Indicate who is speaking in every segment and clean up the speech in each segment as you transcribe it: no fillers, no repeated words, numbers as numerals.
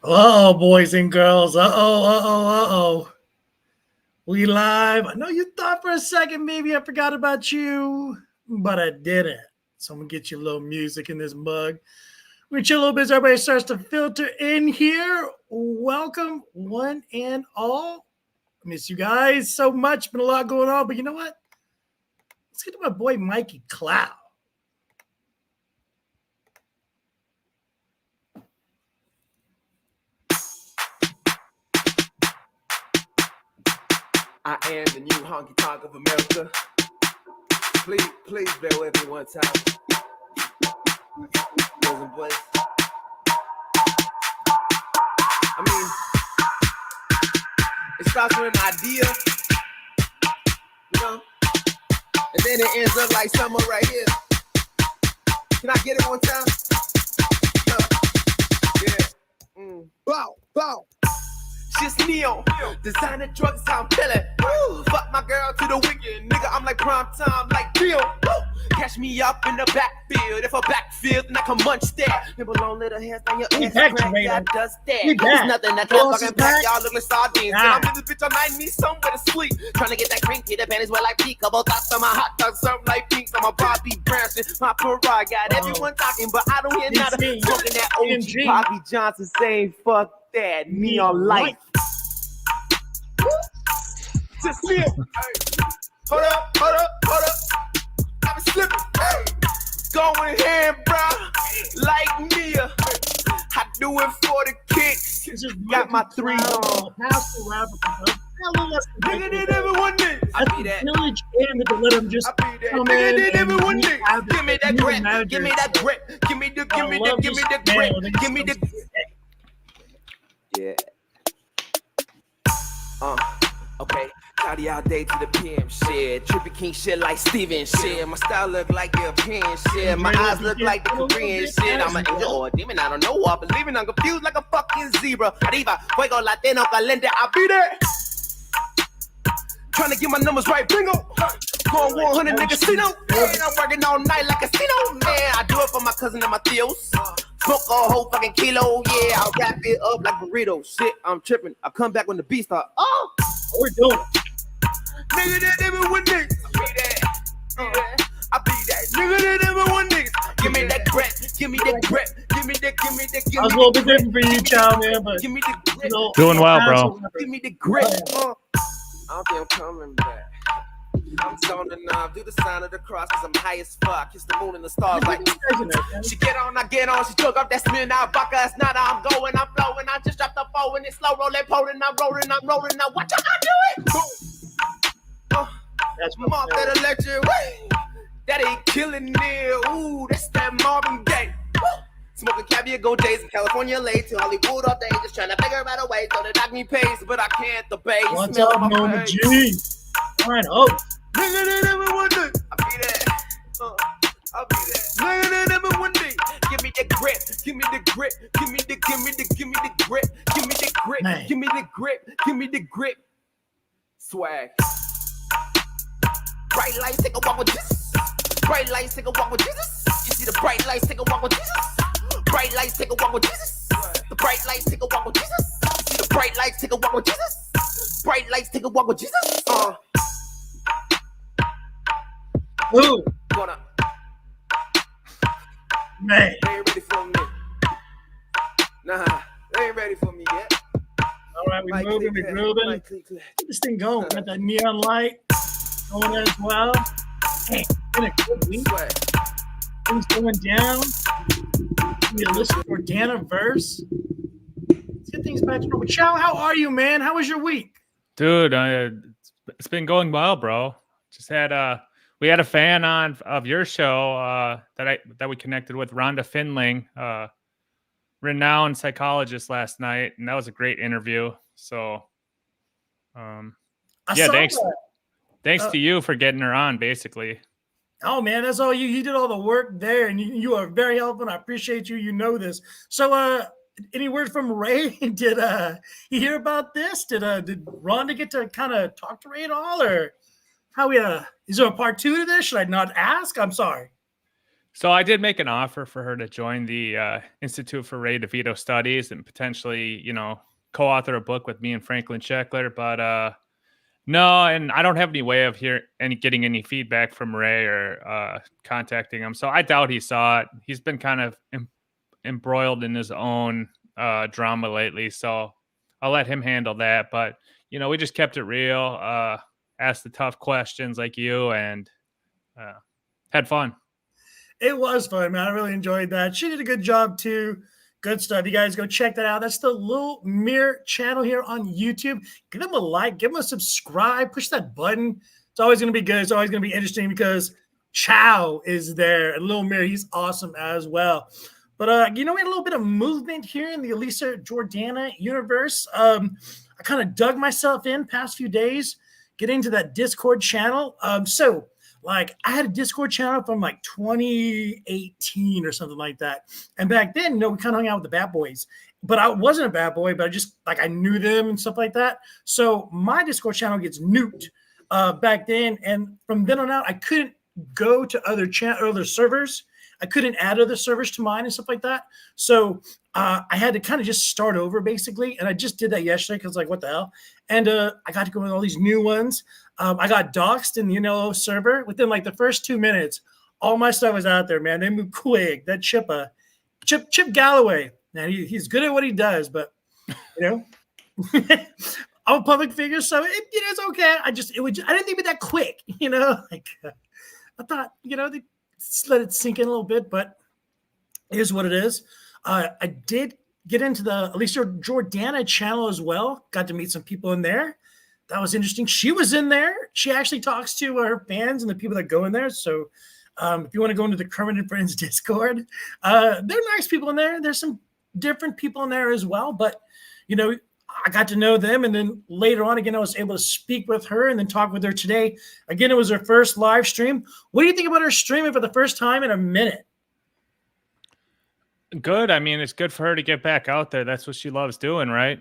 Speaker 1: Uh-oh, boys and girls. Uh-oh, uh-oh, uh-oh. We live. I know you thought for a second maybe I forgot about you, but I didn't. So I'm going to get you a little music in this mug. We're going to chill a little bit as everybody starts to filter in here. Welcome, one and all. I miss you guys so much. Been a lot going on, but you know what? Let's get to my boy Mikey Cloud.
Speaker 2: I am the new honky tonk of America. Please bear with me one time. Girls and boys. I mean, it starts with an idea, you know, and then it ends up like somewhere right here. Can I get it one time? Yeah. Bow, bow. Just neon, designer drugs, how I'm feeling. Fuck my girl to the weekend, nigga. I'm like prime time, like Bill. Catch me up in the backfield. If a backfield, then I can munch there. Nibble on little hairs on your ass crack, y'all dust that. There's nothing that can fucking pack, y'all look like sardines. And I'm in this bitch, I might need somewhere to sleep. Trying to get that cranky, the panties wet like pea. Couple thoughts on my hot dog, something like pink. On my Bobby Branson, my parade. Got everyone talking, but I don't hear nothing. Smoking that OG Bobby Johnson saying, fuck that neon light. Just me. Hold up. I'm slipping. Going hand, bro. Like Mia. I do it for the kicks. Got my 3 on. Nigga did everyone did. I be that.
Speaker 1: Village and to let him just
Speaker 2: come in. Nigga did everyone did. Give me that grip. Give me that grip. Give me the grip. Give me the. Yeah. Okay. Cloudy all day to the PM shit. Trippy King shit like Steven shit. My style look like European shit. My eyes look like the Korean shit. I'm an angel or a demon, I don't know. I believe in, I'm confused like a fucking zebra. Arriba, fuego, latino, caliente, I'll be there. Trying to get my numbers right, bingo. Going 100 niggas, see no. Man, I'm working all night like a casino. Man, I do it for my cousin and my theos. Smoke a whole fucking kilo, yeah. I'll wrap it up like burritos. Shit, I'm tripping. I come back when the beat start. Oh,
Speaker 1: we're doing it.
Speaker 2: Nigga that everyone niggas. I be that. I be that. Nigga that everyone niggas. Give me that grip. Give me that grip. Give me that. Give me that. Give me that.
Speaker 1: I was a little bit different for you, child, man, but
Speaker 2: give me the grip.
Speaker 3: Doing well, bro.
Speaker 2: Give me the grip. I don't think I'm coming back. I'm zoning now, do the sign of the cross, cause I'm high as fuck. Kiss the moon and the stars like she get on, I get on, she took up that spin out, vodka, it's not, I'm going, I'm flowing, I just dropped the four and it's slow rolling, pulling, I'm rolling, now watch how I do it. That's my off that electric, that ain't killing it, ooh, that's that Marvin Gaye. Smoking caviar, go days in California, late to Hollywood all day, just trying to figure out a way so they knock me pace, but I can't debate.
Speaker 1: What's up, Mama G? All right, oh.
Speaker 2: Nigga that everyone do. I be that. I'll be that. Nigga that everyone do. Give me the grip. Give me the grip. Give me the grip. Give me the grip. Give me the grip. Give me the grip. Swag. Bright lights, take a walk with Jesus. Bright lights, take a walk with Jesus. You see the bright lights, take a walk with Jesus. Bright lights, take a walk with Jesus. The bright lights, take a walk with Jesus. You see the bright lights, take a walk with Jesus. Bright lights, take a walk with Jesus.
Speaker 1: Ooh.
Speaker 2: Gonna.
Speaker 1: Man.
Speaker 2: They ain't ready for me. Nah, they ain't ready for me yet.
Speaker 1: All right, we're moving, we're grooving. Keep this thing going. Got that neon light going as well. Hey, been a good week. Things going down. Realistic Jordana verse. Let's get things back to normal. Chow, how are you, man? How was your week?
Speaker 3: Dude, it's been going well, bro. Just had we had a fan on of your show that we connected with, Rhonda Finling, renowned psychologist, last night, and that was a great interview. So, thanks to you for getting her on, basically.
Speaker 1: Oh man, that's all you. You did all the work there, and you are very helpful. I appreciate you. You know this. So, any word from Ray? Did you hear about this? Did Rhonda get to kind of talk to Ray at all, or how we? Is there a part 2 to this? Should I not ask? I'm sorry.
Speaker 3: So I did make an offer for her to join the Institute for Ray DeVito Studies and potentially, co-author a book with me and Franklin Sheckler. But no, and I don't have any way of getting any feedback from Ray or contacting him. So I doubt he saw it. He's been kind of embroiled in his own drama lately. So I'll let him handle that. But, we just kept it real, asked the tough questions like you, and had fun.
Speaker 1: It was fun, man. I really enjoyed that. She did a good job too. Good stuff. You guys go check that out. That's the Little Mirror channel here on YouTube. Give them a like, give them a subscribe, push that button. It's always going to be good. It's always going to be interesting because Chow is there. And Little Mirror, he's awesome as well. But, we had a little bit of movement here in the Elisa Jordana universe. I kind of dug myself in past few days, getting to that Discord channel. I had a Discord channel from 2018 or something like that. And back then, we kind of hung out with the bad boys. But I wasn't a bad boy, but I just, I knew them and stuff like that. So my Discord channel gets nuked back then. And from then on out, I couldn't go to other servers. I couldn't add other servers to mine and stuff like that. So I had to kind of just start over, basically. And I just did that yesterday because, what the hell? And I got to go with all these new ones. I got doxxed in the NLO server. Within the first 2 minutes, all my stuff was out there, man. They moved quick. That Chip Galloway, man, he's good at what he does, but I'm a public figure, so it's okay. I didn't think it'd be that quick, I thought, they just let it sink in a little bit, but here's what it is. I did get into the Elisa Jordana channel as well. Got to meet some people in there. That was interesting. She was in there. She actually talks to her fans and the people that go in there. So if you want to go into the Kermit and Friends Discord, they're nice people in there. There's some different people in there as well. But, I got to know them. And then later on, again, I was able to speak with her and then talk with her today. Again, it was her first live stream. What do you think about her streaming for the first time in a minute?
Speaker 3: Good. I mean, it's good for her to get back out there. That's what she loves doing, right?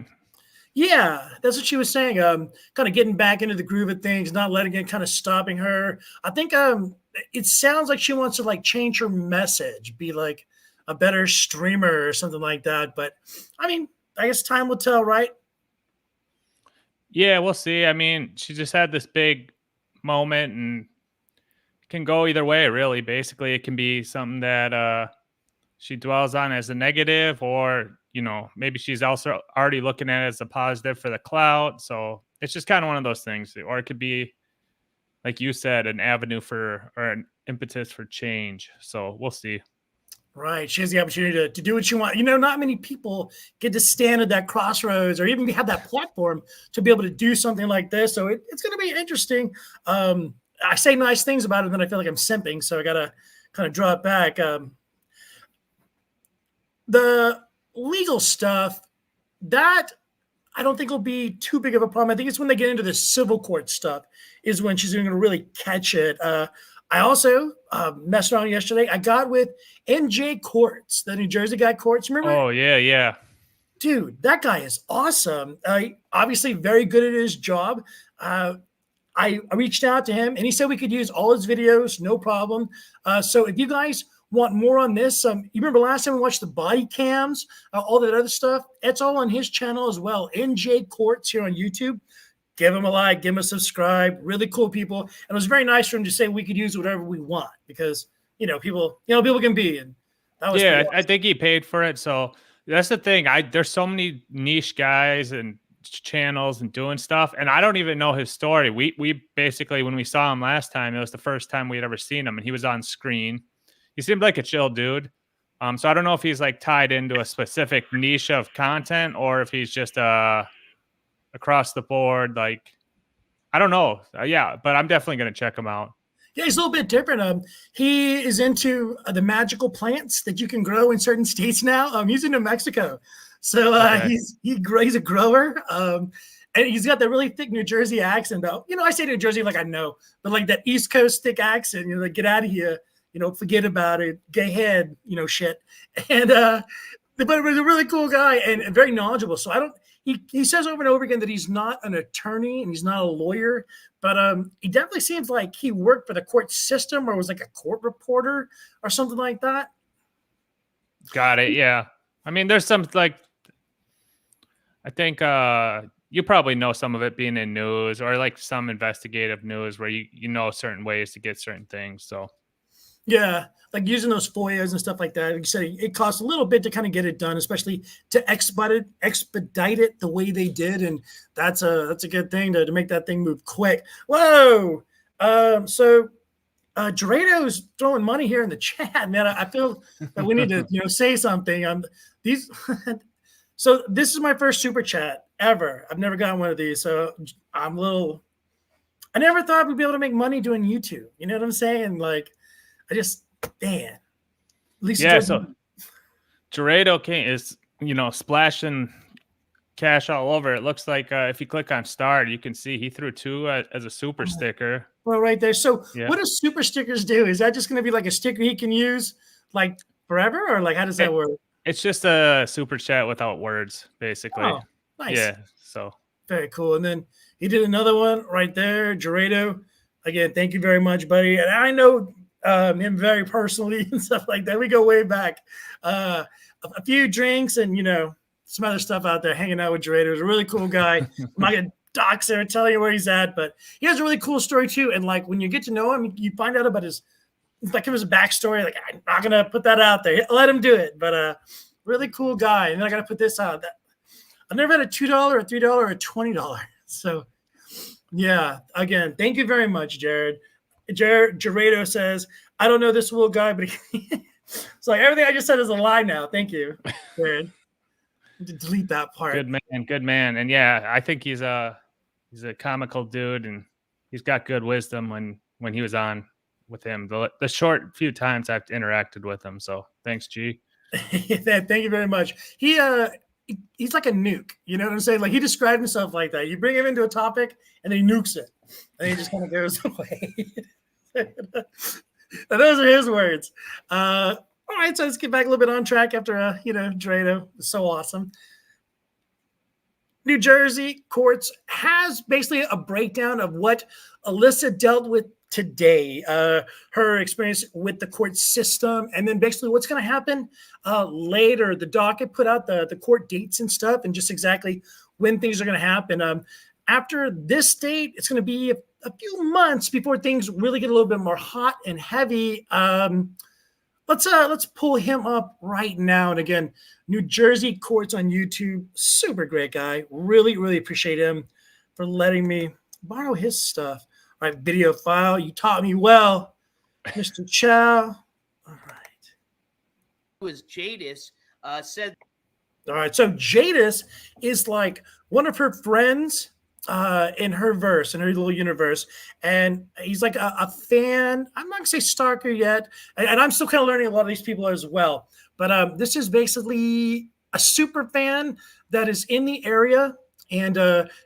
Speaker 1: Yeah, that's what she was saying. Kind of getting back into the groove of things, not letting it kind of stopping her. I think it sounds like she wants to change her message, be a better streamer or something like that. But I mean, I guess time will tell, right?
Speaker 3: Yeah, we'll see. I mean, she just had this big moment and it can go either way, really. Basically, it can be something that she dwells on as a negative, or maybe she's also already looking at it as a positive for the clout. So it's just kind of one of those things. Or it could be, like you said, an avenue or an impetus for change. So we'll see.
Speaker 1: Right. She has the opportunity to do what she wants. Not many people get to stand at that crossroads or even have that platform to be able to do something like this. So it's going to be interesting. I say nice things about it, and then I feel like I'm simping. So I got to kind of draw it back. The legal stuff, that I don't think will be too big of a problem. I think it's when they get into the civil court stuff is when she's going to really catch it. I also messed around yesterday. I got with NJ Courts, the New Jersey guy Courts. Remember?
Speaker 3: Oh, yeah.
Speaker 1: Dude, that guy is awesome. Obviously very good at his job. I reached out to him, and he said we could use all his videos, no problem. So if you guys want more on this, you remember last time we watched the body cams, all that other stuff? It's all on his channel as well, NJ Courts here on YouTube. Give him a like, give him a subscribe. Really cool people. And it was very nice for him to say we could use whatever we want because, people can be. And that was
Speaker 3: awesome. I think he paid for it. So that's the thing. There's so many niche guys and channels and doing stuff, and I don't even know his story. We basically, when we saw him last time, it was the first time we'd ever seen him, and he was on screen. He seemed like a chill dude. So I don't know if he's tied into a specific niche of content or if he's just across the board. I don't know. Yeah, but I'm definitely going to check him out.
Speaker 1: Yeah, he's a little bit different. He is into the magical plants that you can grow in certain states now. He's in New Mexico. So okay. He's a grower. And he's got that really thick New Jersey accent, though. I say New Jersey like I know, but that East Coast thick accent, get out of here, forget about it, gay head, shit. And but he's a really cool guy and very knowledgeable. So he says over and over again that he's not an attorney and he's not a lawyer, but he definitely seems like he worked for the court system or was like a court reporter or something like that.
Speaker 3: Got it. Yeah. I mean, there's some like, I think you probably know some of it being in news or like some investigative news where you know certain ways to get certain things. So
Speaker 1: yeah, like using those FOIAs and stuff like that. Like you said, it costs a little bit to kind of get it done, especially to expedite it the way they did, and that's a good thing to make that thing move quick. Whoa! So Dorato's throwing money here in the chat, man. I feel that we need to say something. These. So this is my first super chat ever. I've never gotten one of these, so I'm a little. I never thought we'd be able to make money doing YouTube. You know what I'm saying? Like. I just, man. Lisa
Speaker 3: yeah,
Speaker 1: Jordana.
Speaker 3: so Dorado is, splashing cash all over. It looks like if you click on start, you can see he threw 2 as a super sticker.
Speaker 1: Well, right there. So
Speaker 3: Yeah.
Speaker 1: what do super stickers do? Is that just going to be like a sticker he can use like forever? Or like, how does that work?
Speaker 3: It's just a super chat without words, basically.
Speaker 1: Oh, nice.
Speaker 3: Yeah, so.
Speaker 1: Very cool. And then he did another one right there, Dorado. Again, thank you very much, buddy. And I know him very personally and stuff like that. We go way back. A few drinks and some other stuff out there, hanging out with Dorado. He's a really cool guy. I'm not gonna dox there and tell you where he's at, but he has a really cool story too. And like when you get to know him, you find out about his backstory. Like I'm not gonna put that out there. Let him do it. But really cool guy. And then I gotta put this out. I've never had a $2, a $3, or a $20. So yeah, again, thank you very much, Jared. Gerardo says, I don't know this little guy, but it's like everything I just said is a lie now. Thank you, Jared. Delete that part.
Speaker 3: Good man. And yeah, I think he's a comical dude and he's got good wisdom when he was on with him. The short few times I've interacted with him. So thanks, G.
Speaker 1: Thank you very much. He's like a nuke. You know what I'm saying? Like he described himself like that. You bring him into a topic and he nukes it. And he just kind of goes away. Those are his words. All right, so let's get back a little bit on track after, Dorado. So awesome. New Jersey courts has basically a breakdown of what Elisa dealt with today, her experience with the court system, and then basically what's going to happen later. The docket put out the court dates and stuff and just exactly when things are going to happen. After this date, it's going to be a few months before things really get a little bit more hot and heavy. Let's pull him up right now. And again, New Jersey courts on YouTube, super great guy. Really, really appreciate him for letting me borrow his stuff. All right, video file. You taught me well, Mr. Chow. All right.
Speaker 4: Was Jadis said.
Speaker 1: All right, so Jadis is like one of her friends in her verse, in her little universe, and he's like a fan. I'm not gonna say stalker yet, and I'm still kind of learning a lot of these people as well. But this is basically a super fan that is in the area and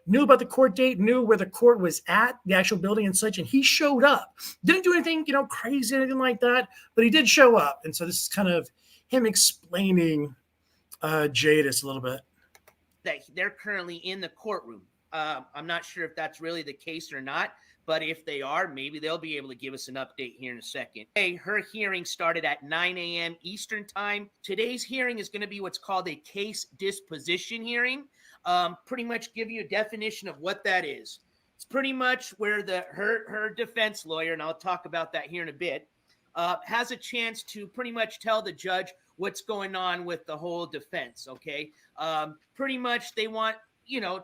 Speaker 1: knew about the court date, knew where the court was at, the actual building and such, and he showed up. Didn't do anything, crazy, anything like that, but he did show up. And so this is kind of him explaining Jadis a little bit.
Speaker 4: That they're currently in the courtroom. I'm not sure if that's really the case or not, but if they are, maybe they'll be able to give us an update here in a second. Hey, her hearing started at 9 a.m. Eastern time. Today's hearing is going to be what's called a case disposition hearing. Pretty much give you a definition of what that is. It's pretty much where her defense lawyer, and I'll talk about that here in a bit, has a chance to pretty much tell the judge what's going on with the whole defense, okay? Pretty much they want,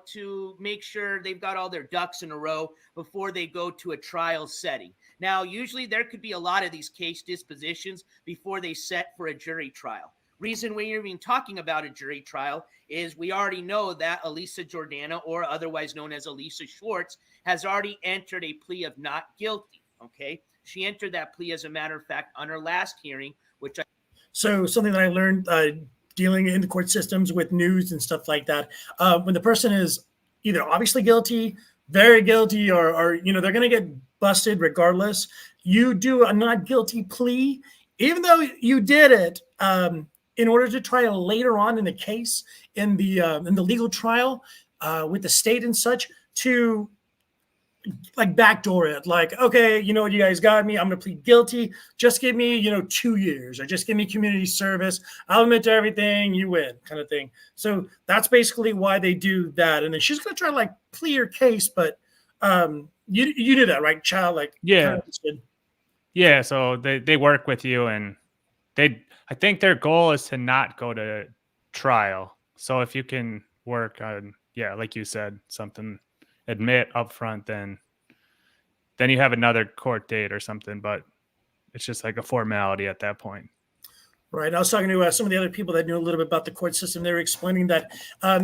Speaker 4: to make sure they've got all their ducks in a row before they go to a trial setting. Now, usually there could be a lot of these case dispositions before they set for a jury trial. Reason we're even talking about a jury trial is we already know that Elisa Jordana, or otherwise known as Elisa Schwartz, has already entered a plea of not guilty, okay? She entered that plea, as a matter of fact, on her last hearing,
Speaker 1: So something that I learned dealing in the court systems with news and stuff like that, when the person is either obviously guilty, very guilty, or they're going to get busted regardless, you do a not guilty plea. Even though you did it, in order to try to later on in the case, in the legal trial with the state and such, to like backdoor it, like, okay, you know what, you guys got me, I'm gonna plead guilty, just give me 2 years, or just give me community service, I'll admit to everything, you win, kind of thing. So that's basically why they do that. And then she's gonna try to like plea her case, but you knew that, right, child? Like,
Speaker 3: Yeah. Yeah, so they work with you, and I think their goal is to not go to trial. So if you can work on, like you said, something, admit upfront, then you have another court date or something, but it's just like a formality at that point.
Speaker 1: Right. I was talking to some of the other people that knew a little bit about the court system. They were explaining that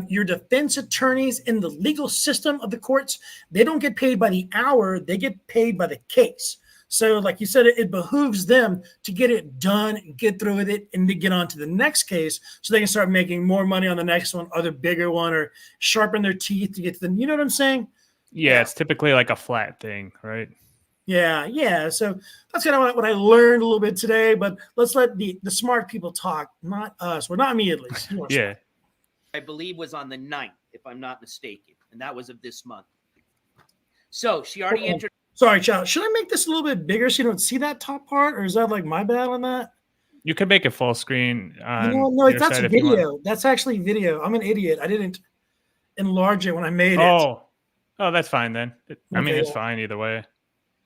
Speaker 1: your defense attorneys in the legal system of the courts, they don't get paid by the hour, they get paid by the case. So like you said, it behooves them to get it done, get through with it, and to get on to the next case so they can start making more money on the next one, or the bigger one, or sharpen their teeth to get to them. You know what I'm saying?
Speaker 3: Yeah, it's typically like a flat thing, right?
Speaker 1: Yeah. So that's kind of what I learned a little bit today. But let's let the smart people talk, not us. Well, not me at least. You are
Speaker 3: Yeah.
Speaker 1: smart.
Speaker 4: I believe was on the 9th, if I'm not mistaken, and that was of this month. So she already entered.
Speaker 1: Sorry, child. Should I make this a little bit bigger so you don't see that top part, or is that like my bad on that?
Speaker 3: You can make it full screen.
Speaker 1: No, that's video. That's actually video. I'm an idiot. I didn't enlarge it when I made it.
Speaker 3: Oh, that's fine then. I mean, it's fine either way.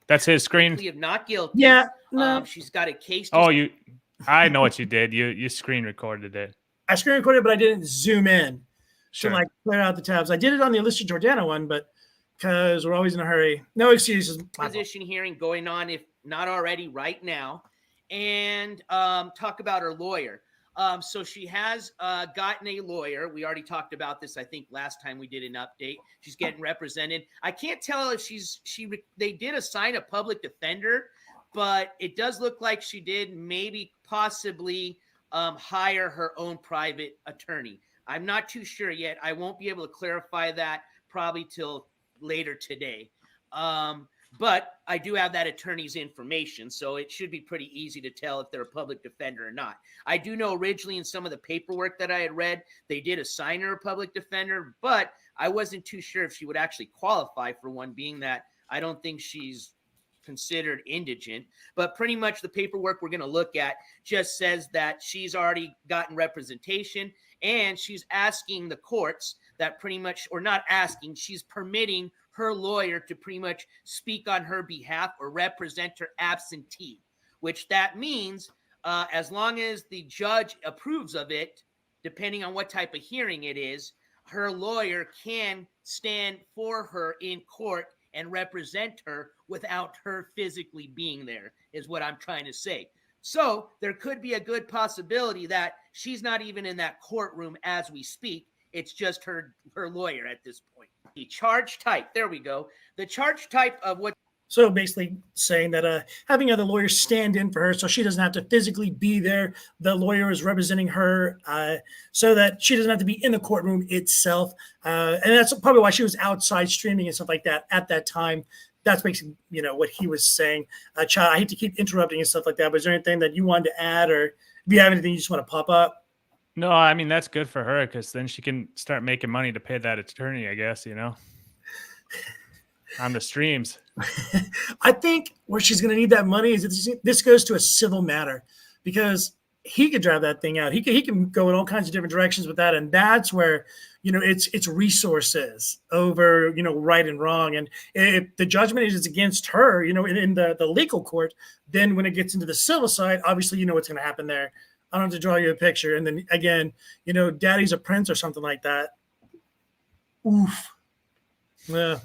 Speaker 3: That's his screen.
Speaker 4: Of not guilty.
Speaker 1: Yeah. No.
Speaker 4: She's got a case.
Speaker 3: I know what you did. You screen recorded it.
Speaker 1: I screen recorded, but I didn't zoom in
Speaker 3: Sure.
Speaker 1: to like clear out the tabs. I did it on the Elisa Jordana one, but because we're always in a hurry. No excuses.
Speaker 4: Position hearing going on, if not already, right now, and talk about her lawyer. So she has gotten a lawyer. We already talked about this, I think, last time we did an update. She's getting represented. I can't tell if they did assign a public defender, but it does look like she did maybe possibly hire her own private attorney. I'm not too sure yet. I won't be able to clarify that probably till later today. But I do have that attorney's information, so it should be pretty easy to tell if they're a public defender or not. I do know originally in some of the paperwork that I had read, they did assign her a public defender, but I wasn't too sure if she would actually qualify for one, being that I don't think she's considered indigent. But pretty much the paperwork we're going to look at just says that she's already gotten representation, and she's asking the courts that pretty much, or not asking, she's permitting her lawyer to pretty much speak on her behalf or represent her absentee, which that means as long as the judge approves of it, depending on what type of hearing it is, her lawyer can stand for her in court and represent her without her physically being there, is what I'm trying to say. So there could be a good possibility that she's not even in that courtroom as we speak. It's just her lawyer at this point. The charge type. There we go. The charge type of what.
Speaker 1: So basically saying that having other lawyers stand in for her so she doesn't have to physically be there. The lawyer is representing her so that she doesn't have to be in the courtroom itself. And that's probably why she was outside streaming and stuff like that at that time. That's basically, what he was saying. Child, I hate to keep interrupting and stuff like that, but is there anything that you wanted to add, or if you have anything you just want to pop up?
Speaker 3: No, I mean, that's good for her because then she can start making money to pay that attorney, I guess, on the streams.
Speaker 1: I think where she's going to need that money is this goes to a civil matter, because he could drive that thing out. He can go in all kinds of different directions with that. And that's where, it's resources over, right and wrong. And if the judgment is against her, in the legal court, then when it gets into the civil side, obviously, what's going to happen there. I don't have to draw you a picture. And then again, daddy's a prince or something like that. Oof. Yeah.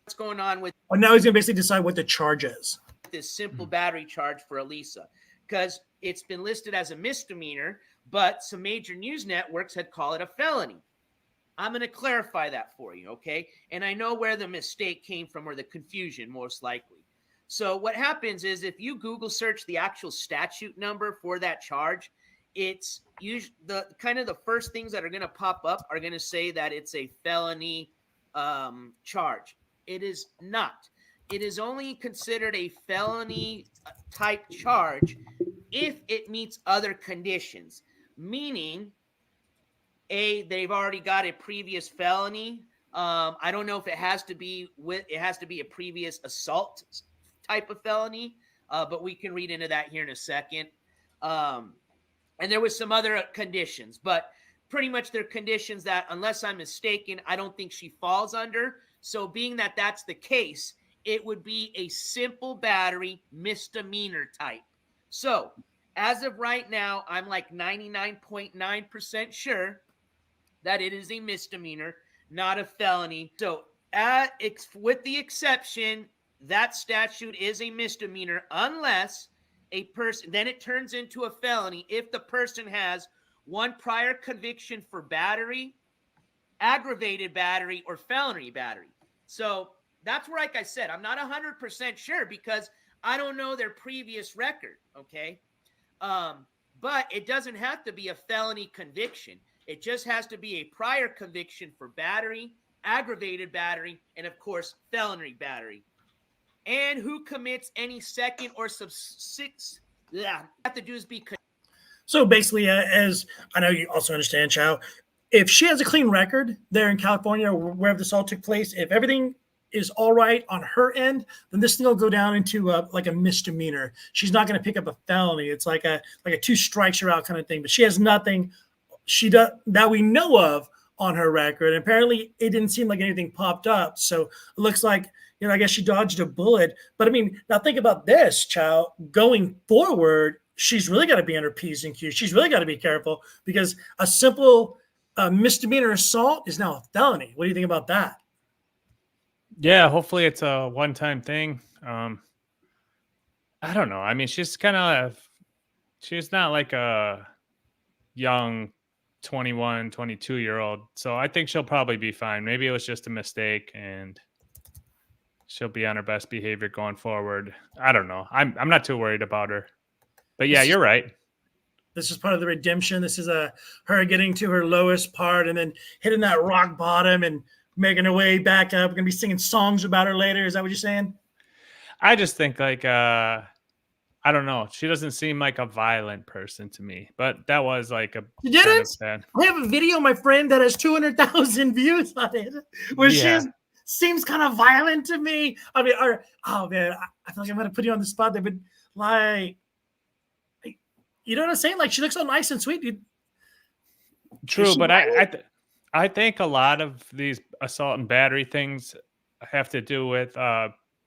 Speaker 4: What's going on with.
Speaker 1: Well, now he's going to basically decide what the charge is.
Speaker 4: This simple battery charge for Elisa, because it's been listed as a misdemeanor, but some major news networks had called it a felony. I'm going to clarify that for you, okay? And I know where the mistake came from, or the confusion, most likely. So what happens is if you Google search the actual statute number for that charge, it's usually the first things that are going to pop up are going to say that it's a felony charge. It is not. It is only considered a felony type charge if it meets other conditions, meaning they've already got a previous felony. I don't know if it has to be a previous assault type of felony, but we can read into that here in a second. And there was some other conditions, but pretty much they're conditions that, unless I'm mistaken, I don't think she falls under. So being that that's the case, it would be a simple battery misdemeanor type. So as of right now, I'm like 99.9% sure that it is a misdemeanor, not a felony. So with the exception, that statute is a misdemeanor unless a person, then it turns into a felony if the person has one prior conviction for battery, aggravated battery, or felony battery. So that's where, like I said, I'm not 100% sure because I don't know their previous record, okay? But it doesn't have to be a felony conviction. It just has to be a prior conviction for battery, aggravated battery, and of course, felony battery. And who commits any second or have to do is be.
Speaker 1: So basically, as I know you also understand, Chow, if she has a clean record there in California or wherever this all took place, if everything is all right on her end, then this thing will go down into like a misdemeanor. She's not going to pick up a felony. It's like a 2 strikes you're out kind of thing. But she has nothing that we know of on her record. And apparently, it didn't seem like anything popped up. So it looks like, I guess she dodged a bullet. But I mean, now think about this, Chow. Going forward, she's really got to be under P's and Q's. She's really got to be careful because a simple misdemeanor assault is now a felony. What do you think about that?
Speaker 3: Yeah, hopefully it's a one-time thing. I don't know. I mean, she's not like a young 21, 22-year-old. So I think she'll probably be fine. Maybe it was just a mistake and she'll be on her best behavior going forward. I don't know. I'm not too worried about her. But yeah, you're right.
Speaker 1: This is part of the redemption. This is her getting to her lowest part and then hitting that rock bottom and making her way back up. We're going to be singing songs about her later. Is that what you're saying?
Speaker 3: I just think like, I don't know. She doesn't seem like a violent person to me, but that was like a.
Speaker 1: You didn't? I have a video, my friend, that has 200,000 views on it where she seems kind of violent to me. I mean, oh man, I feel like I'm going to put you on the spot there, but like, you know what I'm saying? Like she looks so nice and sweet.
Speaker 3: True, but I think a lot of these assault and battery things have to do with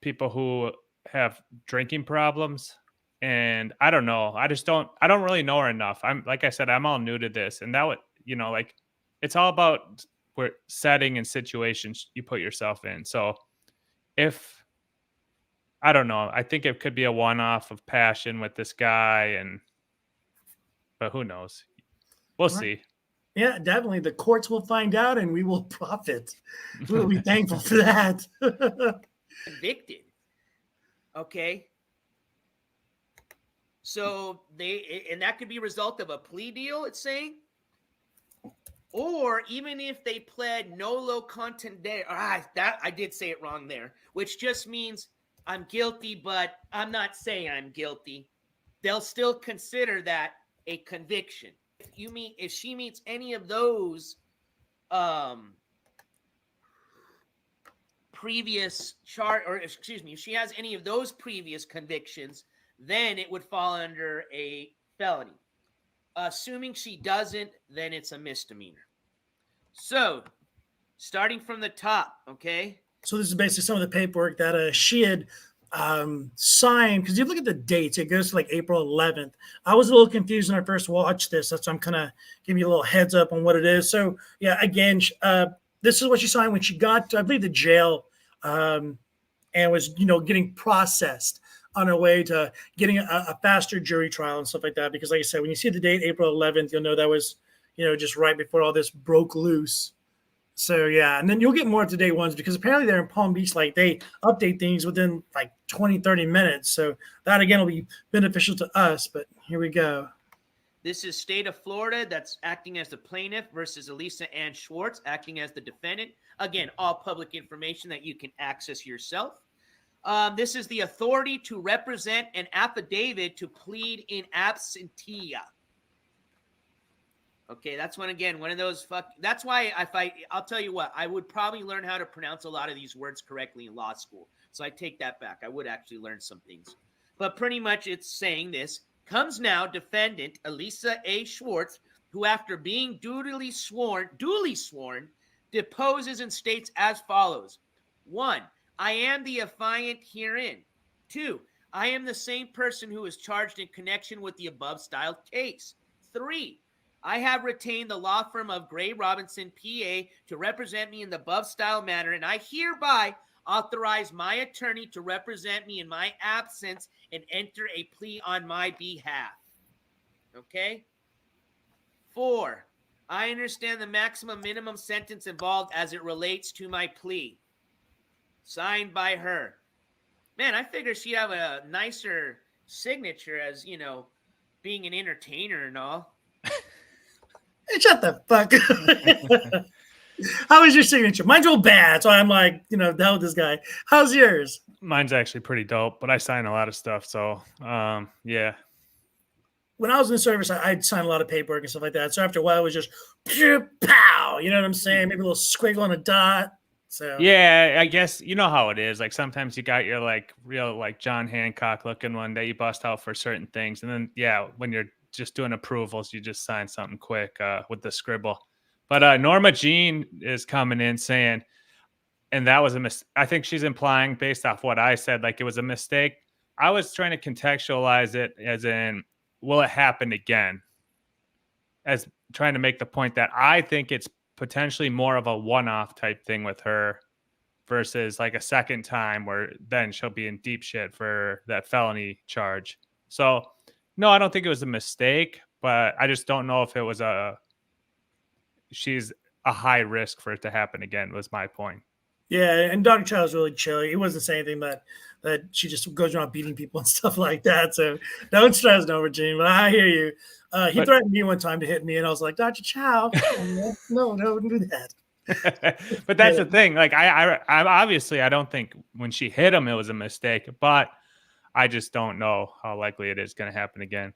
Speaker 3: people who have drinking problems. And I don't know. I don't really know her enough. Like I said, I'm all new to this. And that would, like it's all about where setting and situations you put yourself in. So I don't know, I think it could be a one-off of passion with this guy but who knows? We'll see.
Speaker 1: Yeah, definitely. The courts will find out and we will profit. We'll be thankful for that.
Speaker 4: Convicted. Okay. So and that could be a result of a plea deal, it's saying. Or even if they pled nolo contendere. I did say it wrong there, which just means I'm guilty, but I'm not saying I'm guilty. They'll still consider that a conviction. If she meets any of those previous if she has any of those previous convictions, then it would fall under a felony. Assuming she doesn't, then it's a misdemeanor. So, starting from the top, okay?
Speaker 1: So this is basically some of the paperwork that she had signed, because you look at the dates, it goes to like April 11th. I was a little confused when I first watched this. That's why I'm kind of giving you a little heads up on what it is. So yeah, again, this is what she signed when she got to, I believe, the jail and was, getting processed on her way to getting a faster jury trial and stuff like that. Because like I said, when you see the date, April 11th, you'll know that was, just right before all this broke loose. So yeah, and then you'll get more up-to-date ones because apparently they're in Palm Beach, like they update things within like 20, 30 minutes. So that again will be beneficial to us, but here we go.
Speaker 4: This is state of Florida that's acting as the plaintiff versus Elisa Ann Schwartz acting as the defendant. Again, all public information that you can access yourself. This is the authority to represent an affidavit to plead in absentia. Okay, that's one of those that's why I'll tell you what, I would probably learn how to pronounce a lot of these words correctly in law school. So I take that back. I would actually learn some things. But pretty much it's saying this. Comes now defendant Elisa A. Schwartz, who after being duly sworn, deposes and states as follows. 1. I am the affiant herein. 2. I am the same person who is charged in connection with the above styled case. 3. I have retained the law firm of Gray Robinson, PA, to represent me in the above style matter, and I hereby authorize my attorney to represent me in my absence and enter a plea on my behalf. Okay? 4. I understand the maximum minimum sentence involved as it relates to my plea. Signed by her. Man, I figure she'd have a nicer signature as, being an entertainer and all.
Speaker 1: Shut the fuck up. How is your signature? Mine's real bad, so I'm like, the hell with this guy. How's yours?
Speaker 3: Mine's actually pretty dope, but I sign a lot of stuff, so yeah.
Speaker 1: When I was in the service, I'd sign a lot of paperwork and stuff like that. So after a while, it was just pow. You know what I'm saying? Maybe a little squiggle and a dot. So
Speaker 3: yeah, I guess you know how it is. Like sometimes you got your real John Hancock looking one that you bust out for certain things, and then when you're just doing approvals, you just sign something quick with the scribble. But Norma Jean is coming in saying, and that was a mistake. I think she's implying based off what I said, like it was a mistake. I was trying to contextualize it as in, will it happen again? As trying to make the point that I think it's potentially more of a one-off type thing with her versus like a second time where then she'll be in deep shit for that felony charge. So no, I don't think it was a mistake, but I just don't know if it was she's a high risk for it to happen again was my point.
Speaker 1: Yeah, and Dr. Child's really chill. He wasn't saying anything that she just goes around beating people and stuff like that. So don't stress, Norma Jean. But I hear you. He threatened me one time to hit me, and I was like, Dr. Chow, no, don't do that.
Speaker 3: But that's the thing. Like I obviously I don't think when she hit him it was a mistake, but I just don't know how likely it is going to happen again.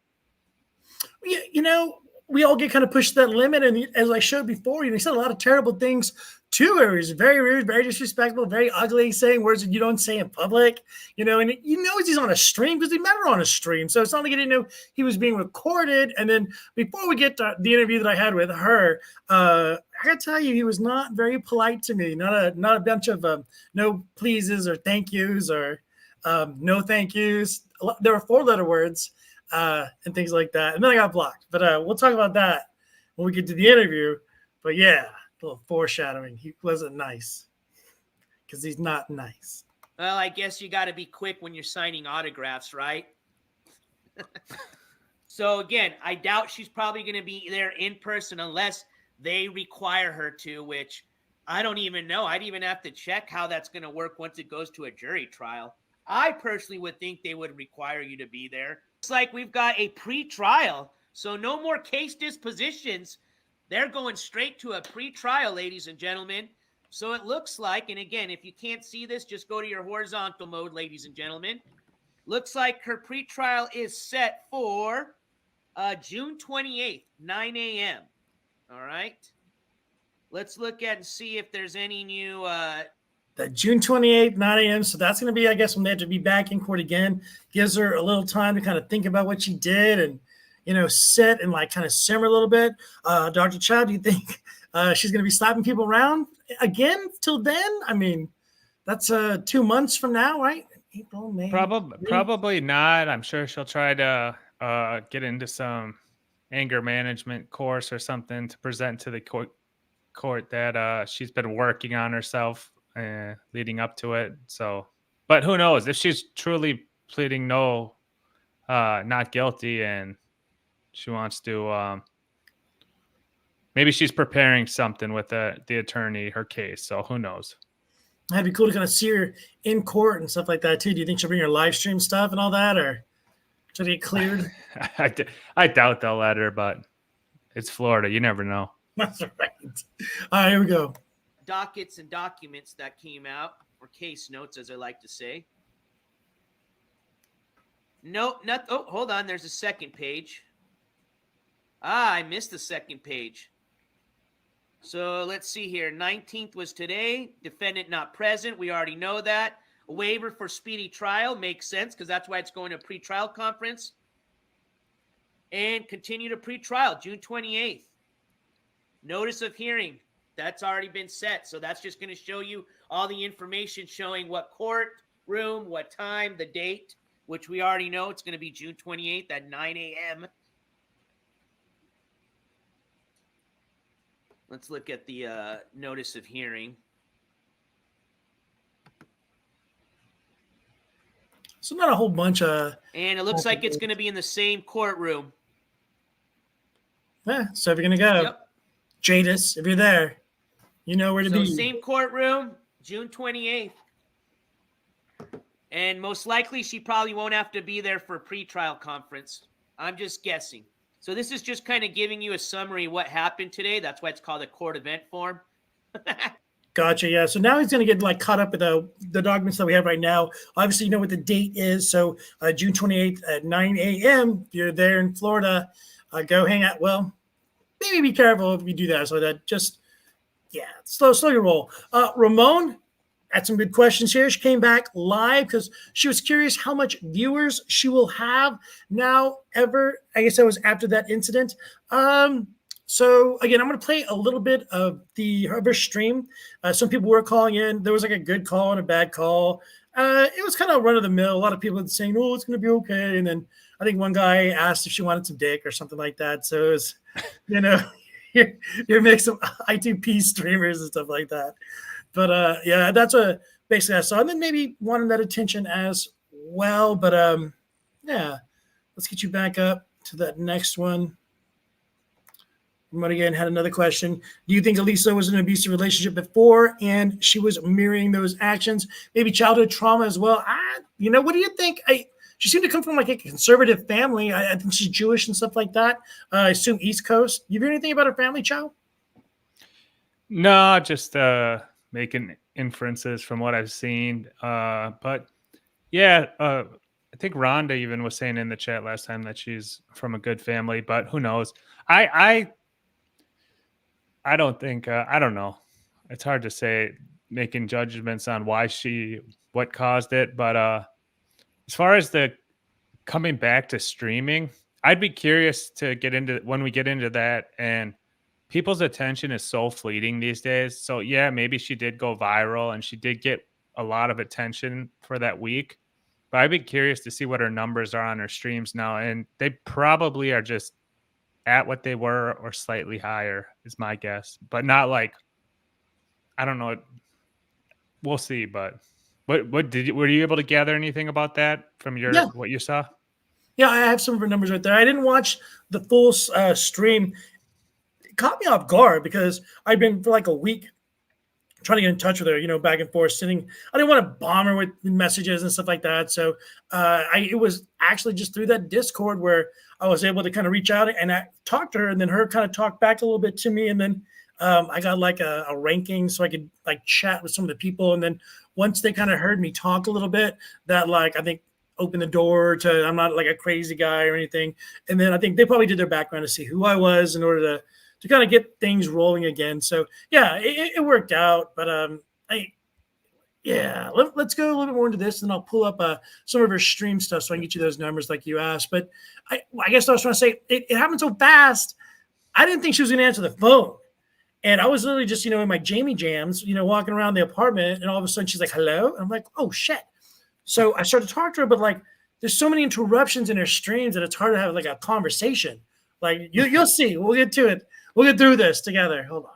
Speaker 1: We all get kind of pushed to that limit, and as I showed before, he said a lot of terrible things to her. He's very rude, very disrespectful, very ugly, saying words that you don't say in public. And he's on a stream because he met her on a stream, so it's not like he didn't know he was being recorded. And then before we get to the interview that I had with her, I gotta tell you, he was not very polite to me. Not a bunch of no pleases or thank yous or no thank yous. There were 4-letter words. And things like that. And then I got blocked. But we'll talk about that when we get to the interview. But yeah, a little foreshadowing. He wasn't nice because he's not nice.
Speaker 4: Well, I guess you got to be quick when you're signing autographs, right? So again, I doubt she's probably going to be there in person unless they require her to, which I don't even know. I'd even have to check how that's going to work once it goes to a jury trial. I personally would think they would require you to be there. Looks like we've got a pre-trial, so no more case dispositions. They're going straight to a pre-trial, ladies and gentlemen. So it looks like, and again, if you can't see this, just go to your horizontal mode, ladies and gentlemen. Looks like her pre-trial is set for June 28th, 9 a.m. All right. Let's look at and see if there's any new...
Speaker 1: That June 28th, 9 a.m. So that's going to be, I guess, when they have to be back in court again. Gives her a little time to kind of think about what she did and, sit and kind of simmer a little bit. Dr. Chow, do you think she's going to be slapping people around again till then? I mean, that's 2 months from now, right? April, May.
Speaker 3: Probably not. I'm sure she'll try to get into some anger management course or something to present to the court that she's been working on herself leading up to it. So, but who knows if she's truly pleading not guilty, and she wants to, maybe she's preparing something with the attorney, her case. So who knows?
Speaker 1: That'd be cool to kind of see her in court and stuff like that too. Do you think she'll bring her live stream stuff and all that, or should it get cleared?
Speaker 3: I doubt they'll let her, but it's Florida. You never know.
Speaker 1: That's right. All right, here we go.
Speaker 4: Dockets and documents that came out, or case notes, as I like to say. Nope, not. Oh, hold on. There's a second page. I missed the second page. So let's see here. 19th was today. Defendant not present. We already know that. A waiver for speedy trial makes sense because that's why it's going to pre-trial conference. And continue to pre-trial, June 28th. Notice of hearing. That's already been set. So that's just going to show you all the information showing what court room, what time, the date, which we already know. It's going to be June 28th at 9 a.m. Let's look at the notice of hearing.
Speaker 1: So not a whole bunch of...
Speaker 4: And it looks like it's going to be in the same courtroom.
Speaker 1: Yeah, so if you're going to go,
Speaker 4: Yep.
Speaker 1: Jadis, if you're there, you know where to
Speaker 4: So
Speaker 1: be.
Speaker 4: same courtroom, June 28th. And most likely she probably won't have to be there for a pretrial conference. I'm just guessing. So this is just kind of giving you a summary of what happened today. That's why it's called a court event form.
Speaker 1: Gotcha. Yeah. So now he's going to get like caught up with the documents that we have right now. Obviously, you know what the date is. So June 28th at 9 a.m. If you're there in Florida, go hang out. Well, maybe be careful if you do that. So that just, yeah, slow your roll. Ramon had some good questions here. She came back live because she was curious how much viewers she will have now ever. I guess that was after that incident. So again, I'm going to play a little bit of her stream. Some people were calling in. There was like a good call and a bad call. It was kind of run of the mill. A lot of people were saying, "Oh, it's going to be okay." And then I think one guy asked if she wanted some dick or something like that. So it was, you know, your mix of I2P streamers and stuff like that. But yeah, that's what basically I saw. And then maybe wanted that attention as well. But yeah, let's get you back up to that next one. But again, had another question. Do you think Elisa was in an abusive relationship before and she was mirroring those actions? Maybe childhood trauma as well? You know, what do you think? She seemed to come from like a conservative family. I think she's Jewish and stuff like that. I assume East Coast. You hear anything about her family, Chow?
Speaker 3: No, just making inferences from what I've seen. But yeah, I think Rhonda even was saying in the chat last time that she's from a good family, but who knows? I don't think, I don't know. It's hard to say, making judgments on what caused it. But as far as the coming back to streaming, I'd be curious to get into when we get into that. And people's attention is so fleeting these days. So yeah, maybe she did go viral and she did get a lot of attention for that week. But I'd be curious to see what her numbers are on her streams now. And they probably are just at what they were or slightly higher is my guess, but not like, I don't know. We'll see. But were you able to gather anything about that from what you saw?
Speaker 1: Yeah, I have some of her numbers right there. I didn't watch the full stream. It caught me off guard because I'd been for like a week trying to get in touch with her, you know, back and forth sitting. I didn't want to bomb her with messages and stuff like that. So it was actually just through that Discord where I was able to kind of reach out and I talked to her, and then her kind of talked back a little bit to me. And then I got like a ranking so I could like chat with some of the people. And then once they kind of heard me talk a little bit, that like I think opened the door to, I'm not like a crazy guy or anything. And then I think they probably did their background to see who I was in order to kind of get things rolling again. So yeah, it worked out. But let's go a little bit more into this, and I'll pull up some of her stream stuff so I can get you those numbers like you asked. But I guess I was trying to say it happened so fast. I didn't think she was going to answer the phone. And I was literally just, you know, in my Jamie jams, you know, walking around the apartment, and all of a sudden she's like, hello. And I'm like, oh shit. So I started to talk to her, but like there's so many interruptions in her streams that it's hard to have like a conversation. Like you'll see. We'll get to it. We'll get through this together. Hold on.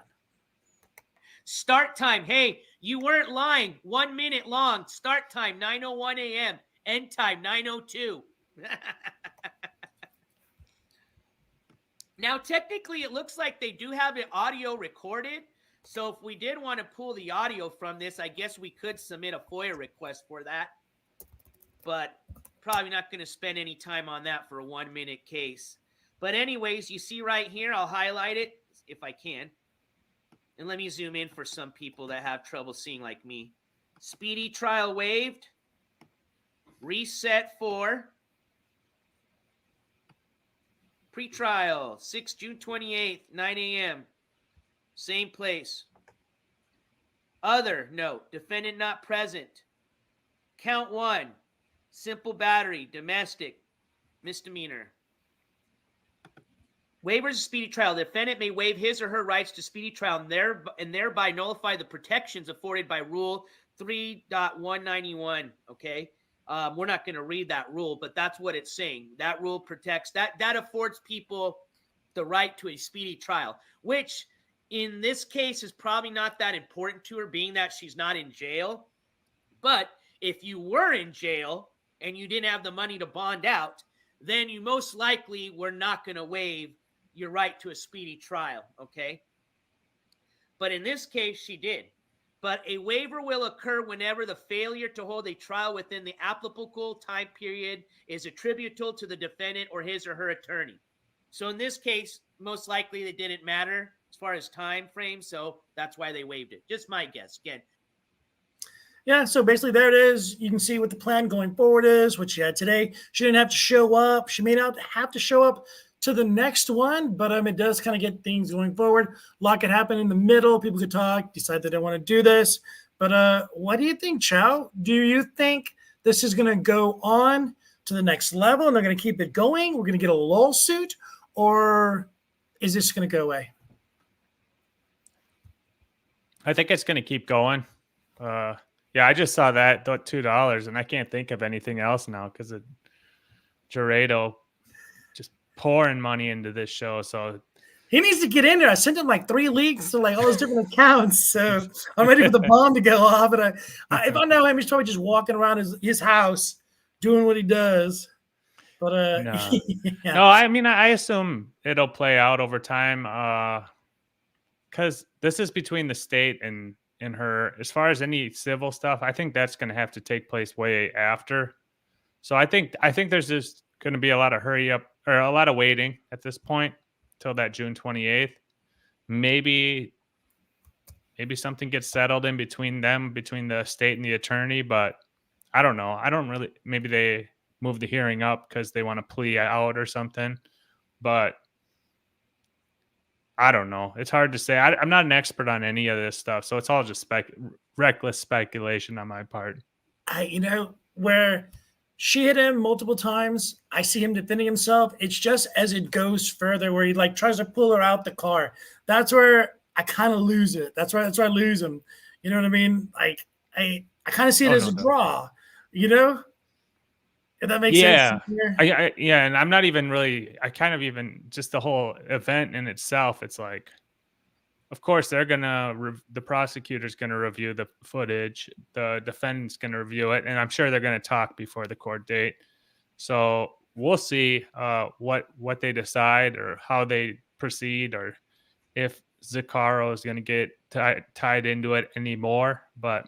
Speaker 4: Start time. Hey, you weren't lying. 1 minute long. Start time, 9:01 a.m. End time, 9:02. Now, technically, it looks like they do have it audio recorded. So if we did want to pull the audio from this, I guess we could submit a FOIA request for that. But probably not going to spend any time on that for a 1 minute case. But anyways, you see right here, I'll highlight it if I can. And let me zoom in for some people that have trouble seeing like me. Speedy trial waived. Reset for Pre-trial, June 28th, 9 a.m. Same place. Other note, defendant not present. Count 1, simple battery, domestic, misdemeanor. Waivers of speedy trial. The defendant may waive his or her rights to speedy trial and thereby nullify the protections afforded by Rule 3.191. Okay? We're not going to read that rule, but that's what it's saying. That rule protects, that affords people the right to a speedy trial, which in this case is probably not that important to her, being that she's not in jail. But if you were in jail and you didn't have the money to bond out, then you most likely were not going to waive your right to a speedy trial, okay? But in this case, she did. But a waiver will occur whenever the failure to hold a trial within the applicable time period is attributable to the defendant or his or her attorney. So in this case, most likely it didn't matter as far as time frame, so that's why they waived it. Just my guess. Again,
Speaker 1: Yeah, so basically there it is. You can see what the plan going forward is, what she had today. She didn't have to show up. She may not have to show up to the next one, but it does kind of get things going forward. A lot could happen in the middle. People could talk, decide they don't want to do this. But what do you think, Chow? Do you think this is going to go on to the next level and they're going to keep it going? We're going to get a lawsuit, or is this going to go away?
Speaker 3: I think it's going to keep going. Yeah, I just saw that $2, and I can't think of anything else now because of Gerardo just pouring money into this show. So
Speaker 1: he needs to get in there. I sent him like 3 leaks to like all his different accounts. So I'm ready for the bomb to go off. And if I know him, he's probably just walking around his house doing what he does. But
Speaker 3: no.
Speaker 1: yeah.
Speaker 3: No, I mean, I assume it'll play out over time because this is between the state and her. As far as any civil stuff, I think that's going to have to take place way after. So I think there's just going to be a lot of hurry up or a lot of waiting at this point till that June 28th. Maybe something gets settled in between them, between the state and the attorney, but I don't know. I don't really, maybe they move the hearing up because they want to plea out or something, but I don't know. It's hard to say. I'm not an expert on any of this stuff, so it's all just reckless speculation on my part.
Speaker 1: Where she hit him multiple times, I see him defending himself. It's just as it goes further where he like tries to pull her out the car. That's where I kind of lose it. That's where I lose him. You know what I mean? Like I kind of see it as a draw. If that makes sense.
Speaker 3: Yeah, and I'm not even really. I kind of even just the whole event in itself. It's like, of course, the prosecutor's gonna review the footage. The defendant's gonna review it, and I'm sure they're gonna talk before the court date. So we'll see what they decide or how they proceed, or if Zaccaro is gonna get tied into it anymore. But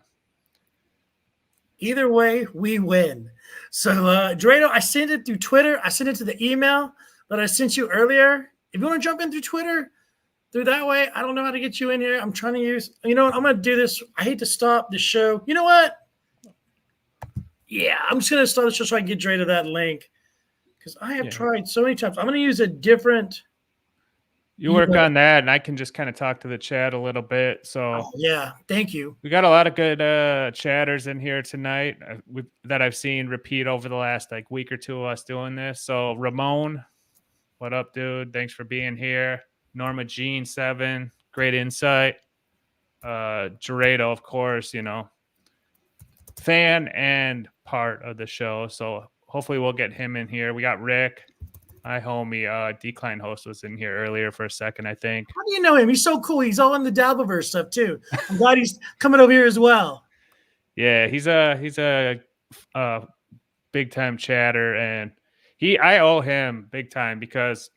Speaker 1: either way, we win. So, Drado, I sent it through Twitter. I sent it to the email that I sent you earlier. If you want to jump in through Twitter, through that way, I don't know how to get you in here. I'm trying to use, I'm going to do this. I hate to stop the show. You know what? Yeah, I'm just going to start the show so I can get Drado that link because I have tried so many times. I'm going to use a different.
Speaker 3: You work on that, and I can just kind of talk to the chat a little bit. So
Speaker 1: yeah, thank you.
Speaker 3: We got a lot of good chatters in here tonight that I've seen repeat over the last week or two of us doing this. So Ramon, what up, dude? Thanks for being here. Norma Jean 7, great insight. Gerardo, of course, fan and part of the show. So hopefully we'll get him in here. We got Rick. My homie, Decline Host was in here earlier for a second, I think.
Speaker 1: How do you know him? He's so cool. He's all in the Dabbleverse stuff too. I'm glad he's coming over here as well.
Speaker 3: Yeah, he's a big time chatter, and I owe him big time because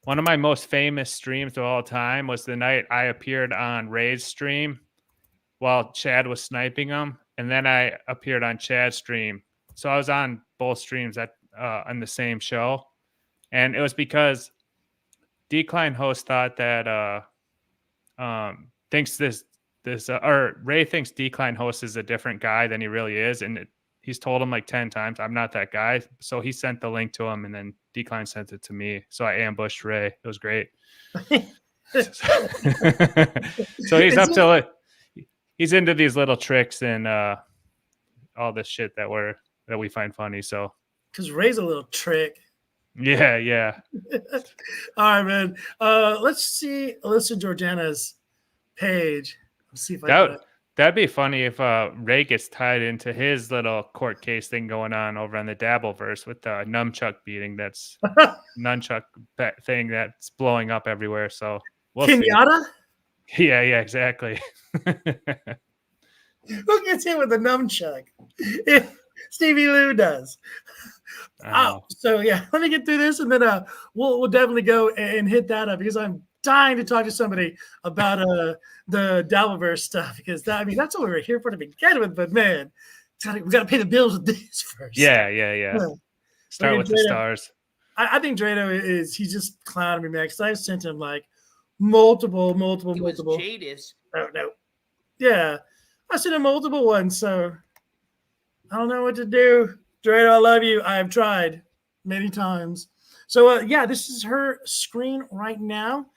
Speaker 3: one of my most famous streams of all time was the night I appeared on Ray's stream while Chad was sniping him, and then I appeared on Chad's stream. So I was on both streams on the same show. And it was because Decline Host thought that Ray thinks Decline Host is a different guy than he really is, and he's told him 10 times, I'm not that guy. So he sent the link to him, and then Decline sent it to me, so I ambushed Ray. It was great. So he's up to it. He's into these little tricks and all this shit that we find funny. So
Speaker 1: because Ray's a little trick.
Speaker 3: Yeah.
Speaker 1: All right, man. Let's see Elisa Jordana's page. Let's see if
Speaker 3: that'd be funny if Ray gets tied into his little court case thing going on over on the Dabbleverse with the nunchuck beating. That's nunchuck thing that's blowing up everywhere. So we'll
Speaker 1: Pinata?
Speaker 3: See. Yeah, exactly.
Speaker 1: Who gets hit with a nunchuck? Stevie Lou does. So yeah, let me get through this, and then we'll definitely go and hit that up because I'm dying to talk to somebody about the Dabbleverse stuff because that's what we were here for to begin with. But man, we got to pay the bills with this first.
Speaker 3: Yeah. Start with the stars.
Speaker 1: I think Drano he's just clowning me, man. Because I've sent him like multiple.
Speaker 4: It was Jadis.
Speaker 1: Oh no, yeah, I sent him multiple ones, so I don't know what to do. Drano, I love you. I have tried many times. So yeah, this is her screen right now.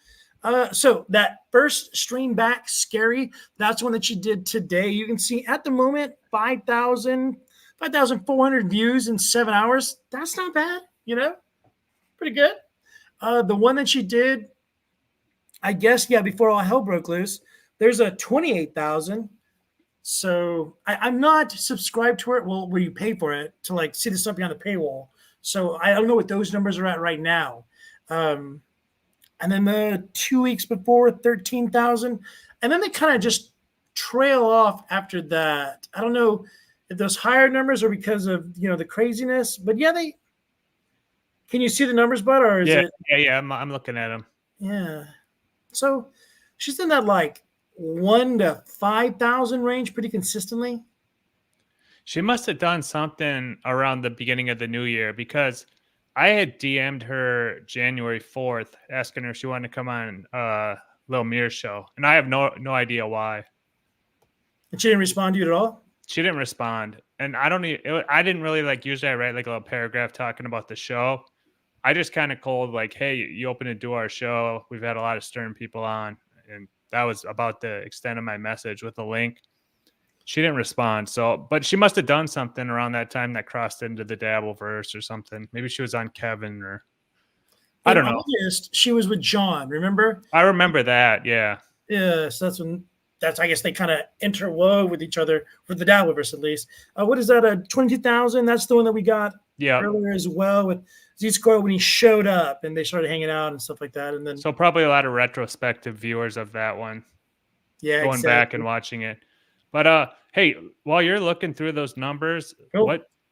Speaker 1: So that first stream back, Scary, that's one that she did today. You can see at the moment 5,400 views in 7 hours. That's not bad, pretty good. The one that she did, I guess, before all hell broke loose, there's a 28,000. So I'm not subscribed to it. Well, where you pay for it to like see the stuff behind the paywall. So I don't know what those numbers are at right now. And then the 2 weeks before, 13,000. And then they kind of just trail off after that. I don't know if those higher numbers are because of, the craziness. But yeah, can you see the numbers, bud? Or is it?
Speaker 3: Yeah. I'm looking at them.
Speaker 1: Yeah. So she's in that like 1,000 to 5,000 range pretty consistently.
Speaker 3: She must have done something around the beginning of the new year because I had DM'd her January 4th asking her if she wanted to come on Lil Mir's show. And I have no idea why.
Speaker 1: And she didn't respond to you at all?
Speaker 3: She didn't respond. And I didn't really usually I write like a little paragraph talking about the show. I just kind of called like, hey, you open and do our show. We've had a lot of Stern people on. And that was about the extent of my message with the link. She didn't respond. But she must have done something around that time that crossed into the Dabbleverse or something. Maybe she was on Kevin or I don't know.
Speaker 1: August, she was with John, remember?
Speaker 3: I remember that. Yeah.
Speaker 1: Yeah. So I guess they kind of interwove with each other for the Dabbleverse at least. What is that? 22,000. That's the one that we got earlier as well with Z-Score when he showed up and they started hanging out and stuff like that. And then
Speaker 3: so probably a lot of retrospective viewers of that one.
Speaker 1: Yeah.
Speaker 3: Going back and watching it. But hey, while you're looking through those numbers,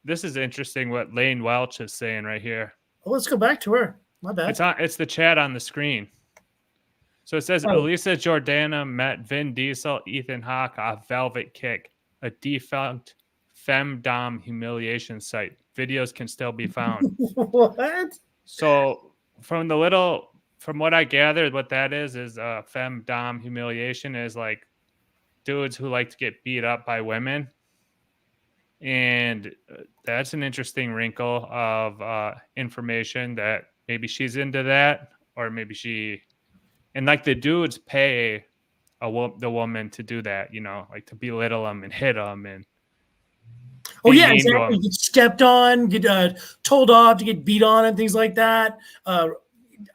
Speaker 3: this is interesting what Lane Welch is saying right here.
Speaker 1: Well, let's go back to her. My bad.
Speaker 3: It's the chat on the screen. So it says Elisa Jordana met Vin Diesel, Ethan Hawke off Velvet Kick, a defunct femdom humiliation site. Videos can still be found.
Speaker 1: What?
Speaker 3: So from what I gathered, what that is femdom humiliation is like dudes who like to get beat up by women. And that's an interesting wrinkle of information that maybe she's into that, or maybe and like the dudes pay the woman to do that, like to belittle them and hit them. And
Speaker 1: exactly. Get stepped on, get told off, to get beat on and things like that. Not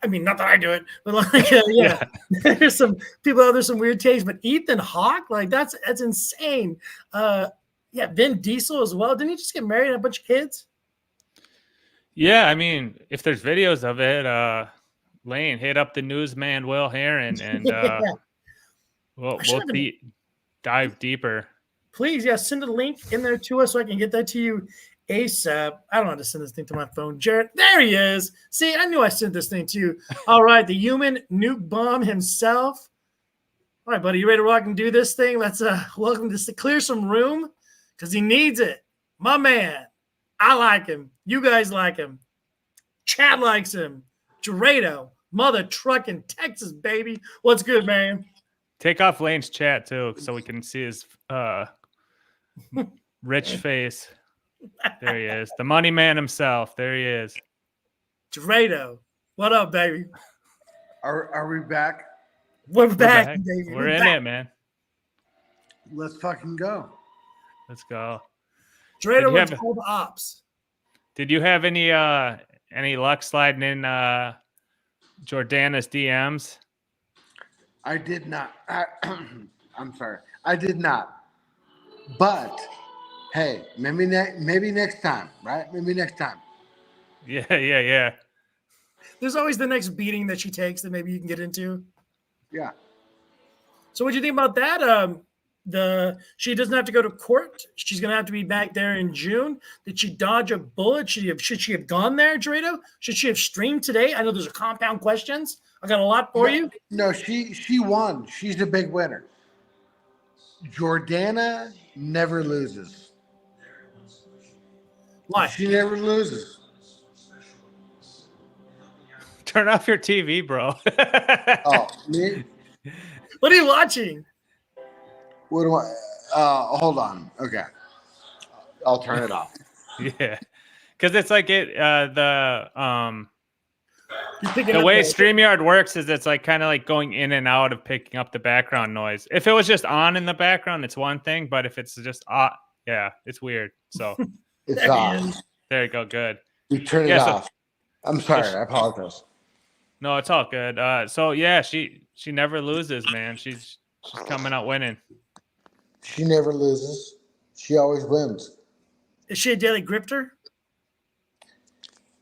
Speaker 1: that I do it, but there's some people out there, some weird takes. But Ethan Hawke, like that's insane. Vin Diesel as well. Didn't he just get married and have a bunch of kids?
Speaker 3: Yeah, if there's videos of it, Lane, hit up the newsman Will Heron, and we'll dive deeper.
Speaker 1: Please, send a link in there to us so I can get that to you ASAP. I don't know how to send this thing to my phone. Jarrett, there he is. See, I knew I sent this thing to you. All right, the human nuke bomb himself. All right, buddy, you ready to rock and do this thing? Let's welcome this to clear some room because he needs it. My man, I like him. You guys like him. Chad likes him. Gerardo, mother trucking Texas, baby. What's good, man?
Speaker 3: Take off Lane's chat too, so we can see his rich face. There he is, the money man himself. There he is.
Speaker 1: Drado, what up, baby?
Speaker 5: Are we back?
Speaker 1: We're back, baby.
Speaker 3: We're in
Speaker 1: back.
Speaker 3: it, man.
Speaker 5: Let's fucking go.
Speaker 3: Let's go.
Speaker 1: Drado runs all the ops.
Speaker 3: Did you have any luck sliding in Jordana's DMs?
Speaker 5: I did not. I'm sorry. I did not. But hey, maybe next time, right? Maybe next time.
Speaker 3: Yeah.
Speaker 1: There's always the next beating that she takes that maybe you can get into.
Speaker 5: Yeah.
Speaker 1: So what do you think about that? She doesn't have to go to court. She's going to have to be back there in June. Did she dodge a bullet? Should she have gone there, Dorado? Should she have streamed today? I know there's a compound questions. I got a lot for you.
Speaker 5: No, she won. She's the big winner. Jordana never loses.
Speaker 1: Why?
Speaker 5: She never loses.
Speaker 3: Turn off your TV, bro.
Speaker 5: Oh, me?
Speaker 1: What are you watching?
Speaker 5: What do I? Hold on. Okay, I'll turn it off.
Speaker 3: Yeah, because it's like the way
Speaker 1: the
Speaker 3: StreamYard works is it's like kind of like going in and out of picking up the background noise. If it was just on in the background, it's one thing, but if it's just yeah, it's weird. So
Speaker 5: It's off.
Speaker 3: there you go. Good.
Speaker 5: You turn it off. I'm sorry. I apologize.
Speaker 3: No, it's all good. So yeah, she never loses, man. She's coming out winning.
Speaker 5: She never loses. She always wins.
Speaker 1: Is she a daily grifter?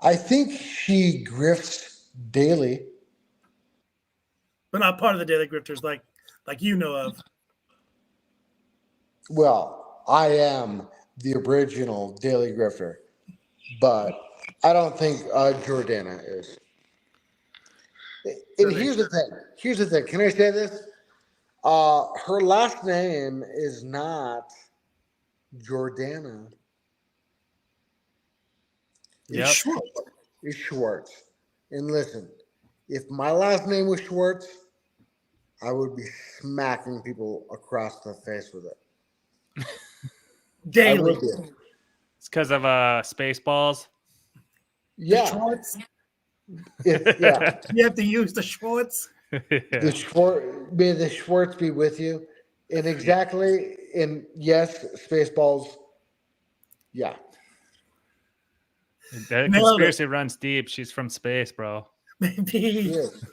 Speaker 5: I think she grifts daily.
Speaker 1: But not part of the daily grifters like you know of.
Speaker 5: Well, I am the original daily grifter, but I don't think Jordana is. And here's the thing. Can I say this? Her last name is not Jordana.
Speaker 3: Yep.
Speaker 5: It's Schwartz. And listen, if my last name was Schwartz, I would be smacking people across the face with it.
Speaker 1: Daily.
Speaker 3: It's because of Spaceballs.
Speaker 5: Yeah.
Speaker 1: Schwartz.
Speaker 5: Yeah.
Speaker 1: You have to use the Schwartz.
Speaker 5: The Schwartz, may the Schwartz be with you. And yes, Spaceballs. Yeah.
Speaker 3: That conspiracy runs deep. She's from space, bro.
Speaker 1: Maybe.
Speaker 5: Yes.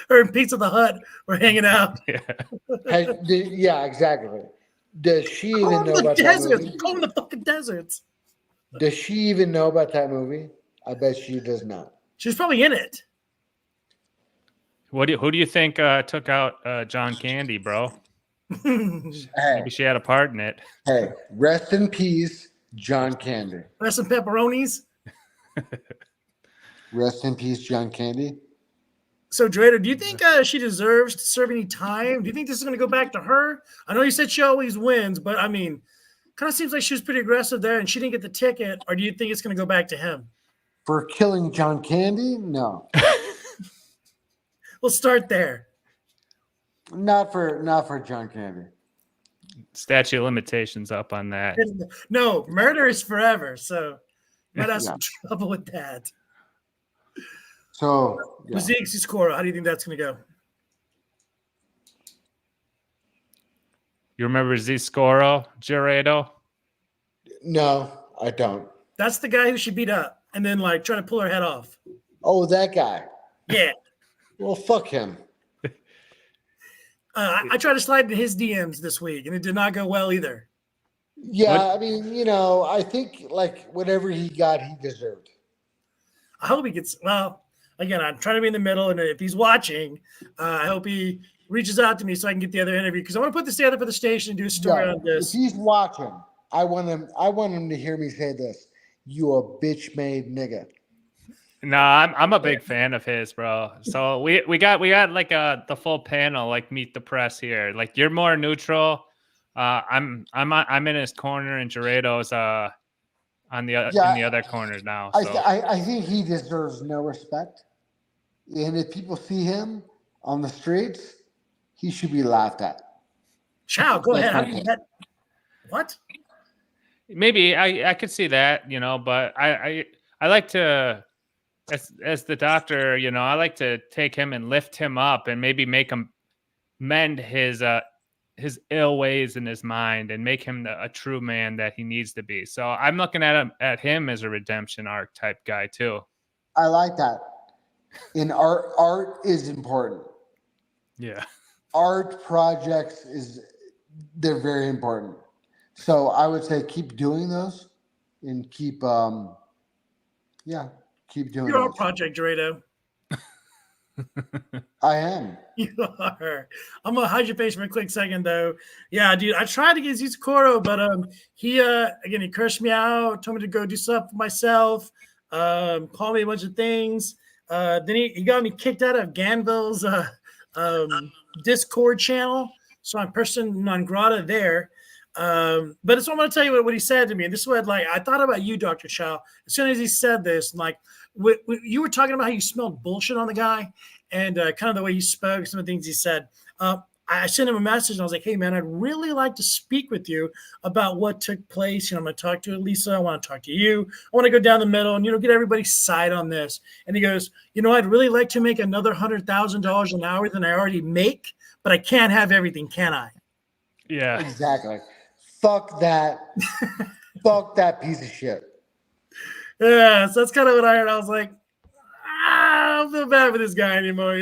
Speaker 1: Her and Pizza the Hut were hanging out.
Speaker 5: Yeah, exactly. Does she even know about that movie?
Speaker 1: Go in the fucking deserts.
Speaker 5: Does she even know about that movie? I bet she does not.
Speaker 1: She's probably in it.
Speaker 3: Who do you think took out John Candy, bro? Maybe she had a part in it.
Speaker 5: Hey, rest in peace, John Candy.
Speaker 1: Rest in pepperonis.
Speaker 5: Rest in peace, John Candy.
Speaker 1: So, Drader, do you think she deserves to serve any time? Do you think this is going to go back to her? I know you said she always wins, but I mean, kind of seems like she was pretty aggressive there and she didn't get the ticket. Or do you think it's going to go back to him?
Speaker 5: For killing John Candy? No.
Speaker 1: We'll start there.
Speaker 5: Not for John Candy.
Speaker 3: Statute of limitations up on that.
Speaker 1: No, murder is forever. So, might have some trouble with that.
Speaker 5: So, yeah.
Speaker 1: Zeke Scoro, how do you think that's going to go?
Speaker 3: You remember Z Scoro, Gerardo?
Speaker 5: No, I don't.
Speaker 1: That's the guy who she beat up and then try to pull her head off.
Speaker 5: Oh, that guy.
Speaker 1: Yeah.
Speaker 5: Well, fuck him.
Speaker 1: I tried to slide into his DMs this week, and it did not go well either.
Speaker 5: Yeah, I mean, I think whatever he got, he deserved.
Speaker 1: I hope he gets. Well, again, I'm trying to be in the middle, and if he's watching, I hope he reaches out to me so I can get the other interview because I want to put this together for the station and do a story on this.
Speaker 5: If he's watching, I want him to hear me say this: "You a bitch-made nigga."
Speaker 3: No, I'm a big fan of his, bro. So we got the full panel, meet the press here. You're more neutral. I'm in his corner and Gerardo's in the other corner now. So.
Speaker 5: I think he deserves no respect. And if people see him on the streets, he should be laughed at.
Speaker 1: Chow, go ahead. What?
Speaker 3: Maybe I could see that, but I like to as the doctor, you know, I like to take him and lift him up and maybe make him mend his ill ways in his mind and make him a true man that he needs to be. So I'm looking at him as a redemption arc type guy too.
Speaker 5: I like that. In art is important.
Speaker 3: Yeah.
Speaker 5: Art projects they're very important. So I would say keep doing those and keep doing
Speaker 1: You're our
Speaker 5: those.
Speaker 1: project, Dorado.
Speaker 5: I am.
Speaker 1: You are. I'm gonna hide your face for a quick second, though. Yeah, dude. I tried to get Zizukoro, but he he cursed me out, told me to go do stuff for myself, called me a bunch of things. Then he got me kicked out of Ganville's Discord channel, so I'm person non grata there. But it's what I'm gonna tell you what he said to me. And this is what I thought about you, Dr. Chow. As soon as he said this, you were talking about how you smelled bullshit on the guy and kind of the way he spoke, some of the things he said. I sent him a message and I was like, hey, man, I'd really like to speak with you about what took place. You know, I'm going to talk to Elisa. I want to talk to you. I want to go down the middle and, get everybody's side on this. And he goes, I'd really like to make another $100,000 an hour than I already make, but I can't have everything, can I?
Speaker 3: Yeah.
Speaker 5: Exactly. Fuck that. Fuck that piece of shit.
Speaker 1: Yeah, so that's kind of what I heard. I was like, I don't feel bad for this guy anymore,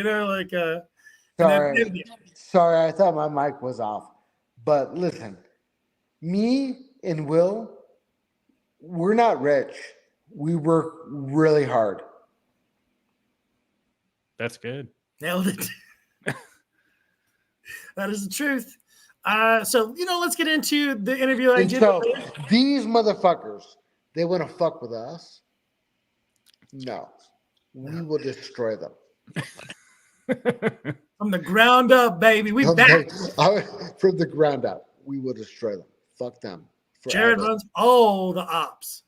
Speaker 5: Sorry, I thought my mic was off. But listen, me and Will, we're not rich. We work really hard.
Speaker 3: That's good.
Speaker 1: Nailed it. That is the truth. So, let's get into the interview I did.
Speaker 5: So these motherfuckers, they want to fuck with us? No. We will destroy them.
Speaker 1: From the ground up, baby. We back.
Speaker 5: From the ground up. We will destroy them. Fuck them. Forever.
Speaker 1: Jared runs all the ops.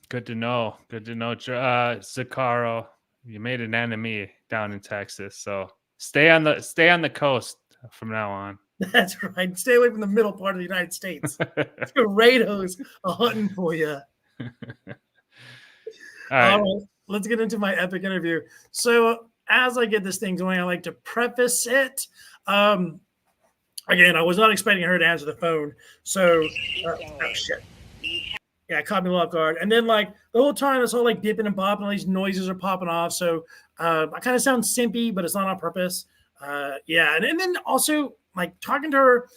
Speaker 3: Good to know. Zakaro, you made an enemy down in Texas. So stay on the coast from now on.
Speaker 1: That's right. Stay away from the middle part of the United States. Rados are hunting for you. All right. Let's get into my epic interview. So as I get this thing going, I like to preface it. Again, I was not expecting her to answer the phone. So, oh shit. Yeah, it caught me off guard. And then the whole time, it's all dipping and popping, all these noises are popping off. So I kind of sound simpy, but it's not on purpose. Yeah. And then also talking to her,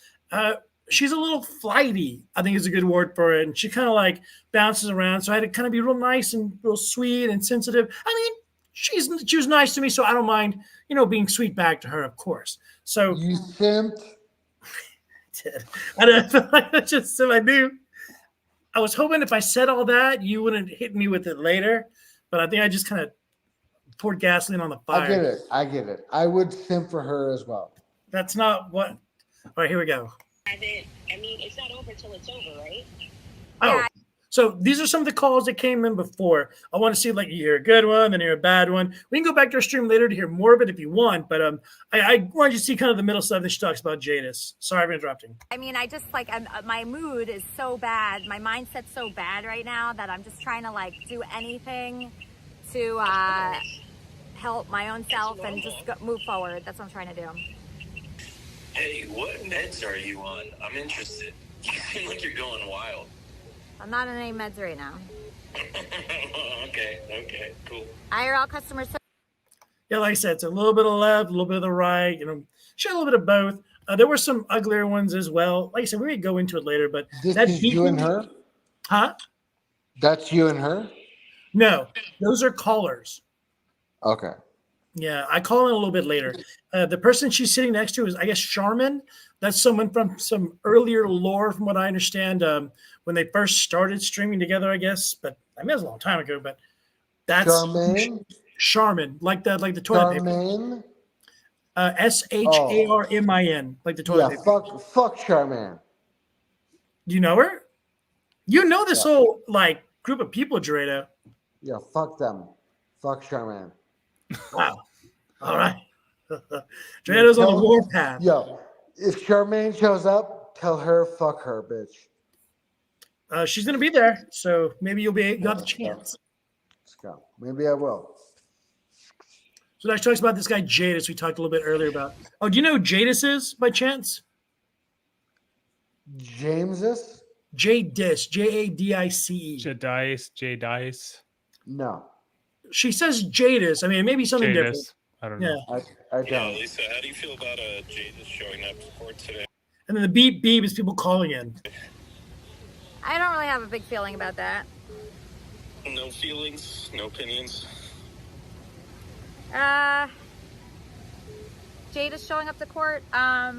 Speaker 1: she's a little flighty, I think is a good word for it. And she kind of bounces around. So I had to kind of be real nice and real sweet and sensitive. I mean, she was nice to me, so I don't mind, being sweet back to her, of course. So
Speaker 5: you simped.
Speaker 1: I don't feel like that's just so I do. I was hoping if I said all that, you wouldn't hit me with it later. But I think I just kind of poured gasoline on the fire.
Speaker 5: I get it. I would simp for her as well.
Speaker 1: That's not what. All right, here we go.
Speaker 6: I mean, it's not over till it's over, right?
Speaker 1: Oh, so these are some of the calls that came in before. I want to see you hear a good one, then hear a bad one. We can go back to our stream later to hear more of it if you want, but I wanted you to see kind of the middle stuff that she talks about Jadis. Sorry for interrupting.
Speaker 7: I mean, I just my mood is so bad. My mindset's so bad right now that I'm just trying to do anything to help my own self and just move forward. That's what I'm trying to do.
Speaker 8: Hey, what meds are you on? I'm interested. You seem like you're going wild.
Speaker 7: I'm not on any meds right now.
Speaker 8: Okay, cool.
Speaker 7: I hear all customers.
Speaker 1: Yeah, like I said, it's a little bit of left, a little bit of the right. She had a little bit of both. There were some uglier ones as well. Like I said, we could go into it later, but
Speaker 5: this is you and her?
Speaker 1: Huh?
Speaker 5: That's you and her?
Speaker 1: No, those are callers.
Speaker 5: Okay.
Speaker 1: Yeah, I call in a little bit later. The person she's sitting next to is, I guess, Sharmin. That's someone from some earlier lore, from what I understand, when they first started streaming together, I guess. But I mean, it was a long time ago. But that's Sharmin, like the toilet paper. Sharmin, like the toilet paper.
Speaker 5: Fuck Sharmin.
Speaker 1: Do you know her? You know this whole group of people, Dorado.
Speaker 5: Yeah, fuck them. Fuck Sharmin.
Speaker 1: Wow. All right. Dorado's on the warpath.
Speaker 5: Yo, if Charmaine shows up, tell her fuck her, bitch.
Speaker 1: She's gonna be there, so maybe you have the chance.
Speaker 5: So maybe I will.
Speaker 1: So next talks about this guy Jadis. We talked a little bit earlier about. Oh, do you know who Jadis is by chance?
Speaker 5: James's?
Speaker 1: Jadis, Jadice.
Speaker 3: Jadice.
Speaker 5: No.
Speaker 1: She says Jadis. I mean, it may be something different.
Speaker 3: Jadis. I don't know.
Speaker 1: Yeah.
Speaker 5: I don't.
Speaker 8: Yeah, Lisa, how do you feel about Jadis showing up to court today?
Speaker 1: And then the beep beep is people calling in.
Speaker 7: I don't really have a big feeling about that.
Speaker 8: No feelings, no opinions.
Speaker 7: Jade is showing up to court. I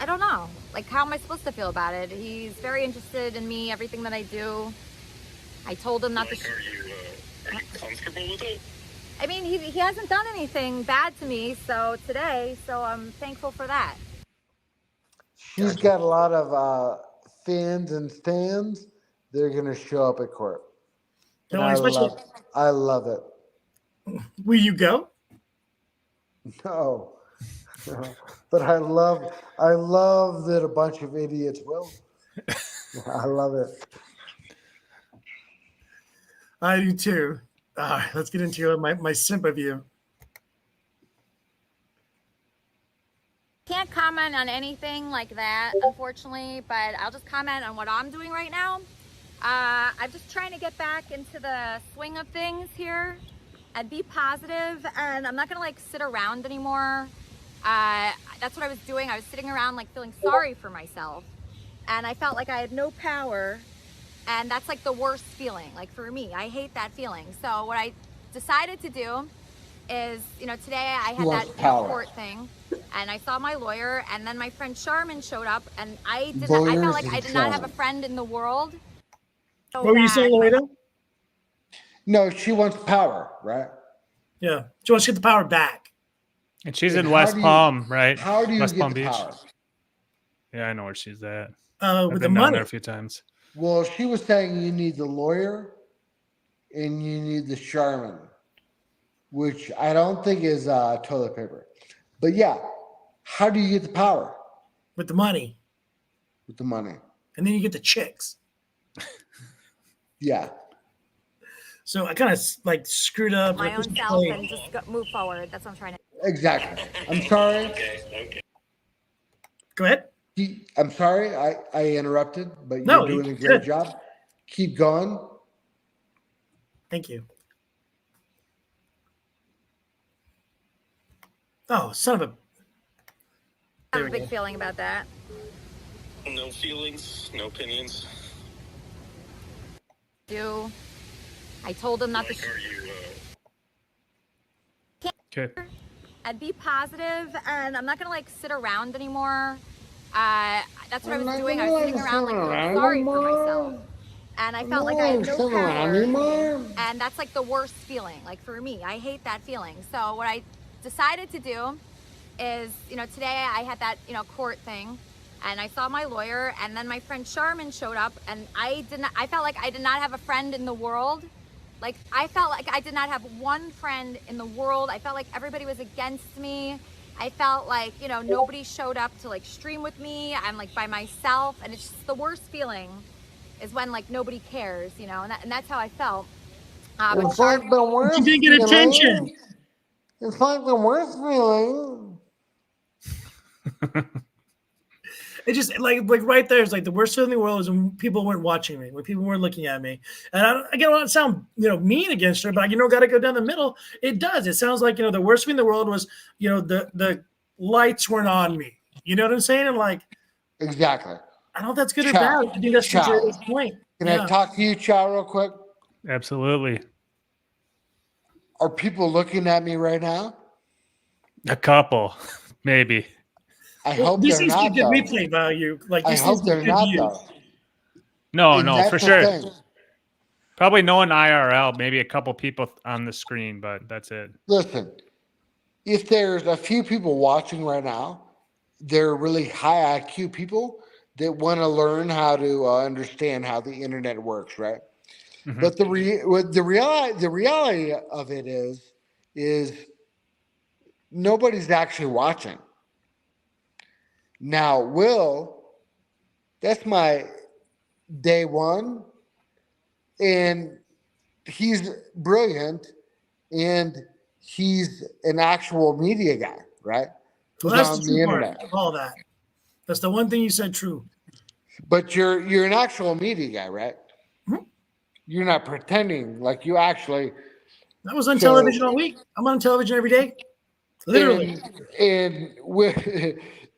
Speaker 7: don't know. Like, how am I supposed to feel about it? He's very interested in me, everything that I do. I told him not to.
Speaker 8: Are you comfortable with it?
Speaker 7: I mean, he hasn't done anything bad to me, so I'm thankful for that.
Speaker 5: She's got a lot of fans and stands. They're going to show up at court.
Speaker 1: No,
Speaker 5: And
Speaker 1: especially,
Speaker 5: I love it.
Speaker 1: will you go?
Speaker 5: No. But I love that a bunch of idiots will. I love it.
Speaker 1: I do too. All right, let's get into my simp of you.
Speaker 7: Can't comment on anything like that, unfortunately, but I'll just comment on what I'm doing right now. I'm just trying to get back into the swing of things here and be positive, and I'm not gonna like sit around anymore. That's what I was doing. I was sitting around like feeling sorry for myself, and I felt like I had no power, and that's like the worst feeling. Like for me, I hate that feeling. So what I decided to do is, today I had that court thing, and I saw my lawyer, and then my friend Sharmin showed up, and I felt like I did not have a friend in the world. So
Speaker 1: What were you saying, Loretta?
Speaker 5: No, she wants power, right?
Speaker 1: Yeah, she wants to get the power back.
Speaker 3: And she's in West Palm, right?
Speaker 5: How do you
Speaker 3: West
Speaker 5: get
Speaker 3: Palm
Speaker 5: the
Speaker 3: Beach.
Speaker 5: power?
Speaker 3: Yeah, I know where she's at. I've
Speaker 1: With the
Speaker 3: been down
Speaker 1: money.
Speaker 3: there a few times.
Speaker 5: Well, she was saying you need the lawyer and you need the Sharmin, which I don't think is toilet paper. But yeah, how do you get the power?
Speaker 1: With the money.
Speaker 5: With the money.
Speaker 1: And then you get the chicks.
Speaker 5: Yeah.
Speaker 1: So I kind of like screwed up
Speaker 7: my own self and just move forward. That's what I'm trying to.
Speaker 5: Exactly. I'm sorry.
Speaker 8: Okay.
Speaker 1: Go ahead.
Speaker 5: I'm sorry I interrupted, but
Speaker 1: No,
Speaker 5: you're doing
Speaker 1: you
Speaker 5: a great
Speaker 1: did.
Speaker 5: job. Keep going.
Speaker 1: Thank you. Oh, son of a.
Speaker 7: I have a big feeling about that.
Speaker 8: No feelings, no opinions.
Speaker 7: I told him not to.
Speaker 8: Are you
Speaker 3: Okay.
Speaker 7: I'd be positive, and I'm not gonna like sit around anymore. That's what I was doing. I was sitting around like feeling sorry for myself, and I felt like I had no power. And that's like the worst feeling. Like for me, I hate that feeling. So what I decided to do is, today I had that court thing, and I saw my lawyer, and then my friend Sharmin showed up, and I felt like I did not have a friend in the world. Like, I felt like I did not have one friend in the world. I felt like everybody was against me. I felt like, nobody showed up to like stream with me. I'm like by myself, and it's just the worst feeling is when like nobody cares, and that's how I felt.
Speaker 5: It's like the worst
Speaker 1: You didn't get attention.
Speaker 5: It's like the worst feeling.
Speaker 1: It just like right there is like the worst feeling in the world is when people weren't watching me, when people weren't looking at me. And I don't want to sound mean against her, but got to go down the middle. It does. It sounds like the worst thing in the world was the lights weren't on me. You know what I'm saying? And like
Speaker 5: exactly.
Speaker 1: I don't know if that's good or bad. I think that's the point.
Speaker 5: Can I talk to you, Chow, real quick?
Speaker 3: Absolutely.
Speaker 5: Are people looking at me right now?
Speaker 3: A couple, maybe.
Speaker 5: I hope they're not.
Speaker 1: This is replay value. Like
Speaker 5: I hope they're not though.
Speaker 3: No, for sure. Probably no one IRL. Maybe a couple people on the screen, but that's it.
Speaker 5: Listen, if there's a few people watching right now, they're really high IQ people that want to learn how to understand how the internet works, right? Mm-hmm. But the reality of it is nobody's actually watching. Now, Will, that's my day one, and he's brilliant, and he's an actual media guy, right?
Speaker 1: Well,
Speaker 5: Who's
Speaker 1: that's
Speaker 5: on
Speaker 1: the
Speaker 5: the
Speaker 1: true part
Speaker 5: internet.
Speaker 1: of all that. That's the one thing you said true.
Speaker 5: But you're an actual media guy, right?
Speaker 1: Mhm.
Speaker 5: You're not pretending like you actually.
Speaker 1: I was on
Speaker 5: So
Speaker 1: television all week. I'm on television every day. Literally.
Speaker 5: and with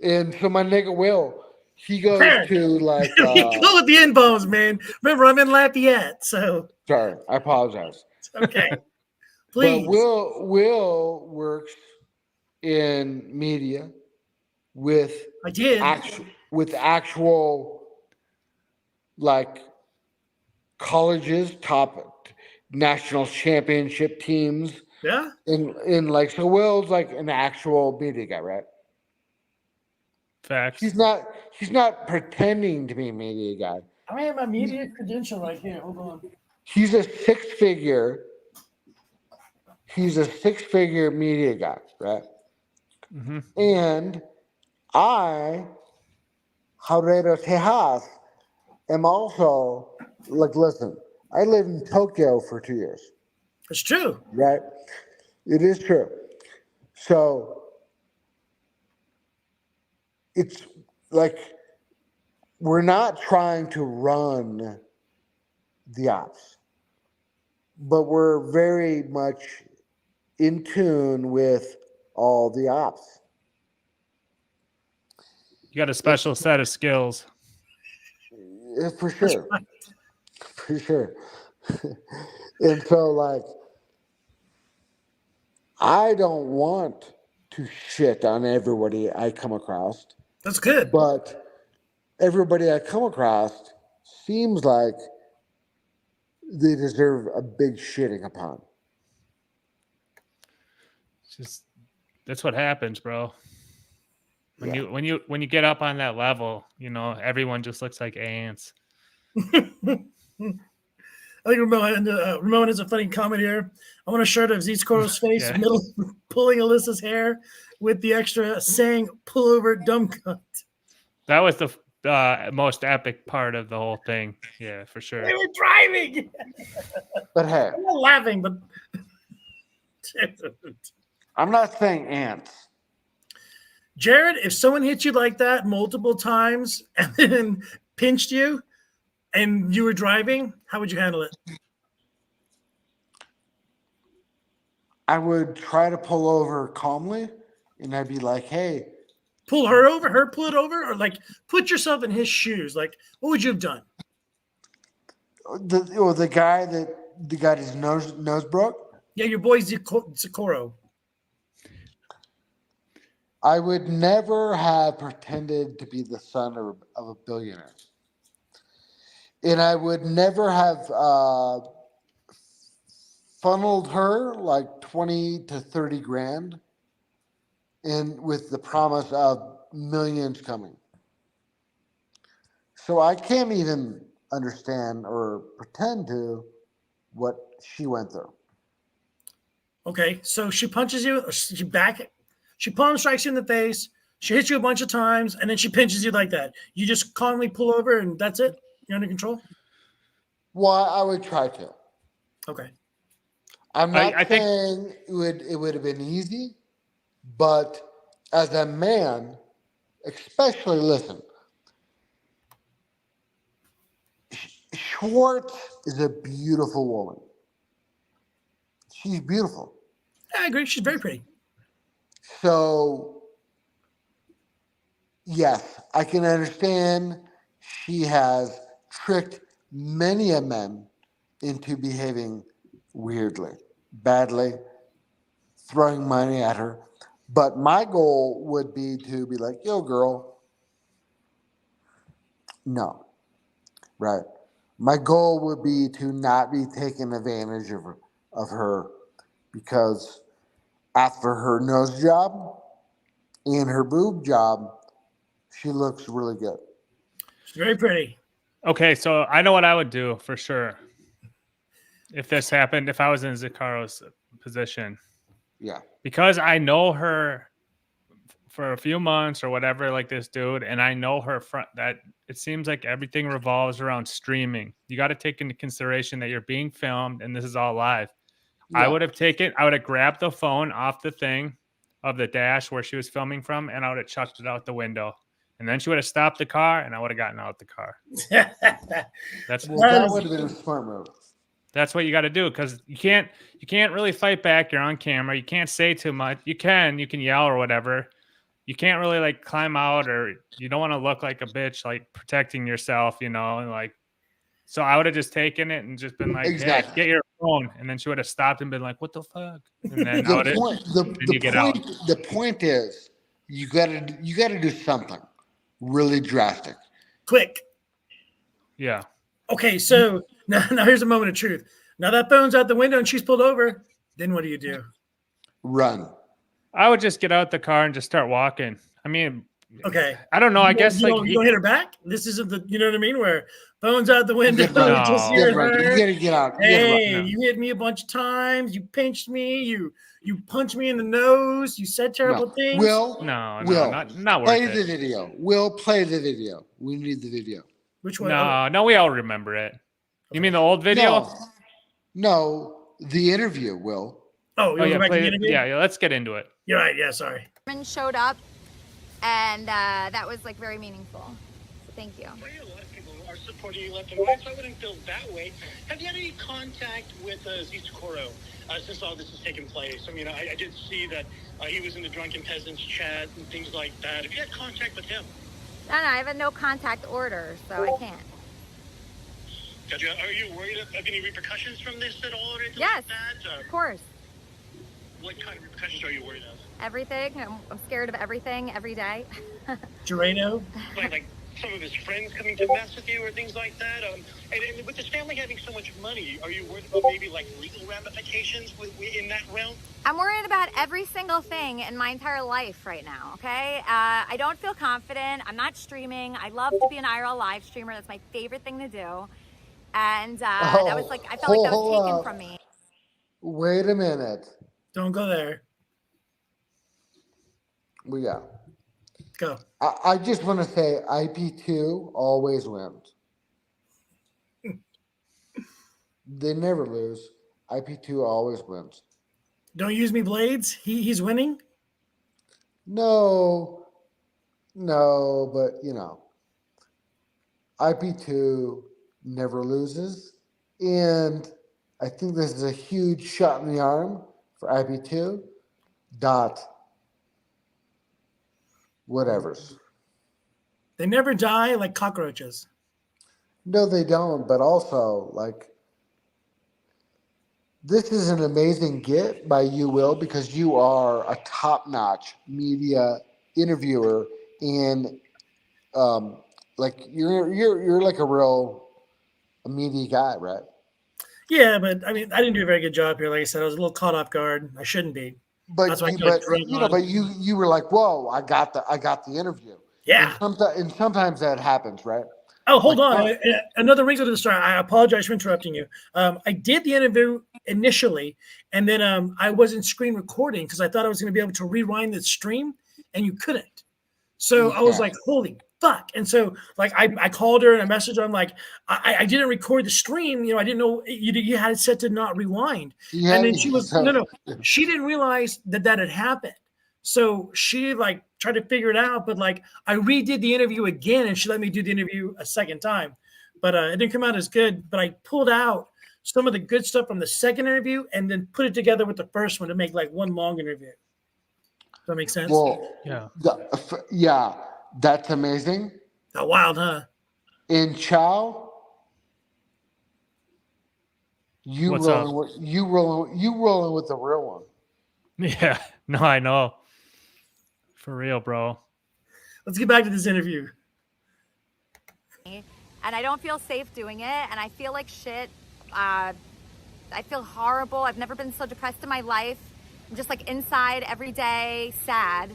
Speaker 5: and so my nigga Will, he goes
Speaker 1: There.
Speaker 5: to like
Speaker 1: Go with the in bones, man. Remember, I'm in Lafayette, so
Speaker 5: sorry, I apologize.
Speaker 1: it's okay.
Speaker 5: But
Speaker 1: Please.
Speaker 5: Will works in media with
Speaker 1: I did.
Speaker 5: actual like colleges, top national championship teams.
Speaker 1: Yeah.
Speaker 5: In like so Will's like an actual media guy, right?
Speaker 3: Facts.
Speaker 5: He's not pretending to be a media guy.
Speaker 1: I have my media credential right here. Hold on.
Speaker 5: He's a six-figure media guy, right?
Speaker 3: Mm-hmm.
Speaker 5: And I, Javier Tejas, am also like, listen, I lived in Tokyo for 2 years,
Speaker 1: It's true.
Speaker 5: right? It is true. So it's like we're not trying to run the ops, but we're very much in tune with all the ops.
Speaker 3: You got a special set of skills.
Speaker 5: Yeah, for sure. For sure. And so, like, I don't want to shit on everybody I come across,
Speaker 1: That's good.
Speaker 5: but everybody I come across seems like they deserve a big shitting upon.
Speaker 3: Just that's what happens, bro. When
Speaker 5: Yeah.
Speaker 3: you get up on that level, you know, everyone just looks like ants.
Speaker 1: I think Ramon has a funny comment here. I want a shirt of Z Squirrel's face,
Speaker 3: Yeah.
Speaker 1: middle pulling Alyssa's hair with the extra saying "pull over, dumb cunt."
Speaker 3: That was the most epic part of the whole thing. Yeah, for sure.
Speaker 1: They were driving.
Speaker 5: But hey,
Speaker 1: I'm not laughing, but
Speaker 5: I'm not saying ants.
Speaker 1: Jared, if someone hit you like that multiple times and then pinched you and you were driving, how would you handle it?
Speaker 5: I would try to pull over calmly, and I'd be like, "Hey,
Speaker 1: Pull her over, her pull it over, or like put yourself in his shoes. Like, what would you have done?
Speaker 5: the guy that got his nose broke."
Speaker 1: Yeah, your boy Zikoro.
Speaker 5: I would never have pretended to be the son of a billionaire, and I would never have funneled her like 20 to 30 grand, and with the promise of millions coming. So I can't even understand or pretend to what she went through.
Speaker 1: Okay, so she punches you, she palm strikes you in the face, she hits you a bunch of times, and then she pinches you like that. You just calmly pull over, and that's it. You're under control.
Speaker 5: Well, I would try to.
Speaker 1: Okay.
Speaker 5: I'm not
Speaker 3: I think
Speaker 5: saying it would have been easy, but as a man, especially listen, Schwartz is a beautiful woman. She's beautiful.
Speaker 1: I agree. She's very pretty.
Speaker 5: So, yes, I can understand she has tricked many a men into behaving weirdly, badly, throwing money at her. But my goal would be to be like, yo, girl, no, right? My goal would be to not be taking advantage of her because after her nose job and her boob job, she looks really good.
Speaker 1: She's very pretty.
Speaker 3: okay, so I know what I would do for sure. If this happened, if I was in Zikaro's position.
Speaker 5: Yeah.
Speaker 3: Because I know her for a few months or whatever, like this dude, and I know her front that it seems like everything revolves around streaming. You got to take into consideration that you're being filmed and this is all live. I would have grabbed the phone off the thing of the dash where she was filming from, and I would have chucked it out the window. And then she would have stopped the car, and I would have gotten out the car. That
Speaker 5: would have been a smart move.
Speaker 3: That's what you got to do, because you can't really fight back. You're on camera. You can't say too much. You can yell or whatever. You can't really like climb out, or you don't want to look like a bitch, like protecting yourself, and like. So I would have just taken it and just been like, "Hey, get your phone," and then she would have stopped and been like, "What the fuck?" And then
Speaker 5: the point is, you gotta do something really drastic,
Speaker 1: quick.
Speaker 3: Yeah.
Speaker 1: Okay, so now here's a moment of truth. Now that phone's out the window and she's pulled over. Then what do?
Speaker 5: Run.
Speaker 3: I would just get out the car and just start walking. I mean,
Speaker 1: okay.
Speaker 3: I don't know. I guess
Speaker 1: you don't hit her back. This isn't the, you know what I mean? Where phone's out the window.
Speaker 5: You gotta get out.
Speaker 1: Hey, you hit me a bunch of times. You pinched me. You punched me in the nose. You said terrible things.
Speaker 5: Will,
Speaker 3: not
Speaker 5: play
Speaker 3: worth
Speaker 5: the
Speaker 3: it.
Speaker 5: video. Will, play the video. We need the video.
Speaker 1: Which one?
Speaker 3: No, we all remember it. You mean the old video?
Speaker 5: No, the interview, Will.
Speaker 1: Oh yeah,
Speaker 3: yeah, let's get into it.
Speaker 1: You're right. Yeah, sorry.
Speaker 7: Showed up, and that was like very meaningful. So thank you.
Speaker 9: Well, a lot of people are supporting you left and right, so I wouldn't feel that way. Have you had any contact with Zizukoro since all this has taken place? I mean, I did see that he was in the Drunken Peasants chat and things like that. Have you had contact with him?
Speaker 7: No, I have a no contact order, so I can't.
Speaker 9: Gotcha. Are you worried of any repercussions from this at all or anything
Speaker 7: yes,
Speaker 9: like that?
Speaker 7: Of course.
Speaker 9: What kind of repercussions are you worried of?
Speaker 7: Everything. I'm scared of everything every day.
Speaker 1: Gerano?
Speaker 9: Like some of his friends coming to mess with you or things like that? And with his family having so much money, are you worried about maybe like legal ramifications in that realm?
Speaker 7: I'm worried about every single thing in my entire life right now, okay? I don't feel confident. I'm not streaming. I love to be an IRL live streamer. That's my favorite thing to do. And that was like, I felt like that was taken from me.
Speaker 5: Wait a minute.
Speaker 1: Don't go there.
Speaker 5: Go. I just want to say IP2 always wins. They never lose. IP2 always wins.
Speaker 1: Don't use me blades. He's winning.
Speaker 5: No, but IP2 never loses, and I think this is a huge shot in the arm for IP2. Whatevers.
Speaker 1: They never die like cockroaches.
Speaker 5: No, they don't. But also, like, this is an amazing get by you, Will, because you are a top-notch media interviewer, and like you're like a real media guy, right?
Speaker 1: Yeah, but I mean, I didn't do a very good job here. Like I said, I was a little caught off guard. I shouldn't be.
Speaker 5: But you were like, whoa, I got the interview.
Speaker 1: Yeah.
Speaker 5: And sometimes that happens, right?
Speaker 1: Oh, hold on. Another wrinkle to the story. I apologize for interrupting you. I did the interview initially, and then I wasn't screen recording because I thought I was going to be able to rewind the stream, and you couldn't. So I was like, holy fuck. And so like I called her and I messaged her. I'm like, I didn't record the stream. I didn't know you had it set to not rewind. Yeah, and then she was no. She didn't realize that had happened. So she like tried to figure it out, but like I redid the interview again, and she let me do the interview a second time. But it didn't come out as good. But I pulled out some of the good stuff from the second interview and then put it together with the first one to make like one long interview. Does that make sense?
Speaker 5: Well, yeah, that's amazing.
Speaker 1: How wild, huh?
Speaker 5: In Chow, you rolling with the real one.
Speaker 3: Yeah, no, I know. For real, bro.
Speaker 1: Let's get back to this interview.
Speaker 7: And I don't feel safe doing it, and I feel like shit. I feel horrible. I've never been so depressed in my life. I'm just like inside every day, sad.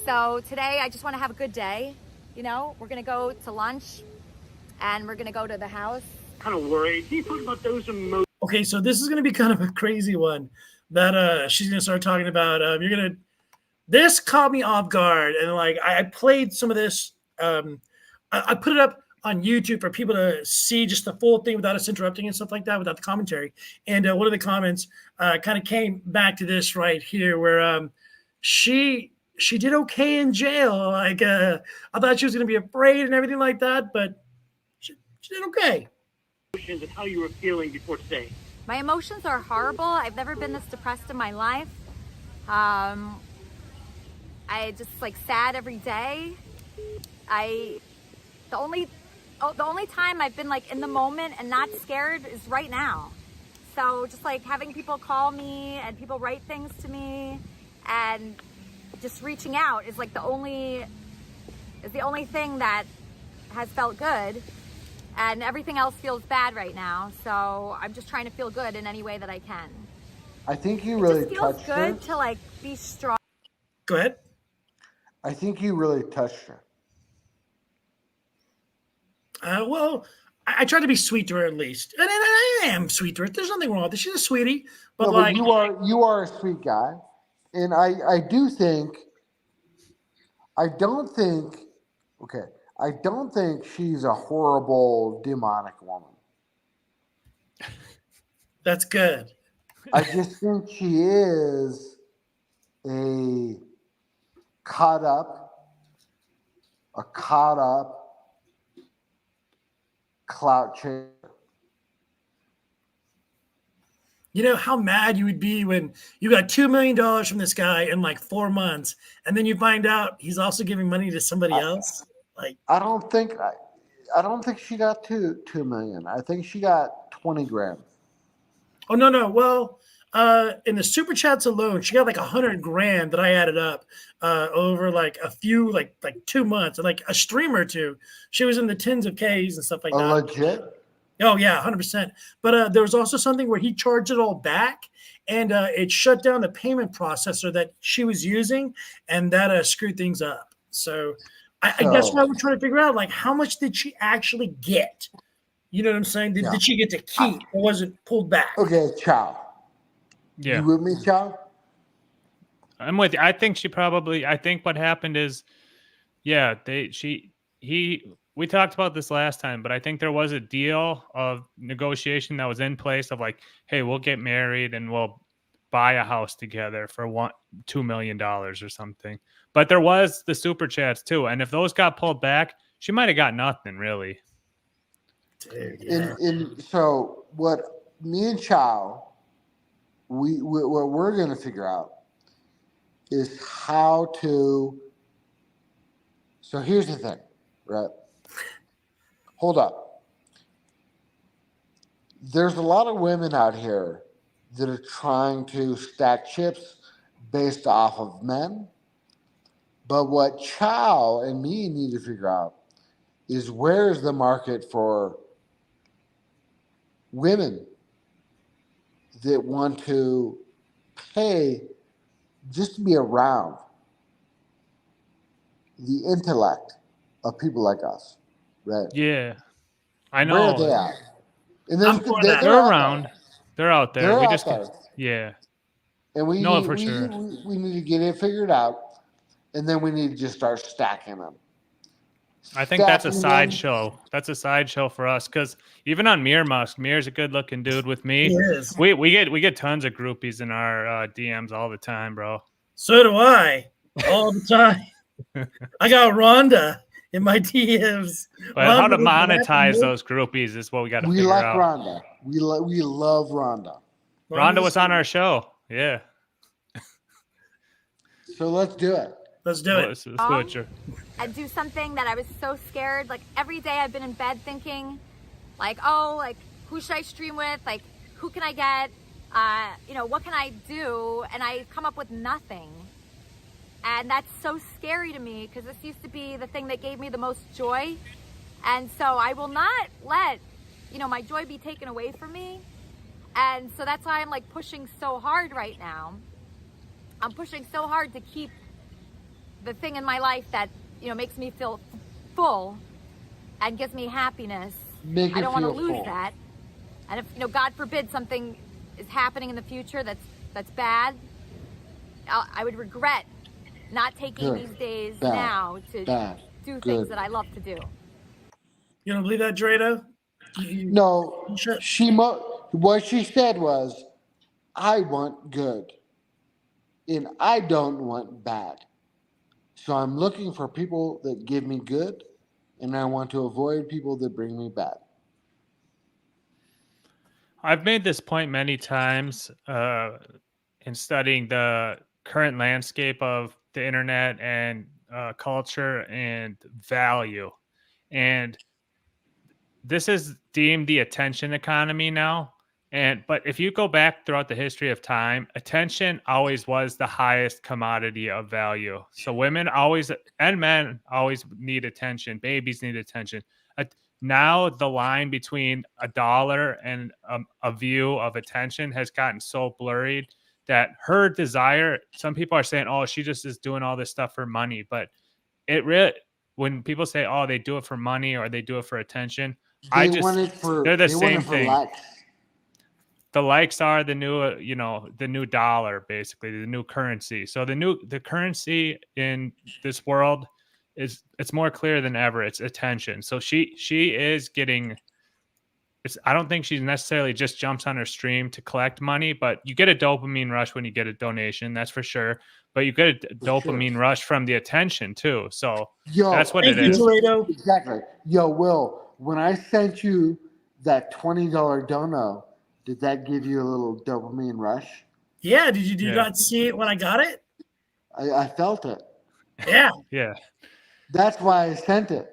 Speaker 7: So today I just want to have a good day. We're going to go to lunch and we're going to go to the house.
Speaker 9: Kind of worried. Can you talk about those emotions?
Speaker 1: Okay, so this is going to be kind of a crazy one that she's going to start talking about. You're going to this caught me off guard, and like I played some of this. I put it up on YouTube for people to see just the full thing without us interrupting and stuff like that, without the commentary. And one of the comments kind of came back to this right here, where she did okay in jail. Like I thought she was going to be afraid and everything like that, but she did okay.
Speaker 9: And how you were feeling before today?
Speaker 7: My emotions are horrible. I've never been this depressed in my life. I just like sad every day. The only time I've been like in the moment and not scared is right now. So just like having people call me and people write things to me and just reaching out is like the only thing that has felt good, and everything else feels bad right now. So I'm just trying to feel good in any way that I can.
Speaker 5: I think you really
Speaker 7: it just feels
Speaker 5: touched
Speaker 7: good
Speaker 5: her.
Speaker 7: to like be strong.
Speaker 1: Go ahead.
Speaker 5: I think you really touched her.
Speaker 1: Well, I try to be sweet to her at least, and I am sweet to her. There's nothing wrong with it. She's a sweetie, but
Speaker 5: No,
Speaker 1: like
Speaker 5: you are a sweet guy, and I do think. I don't think she's a horrible demonic woman.
Speaker 1: that's good.
Speaker 5: I just think she is a caught up clout chaser.
Speaker 1: You know how mad you would be when you got $2 million from this guy in like 4 months, and then you find out he's also giving money to somebody else. Like
Speaker 5: I don't think she got $2 million. I think she got 20 grand.
Speaker 1: Oh no. Well, in the super chats alone, she got like 100 grand that I added up over like a few like 2 months, and like a stream or two. She was in the tens of Ks and stuff like that.
Speaker 5: Legit?
Speaker 1: Oh yeah, 100%. But there was also something where he charged it all back, and it shut down the payment processor that she was using, and that screwed things up. So I guess what I'm trying to figure out, like, how much did she actually get? You know what I'm saying? Did she get to keep, or was it pulled back?
Speaker 5: Okay, Chow.
Speaker 3: Yeah.
Speaker 5: You with me, Chow?
Speaker 3: I'm with you. I think what happened is, yeah, we talked about this last time, but I think there was a deal of negotiation that was in place of like, hey, we'll get married and we'll buy a house together for $2 million or something. But there was the super chats too. And if those got pulled back, she might have got nothing really.
Speaker 1: Dude, yeah.
Speaker 5: So what me and Chow, what we're going to figure out is how to. So here's the thing, right? Hold up. There's a lot of women out here that are trying to stack chips based off of men. But what Chow and me need to figure out is where's the market for women that want to pay just to be around the intellect of people like us, right?
Speaker 3: Yeah, I know.
Speaker 5: Where are they at? And
Speaker 3: they're around. They're out there.
Speaker 5: They're
Speaker 3: we
Speaker 5: out
Speaker 3: just
Speaker 5: there.
Speaker 3: Yeah.
Speaker 5: And we need to get it figured out, and then we need to just start stacking them.
Speaker 3: I think that's a sideshow. That's a sideshow for us, because even on Mir Musk, Mir's a good-looking dude with me.
Speaker 1: He is.
Speaker 3: We get tons of groupies in our DMs all the time, bro.
Speaker 1: So do I, all the time. I got Rhonda in my DMs.
Speaker 3: But how to monetize those groupies is what we got to figure out.
Speaker 5: Rhonda. We love Rhonda.
Speaker 3: Rhonda was on our show. Yeah.
Speaker 5: So let's do it.
Speaker 1: Let's do it.
Speaker 3: Let's do it, sure.
Speaker 7: And do something that I was so scared. Like every day I've been in bed thinking, like, oh, like who should I stream with? Like who can I get? What can I do? And I come up with nothing. And that's so scary to me, because this used to be the thing that gave me the most joy. And so I will not let, my joy be taken away from me. And so that's why I'm like pushing so hard right now. I'm pushing so hard to keep the thing in my life that, makes me feel full and gives me happiness. I don't want to lose that. And if, God forbid, something is happening in the future that's bad, I would regret not taking
Speaker 5: Good.
Speaker 7: these days
Speaker 5: Bad.
Speaker 7: now to
Speaker 5: Bad.
Speaker 7: do
Speaker 5: Good.
Speaker 7: things that I love to do.
Speaker 1: You don't believe that, Drado?
Speaker 5: No, what she said was, I want good, and I don't want bad. So I'm looking for people that give me good, and I want to avoid people that bring me bad.
Speaker 3: I've made this point many times in studying the current landscape of the internet and culture and value. And this is deemed the attention economy now. But if you go back throughout the history of time, attention always was the highest commodity of value. So women always and men always need attention. Babies need attention. Now the line between a dollar and a view of attention has gotten so blurred that her desire, some people are saying, oh, she just is doing all this stuff for money. But it really, when people say, oh, they do it for money or they do it for attention, they're the same thing.
Speaker 5: Likes.
Speaker 3: The likes are the new, the new dollar, basically the new currency. So the currency in this world it's more clear than ever. It's attention. So she is getting. I don't think she necessarily just jumps on her stream to collect money, but you get a dopamine rush when you get a donation, that's for sure. But you get a dopamine rush from the attention too. So that's what it is.
Speaker 5: Exactly. Yo, Will, when I sent you that $20 dono, did that give you a little dopamine rush?
Speaker 1: Yeah. Did you not see it when I got it?
Speaker 5: I felt it.
Speaker 1: Yeah.
Speaker 3: Yeah.
Speaker 5: That's why I sent it.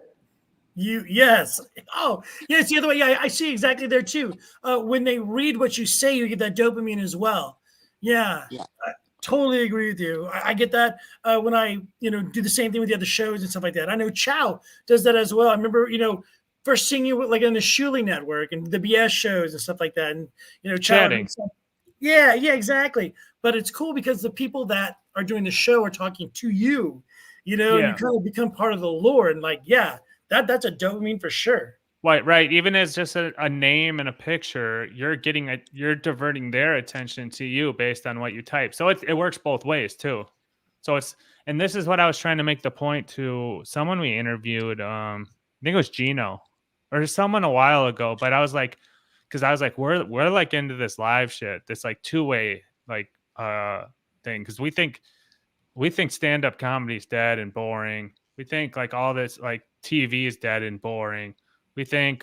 Speaker 1: Yes. Oh, yeah. It's the other way. Yeah, I see exactly there too. When they read what you say, you get that dopamine as well. Yeah. I totally agree with you. I get that when I, do the same thing with the other shows and stuff like that. I know Chow does that as well. I remember, first seeing you like on the Shuley Network and the BS shows and stuff like that. And,
Speaker 3: chatting.
Speaker 1: Yeah, exactly. But it's cool because the people that are doing the show are talking to you, and you kind of become part of the lore. And like, that's a dopamine for sure.
Speaker 3: Right. Even as just a name and a picture, you're diverting their attention to you based on what you type. So it works both ways too. So and this is what I was trying to make the point to someone we interviewed. I think it was Gino or someone a while ago, but I was like, we're like into this live shit, this like two-way like thing. Cause we think stand-up comedy is dead and boring. We think like all this like TV is dead and boring. We think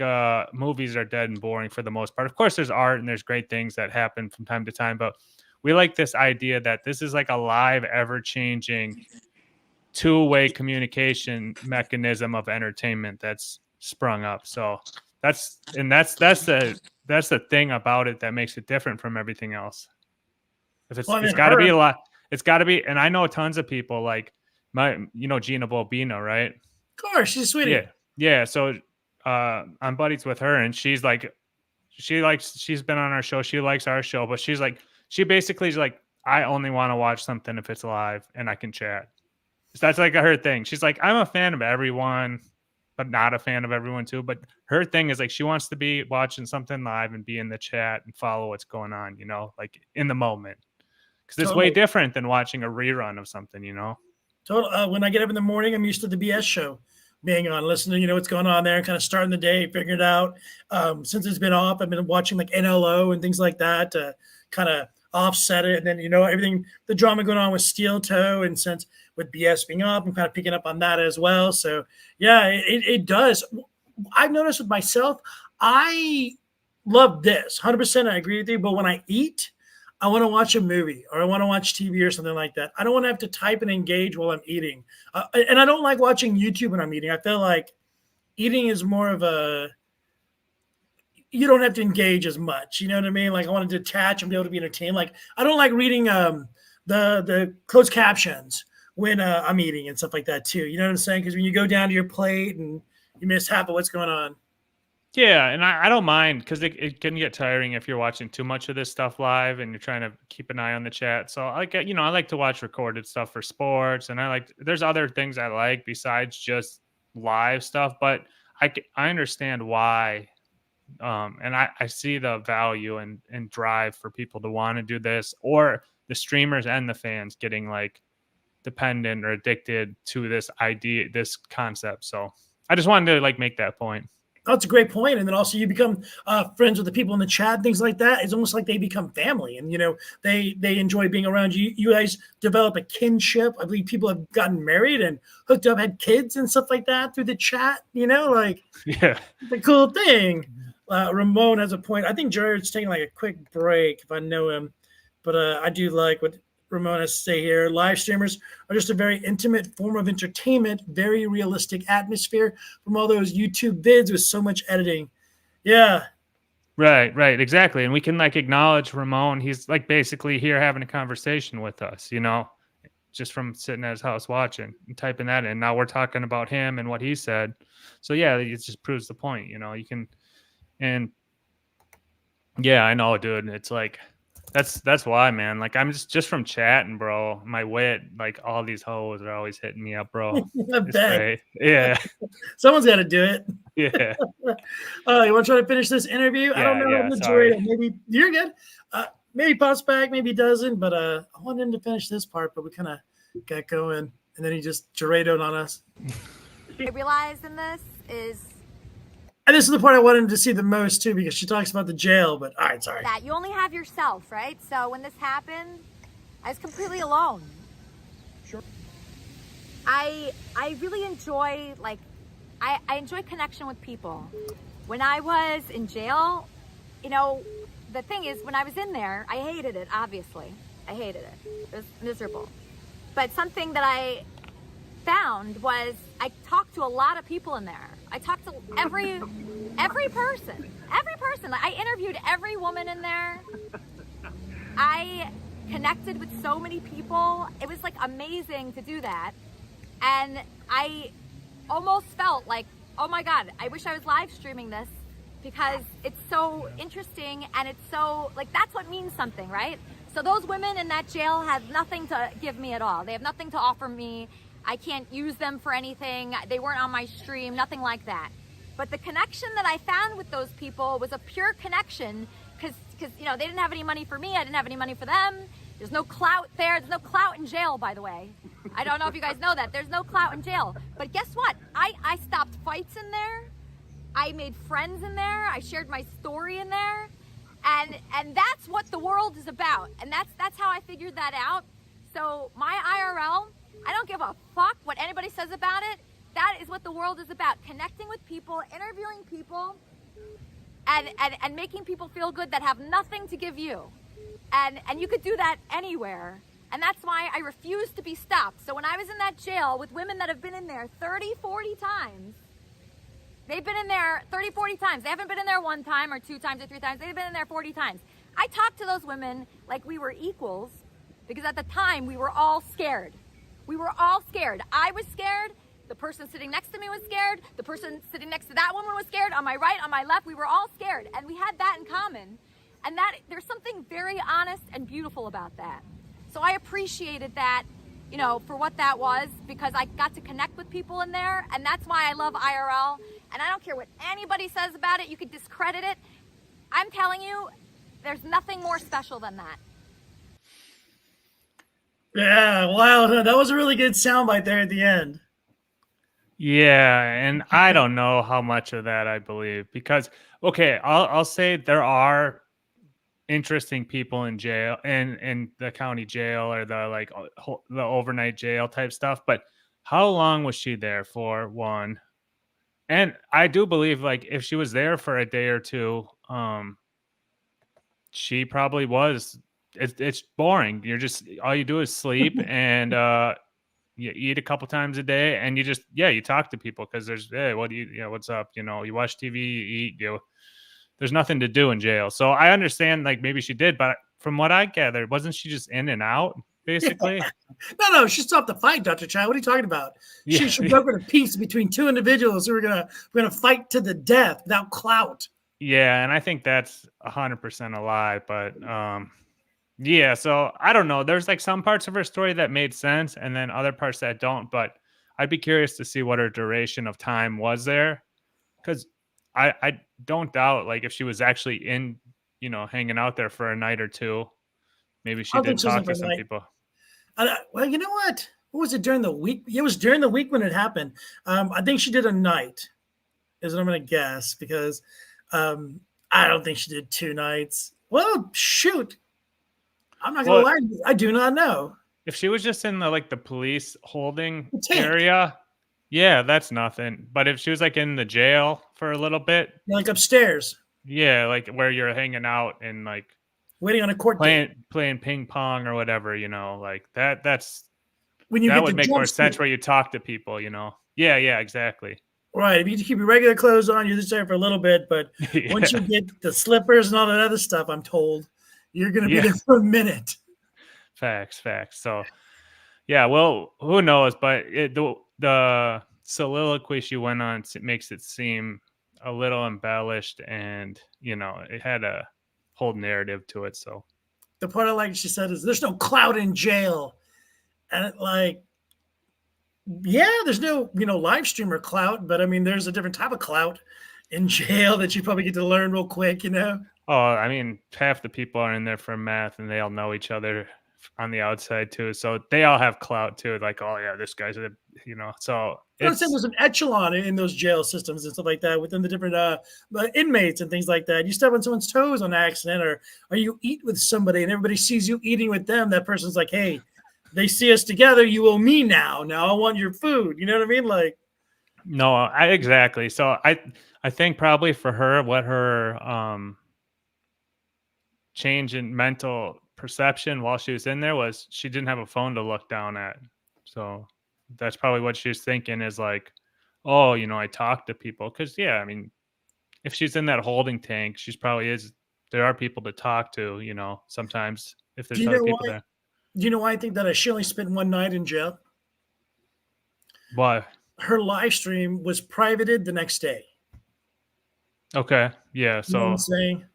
Speaker 3: movies are dead and boring for the most part. Of course, there's art and there's great things that happen from time to time, but we like this idea that this is like a live, ever-changing, two-way communication mechanism of entertainment that's sprung up. So that's the thing about it that makes it different from everything else. If it's got to be a lot. It's got to be, and I know tons of people like Gina Bobino, right?
Speaker 1: Of course, she's sweetie.
Speaker 3: Yeah. So I'm buddies with her, and she's been on our show. She likes our show, but she basically is like, I only want to watch something if it's live and I can chat. So that's like her thing. She's like, I'm a fan of everyone, but not a fan of everyone too. But her thing is like, she wants to be watching something live and be in the chat and follow what's going on, like in the moment. Because it's way different than watching a rerun of something,
Speaker 1: Total. When I get up in the morning, I'm used to the BS show being on, listening, what's going on there, and kind of starting the day, figuring it out. Since it's been off, I've been watching like NLO and things like that to kind of offset it. And then, everything, the drama going on with Steel Toe, and since with BS being up, I'm kind of picking up on that as well. So yeah, it does. I've noticed with myself, I love this 100%. I agree with you. But when I eat, I want to watch a movie or I want to watch TV or something like that. I don't want to have to type and engage while I'm eating. And I don't like watching YouTube when I'm eating. I feel like eating is more of you don't have to engage as much. You know what I mean? Like I want to detach and be able to be entertained. Like I don't like reading the closed captions when I'm eating and stuff like that too. You know what I'm saying? Because when you go down to your plate and you miss half of what's going on.
Speaker 3: Yeah, and I don't mind because it can get tiring if you're watching too much of this stuff live and you're trying to keep an eye on the chat. So I like to watch recorded stuff for sports, and there's other things I like besides just live stuff. But I understand why, and I see the value and drive for people to want to do this, or the streamers and the fans getting like dependent or addicted to this idea, this concept. So I just wanted to like make that point.
Speaker 1: That's a great point. And then also you become friends with the people in the chat, things like that. It's almost like they become family, and they enjoy being around you. You guys develop a kinship. I believe people have gotten married and hooked up, had kids and stuff like that through the chat. Like
Speaker 3: yeah,
Speaker 1: it's a cool thing. Ramon has a point. I think Jared's taking like a quick break if I know him, but I do like what Ramon has to say here. Live streamers are just a very intimate form of entertainment, very realistic atmosphere from all those YouTube vids with so much editing. Yeah.
Speaker 3: Right, exactly. And we can like acknowledge Ramon. He's like basically here having a conversation with us, just from sitting at his house watching and typing that in. Now we're talking about him and what he said. So yeah, it just proves the point. You can, and yeah, I know, dude. It's like, that's why, man. Like I'm just from chatting, bro. My wit, like all these hoes are always hitting me up, bro.
Speaker 1: I bet.
Speaker 3: Great. Yeah.
Speaker 1: Someone's got to do it.
Speaker 3: Yeah.
Speaker 1: You want to try to finish this interview?
Speaker 3: Yeah,
Speaker 1: I don't know.
Speaker 3: yeah,
Speaker 1: The
Speaker 3: sorry.
Speaker 1: maybe you're good. Maybe pops back, maybe he doesn't. But I wanted him to finish this part, but we kind of got going, and then he just Gerardoed on us.
Speaker 7: I realized in this is.
Speaker 1: And this is the part I wanted him to see the most too, because she talks about the jail. But all right, sorry.
Speaker 7: That you only have yourself, right? So when this happened, I was completely alone.
Speaker 9: Sure.
Speaker 7: I really enjoy I enjoy connection with people. When I was in jail, the thing is, when I was in there, I hated it. Obviously, I hated it. It was miserable. But something that I found was I talked to a lot of people in there. I talked to every person. Like, I interviewed every woman in there. I connected with so many people. It was like amazing to do that. And I almost felt like, oh my God, I wish I was live streaming this, because it's so interesting and it's so like, that's what means something, right? So those women in that jail have nothing to give me at all. They have nothing to offer me. I can't use them for anything. They weren't on my stream, nothing like that. But the connection that I found with those people was a pure connection, because they didn't have any money for me. I didn't have any money for them. There's no clout there. There's no clout in jail, by the way. I don't know if you guys know that. There's no clout in jail. But guess what? I stopped fights in there. I made friends in there. I shared my story in there. And that's what the world is about. And that's how I figured that out. So my IRL, I don't give a fuck what anybody says about it. That is what the world is about. Connecting with people, interviewing people, and making people feel good that have nothing to give you. And you could do that anywhere. And that's why I refuse to be stopped. So when I was in that jail with women that have been in there 30, 40 times, they've been in there 30, 40 times. They haven't been in there one time or two times or three times. They've been in there 40 times. I talked to those women like we were equals, because at the time we were all scared. We were all scared. I was scared. The person sitting next to me was scared. The person sitting next to that woman was scared. On my right, on my left, we were all scared. And we had that in common. And that there's something very honest and beautiful about that. So I appreciated that, for what that was, because I got to connect with people in there. And that's why I love IRL. And I don't care what anybody says about it. You could discredit it. I'm telling you, there's nothing more special than that.
Speaker 1: Yeah, wow. That was a really good soundbite there at the end.
Speaker 3: Yeah, and I don't know how much of that I believe, because okay, I'll say there are interesting people in jail and in the county jail or the the overnight jail type stuff, but how long was she there for, one? And I do believe like if she was there for a day or two, she probably was. It's boring. You're just, all you do is sleep and you eat a couple times a day, and you talk to people, because there's, hey, what do you what's up? You watch TV, you eat, there's nothing to do in jail. So I understand like maybe she did, but from what I gathered, wasn't she just in and out basically?
Speaker 1: Yeah. No, she stopped the fight, Dr. Chad. What are you talking about?
Speaker 3: Yeah.
Speaker 1: She broke a peace between two individuals who were gonna fight to the death without clout.
Speaker 3: Yeah, and I think that's 100% a lie, but yeah, so I don't know. There's like some parts of her story that made sense and then other parts that don't, but I'd be curious to see what her duration of time was there, because I don't doubt like if she was actually in, hanging out there for a night or two, maybe she did talk to some people.
Speaker 1: Well, you know what? what was it during the week? It was during the week when it happened. I think she did a night, is what I'm going to guess, because I don't think she did 2 nights. Well, shoot. I'm not going to lie. I do not know.
Speaker 3: If she was just in the police holding area, yeah, that's nothing. But if she was like in the jail for a little bit,
Speaker 1: like upstairs,
Speaker 3: yeah, like where you're hanging out and like
Speaker 1: waiting on a court date,
Speaker 3: playing ping pong or whatever, like that's
Speaker 1: when you
Speaker 3: that
Speaker 1: get
Speaker 3: would
Speaker 1: the
Speaker 3: make more sense where you talk to people, Yeah, exactly.
Speaker 1: Right. If you keep your regular clothes on, you're just there for a little bit, but once you get the slippers and all that other stuff, I'm told you're going to be there for a minute.
Speaker 3: Facts. So, yeah, well, who knows? But the soliloquy she went on makes it seem a little embellished, and it had a whole narrative to it. So
Speaker 1: the part I like she said is, "There's no clout in jail," and there's no live streamer clout, but I mean, there's a different type of clout in jail that you probably get to learn real quick.
Speaker 3: Oh, I mean, half the people are in there for math, and they all know each other on the outside too, so they all have clout too. Like, oh yeah, this guy's So
Speaker 1: I'm saying there's an echelon in those jail systems and stuff like that within the different inmates and things like that. You step on someone's toes on accident, or you eat with somebody, and everybody sees you eating with them. That person's like, hey, they see us together. You owe me now. Now I want your food. You know what I mean? Like,
Speaker 3: no, exactly. So I think probably for her, what her change in mental perception while she was in there was she didn't have a phone to look down at. So that's probably what she was thinking is like, oh, I talk to people. Because, yeah, I mean, if she's in that holding tank, there are people to talk to, sometimes if there's other people there.
Speaker 1: Do you know why I think that she only spent 1 night in jail?
Speaker 3: Why?
Speaker 1: Her live stream was privated the next day.
Speaker 3: Okay. Yeah. So,
Speaker 1: you know what I'm saying?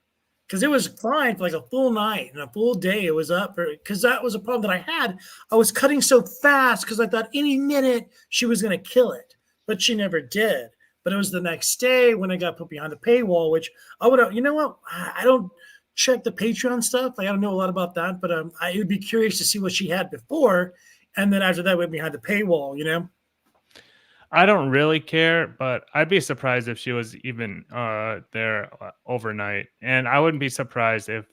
Speaker 1: Because it was fine for like a full night and a full day. It was up because that was a problem that I had. I was cutting so fast because I thought any minute she was going to kill it, but she never did. But it was the next day when I got put behind the paywall, which I would, you know what? I don't check the Patreon stuff. I don't know a lot about that, but I would be curious to see what she had before. And then after that, went behind the paywall,
Speaker 3: I don't really care, but I'd be surprised if she was even there overnight. And I wouldn't be surprised if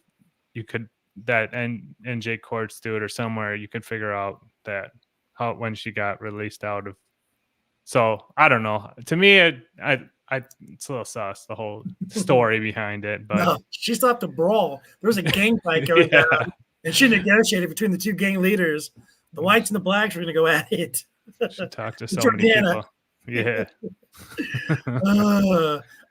Speaker 3: you could, that NJ Courts do it or somewhere, you could figure out that when she got released out of. So I don't know. To me, it's a little sus, the whole story behind it. But
Speaker 1: no, she stopped a brawl. There was a gang fight going down, and she negotiated between the 2 gang leaders. The whites and the blacks were going to go at it.
Speaker 3: She talked to so many people. Yeah.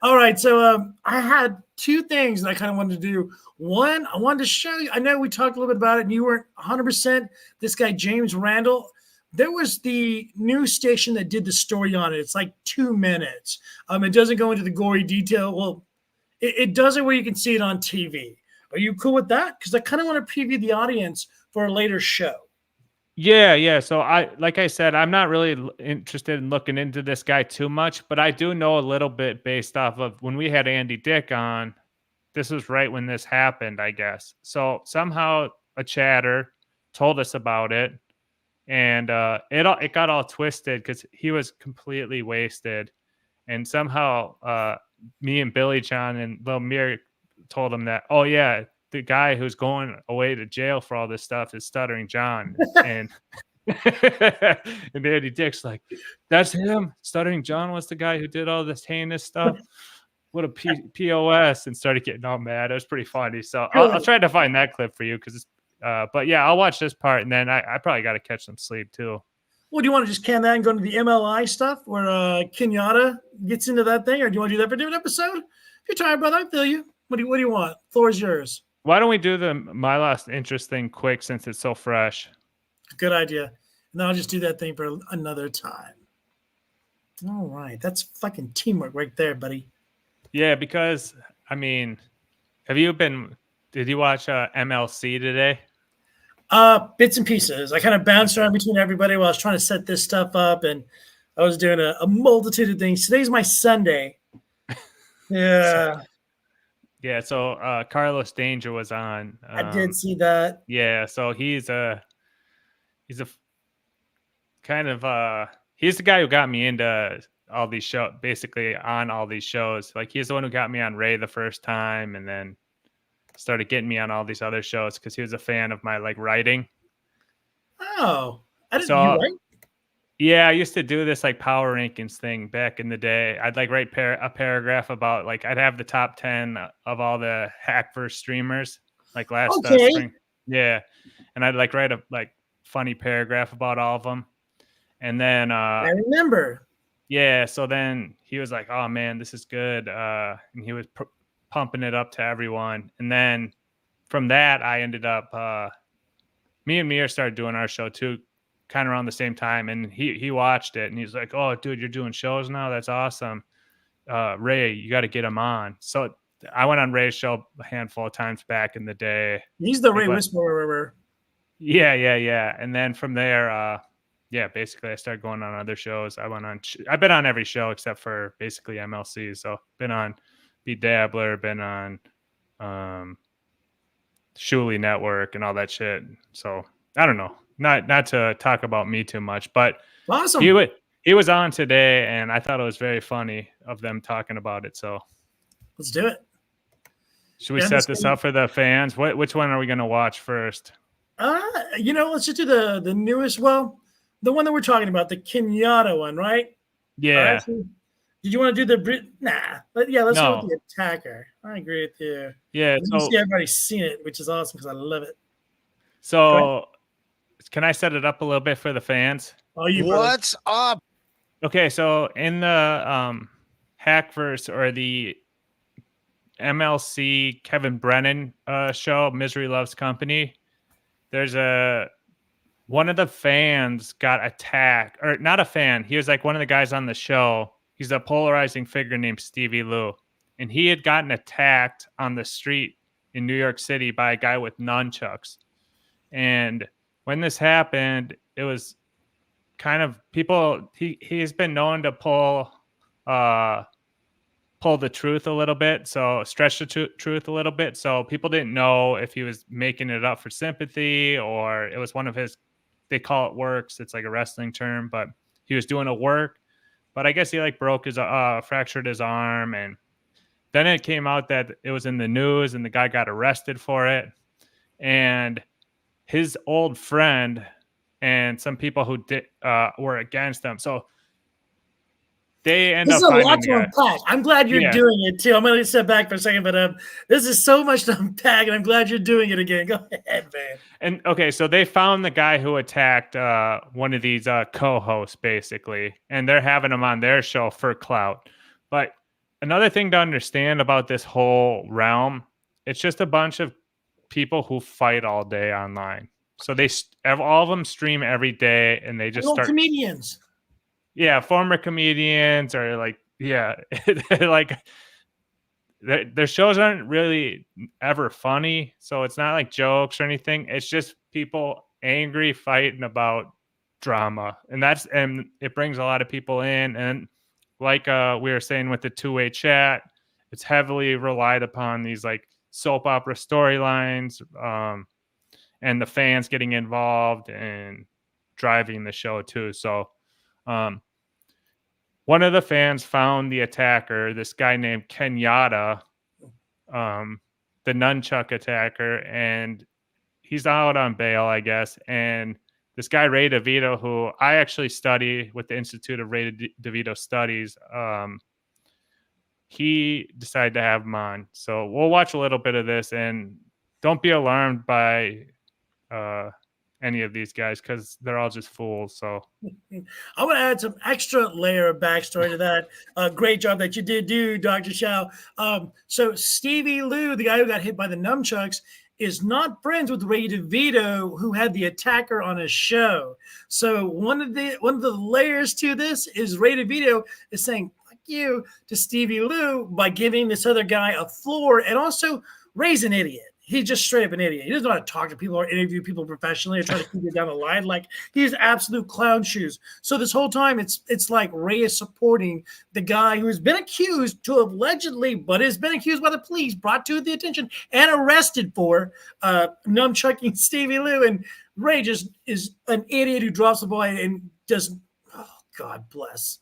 Speaker 1: All right. So I had 2 things that I kind of wanted to do. One, I wanted to show you. I know we talked a little bit about it, and you weren't 100%. This guy, James Randall, there was the news station that did the story on it. It's like 2 minutes. It doesn't go into the gory detail. Well, it does it where you can see it on TV. Are you cool with that? Because I kind of want to preview the audience for a later show.
Speaker 3: Yeah. So like I said, I'm not really interested in looking into this guy too much, but I do know a little bit based off of when we had Andy Dick on. This was right when this happened, I guess. So somehow a chatter told us about it, and it got all twisted because he was completely wasted, and somehow me and Billy John and Lil Mir told him that, oh yeah, the guy who's going away to jail for all this stuff is Stuttering John. And and Andy Dick's like, that's him. Stuttering John was the guy who did all this heinous stuff. What a POS, and started getting all mad. It was pretty funny. So I'll try to find that clip for you because but yeah, I'll watch this part, and then I probably got to catch some sleep too.
Speaker 1: Well, do you want to just can that and go to the MLI stuff where Kenyatta gets into that thing, or do you want to do that for a different episode? If you're tired, brother, I feel you. What do you want? Floor is yours.
Speaker 3: Why don't we do the My Last Interest thing quick since it's so fresh?
Speaker 1: Good idea. And then I'll just do that thing for another time. All right. That's fucking teamwork right there, buddy.
Speaker 3: Yeah, because, I mean, did you watch MLC today?
Speaker 1: Bits and pieces. I kind of bounced around between everybody while I was trying to set this stuff up, and I was doing a multitude of things. Today's my Sunday. Yeah.
Speaker 3: Yeah, so Carlos Danger was on.
Speaker 1: I did see that.
Speaker 3: Yeah, so he's kind of he's the guy who got me into all these shows, basically on all these shows. Like he's the one who got me on Ray the first time, and then started getting me on all these other shows because he was a fan of my like writing.
Speaker 1: Oh, I didn't.
Speaker 3: So
Speaker 1: You right?
Speaker 3: yeah, I used to do this like power rankings thing back in the day. I'd like write a paragraph about like I'd have the top 10 of all the Hackverse streamers like last spring. Yeah, and I'd like write a like funny paragraph about all of them. And then
Speaker 1: I remember.
Speaker 3: Yeah, so then he was like, "Oh man, this is good," and he was pumping it up to everyone. And then from that, I ended up me and Mir started doing our show too, kind of around the same time. And he watched it and he's like, "Oh, dude, you're doing shows now? That's awesome. Ray, you got to get him on." So I went on Ray's show a handful of times back in the day.
Speaker 1: He's the Ray Whisperer.
Speaker 3: Yeah. And then from there, yeah, basically I started going on other shows. I've been on every show except for basically MLC. So been on Be Dabbler, been on Shuley Network and all that shit. So I don't know, not to talk about me too much, but
Speaker 1: awesome.
Speaker 3: He was on today and I thought it was very funny of them talking about it. So
Speaker 1: let's do it.
Speaker 3: Should we set this up for the fans? Which one are we going to watch first?
Speaker 1: Let's just do the newest. Well, the one that we're talking about, the Kenyatta one, right?
Speaker 3: Yeah.
Speaker 1: Right, so did you want to do the Nah. Let's go with the attacker. I agree with you.
Speaker 3: Yeah.
Speaker 1: So see, everybody's seen it, which is awesome because I love it.
Speaker 3: So can I set it up a little bit for the fans?
Speaker 1: Oh,
Speaker 10: what's up?
Speaker 3: Okay, so in the Hackverse or the MLC Kevin Brennan show, Misery Loves Company, there's one of the fans got attacked, or not a fan. He was like one of the guys on the show. He's a polarizing figure named Stevie Lou. And he had gotten attacked on the street in New York City by a guy with nunchucks. And when this happened, it was kind of people, he's been known to pull the truth a little bit. So stretch the truth a little bit. So people didn't know if he was making it up for sympathy or it was one of his, they call it works. It's like a wrestling term, but he was doing a work. But I guess he like fractured his arm. And then it came out that it was in the news and the guy got arrested for it. And his old friend and some people who were against him. So they end up finding
Speaker 1: a lot to unpack. I'm glad you're doing it too. I'm going to step back for a second, but this is so much to unpack, and I'm glad you're doing it again. Go ahead, man.
Speaker 3: And okay, so they found the guy who attacked one of these co-hosts, basically, and they're having him on their show for clout. But another thing to understand about this whole realm, it's just a bunch of people who fight all day online. So all of them stream every day, and they just start
Speaker 1: comedians.
Speaker 3: Yeah, former comedians or like, yeah, like their shows aren't really ever funny. So it's not like jokes or anything. It's just people angry fighting about drama. And it brings a lot of people in. And like we were saying with the two-way chat, it's heavily relied upon these like soap opera storylines and the fans getting involved and driving the show too. So one of the fans found the attacker, this guy named Kenyatta, the nunchuck attacker, and he's out on bail, I guess. And this guy, Ray DeVito, who I actually study with the Institute of Ray DeVito Studies, he decided to have him on. So we'll watch a little bit of this, and don't be alarmed by any of these guys because they're all just fools. So
Speaker 1: I want to add some extra layer of backstory to that. Great job that you did do, Dr. Shao. So Stevie Lou, the guy who got hit by the nunchucks, is not friends with Ray DeVito, who had the attacker on his show. So one of the layers to this is Ray DeVito is saying "fuck you" to Stevie Lou by giving this other guy a floor, and also Ray's an idiot. He's just straight up an idiot. He doesn't know how to talk to people or interview people professionally or try to keep it down the line. Like, he's absolute clown shoes. So this whole time, it's like Ray is supporting the guy who has been accused to allegedly, but has been accused by the police, brought to the attention, and arrested for nunchucking Stevie Lou. And Ray just is an idiot who drops the ball and just, oh, God bless.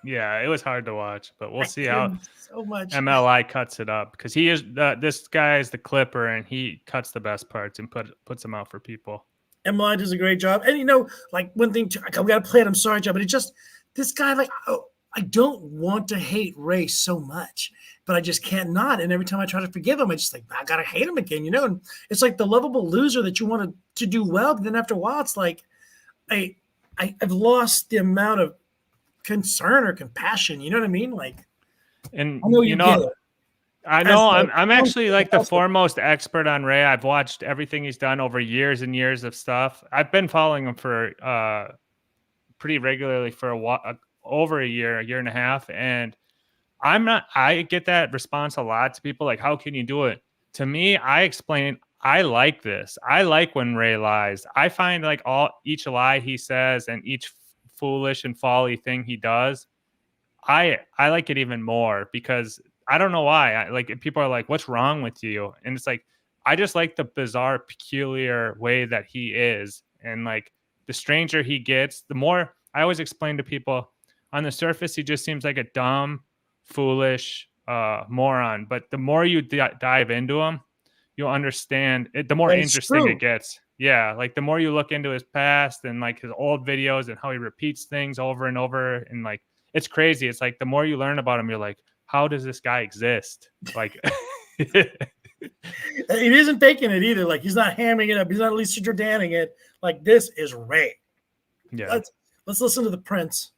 Speaker 3: Yeah, it was hard to watch, but we'll
Speaker 1: I
Speaker 3: see how
Speaker 1: so much.
Speaker 3: MLI cuts it up, because he is this guy is the clipper, and he cuts the best parts and puts them out for people.
Speaker 1: MLI does a great job. And, like one thing, we got to play it. I'm sorry, Joe, but it's just this guy, like, I don't want to hate Ray so much, but I just can't not. And every time I try to forgive him, I just like, I got to hate him again, And it's like the lovable loser that you want to do well. But then after a while, it's like, I've lost the amount of concern or compassion. You know what I mean? Like,
Speaker 3: and
Speaker 1: I know you get it.
Speaker 3: I know I'm actually like the foremost expert on Ray. I've watched everything he's done over years and years of stuff. I've been following him for pretty regularly for over a year and a half. And I get that response a lot to people, like, how can you do it? To me, I explain, I like this. I like when Ray lies. I find like each lie he says and each foolish and folly thing he does, I like it even more, because I don't know why. Like, people are like, what's wrong with you? And it's like, I just like the bizarre, peculiar way that he is. And like, the stranger he gets, the more I always explain to people, on the surface, he just seems like a dumb, foolish moron. But the more you dive into him, you'll understand it. The more interesting it gets. Yeah. Like, the more you look into his past and like his old videos and how he repeats things over and over. And like, it's crazy. It's like, the more you learn about him, you're like, how does this guy exist? Like,
Speaker 1: he isn't faking it either. Like, he's not hamming it up. He's not Elisa Jordanaing it. Like, this is Ray.
Speaker 3: Yeah.
Speaker 1: Let's listen to the Prince.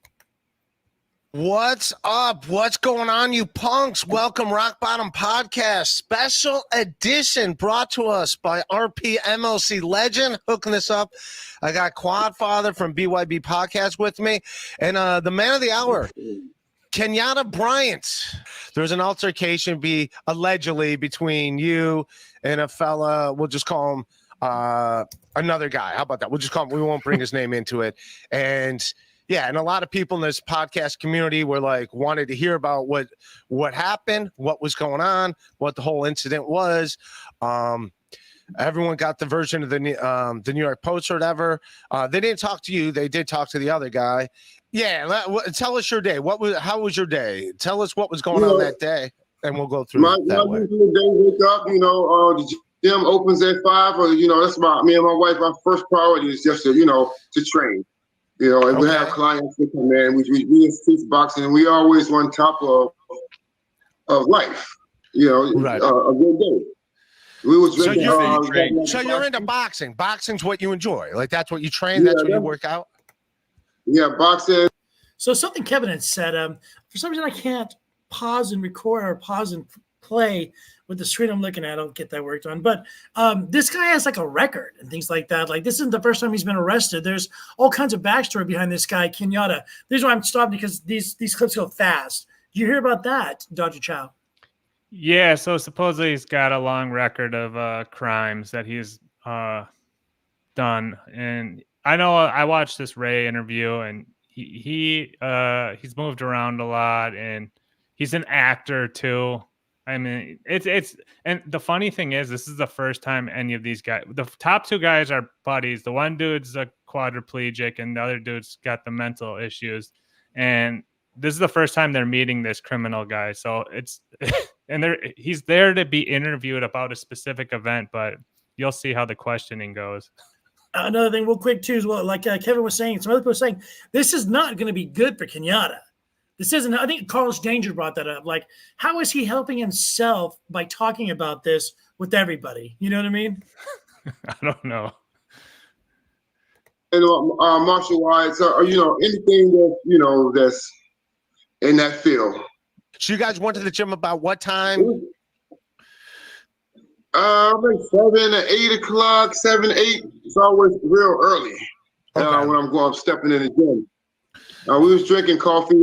Speaker 10: What's up? What's going on, you punks? Welcome, Rock Bottom Podcast, special edition brought to us by RPMLC Legend. Hooking this up. I got Quadfather from BYB Podcast with me, and the man of the hour, Kenyatta Bryant. There's an altercation allegedly between you and a fella, we'll just call him another guy. How about that? We'll just call him, we won't bring his name into it. And yeah, and a lot of people in this podcast community were like, wanted to hear about what happened, what was going on, what the whole incident was. Everyone got the version of the New York Post or whatever. They didn't talk to you. They did talk to the other guy. Yeah, tell us your day. How was your day? Tell us what was going on that day, and we'll go through that way.
Speaker 11: Usual day, wake up, the gym opens at 5, or, that's about me and my wife. Our first priority is just to train. And we have clients that come in. We teach boxing, and we always on top of life.
Speaker 10: Right.
Speaker 11: A good day. We was drinking.
Speaker 10: So you're into boxing. Boxing's what you enjoy. Like, that's what you train. That's what you work out.
Speaker 11: Yeah, boxing.
Speaker 1: So something Kevin had said. For some reason, I can't pause and record or pause and play with the screen I'm looking at. I'll get that worked on. But this guy has like a record and things like that. Like, this isn't the first time he's been arrested. There's all kinds of backstory behind this guy, Kenyatta. The reason why I'm stopping, because these clips go fast. Did you hear about that, Dr. Chow?
Speaker 3: Yeah, so supposedly he's got a long record of crimes that he's done. And I know I watched this Ray interview, and he's moved around a lot, and he's an actor too. I mean, it's and the funny thing is, this is the first time any of these guys, the top two guys are buddies. The one dude's a quadriplegic, and the other dude's got the mental issues. And this is the first time they're meeting this criminal guy. So it's and he's there to be interviewed about a specific event, but you'll see how the questioning goes.
Speaker 1: Another thing real quick too, as well, like Kevin was saying, some other people were saying, this is not going to be good for Kenyatta. This isn't, I think Carlos Danger brought that up. Like, how is he helping himself by talking about this with everybody? You know what I mean?
Speaker 3: I don't know.
Speaker 11: And martial arts, anything that, that's in that field.
Speaker 10: So you guys went to the gym about what time?
Speaker 11: Like 7 or 8 o'clock, 7, 8. It's always real early when I'm stepping in the gym. We was drinking coffee,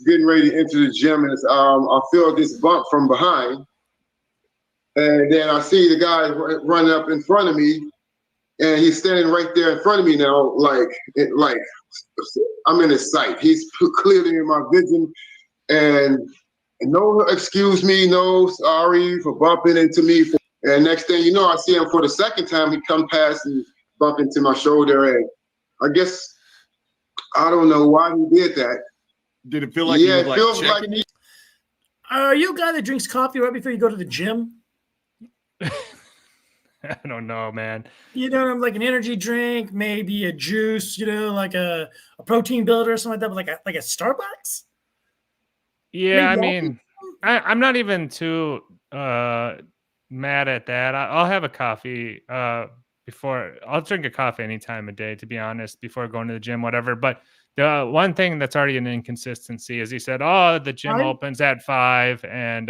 Speaker 11: getting ready to enter the gym, and I feel this bump from behind, and then I see the guy running up in front of me, and he's standing right there in front of me now, like I'm in his sight. He's clearly in my vision, and no excuse me, no sorry for bumping into me. And next thing you know, I see him for the second time. He come past and bump into my shoulder, and I guess I don't know why he did that.
Speaker 12: Did it feel like he was like
Speaker 11: feels
Speaker 12: checking
Speaker 11: like
Speaker 12: you?
Speaker 1: Are you a guy that drinks coffee right before you go to the gym?
Speaker 3: I don't know, man.
Speaker 1: You know, like an energy drink, maybe a juice, you know, like a protein builder or something like that, but like a Starbucks?
Speaker 3: Yeah, I
Speaker 1: Maybe
Speaker 3: mean, I'm not even too mad at that. I'll have a coffee before. I'll drink a coffee any time of day, to be honest, before going to the gym, whatever. But the one thing that's already an inconsistency is he said, "Oh, the gym
Speaker 1: Right.
Speaker 3: opens at 5, and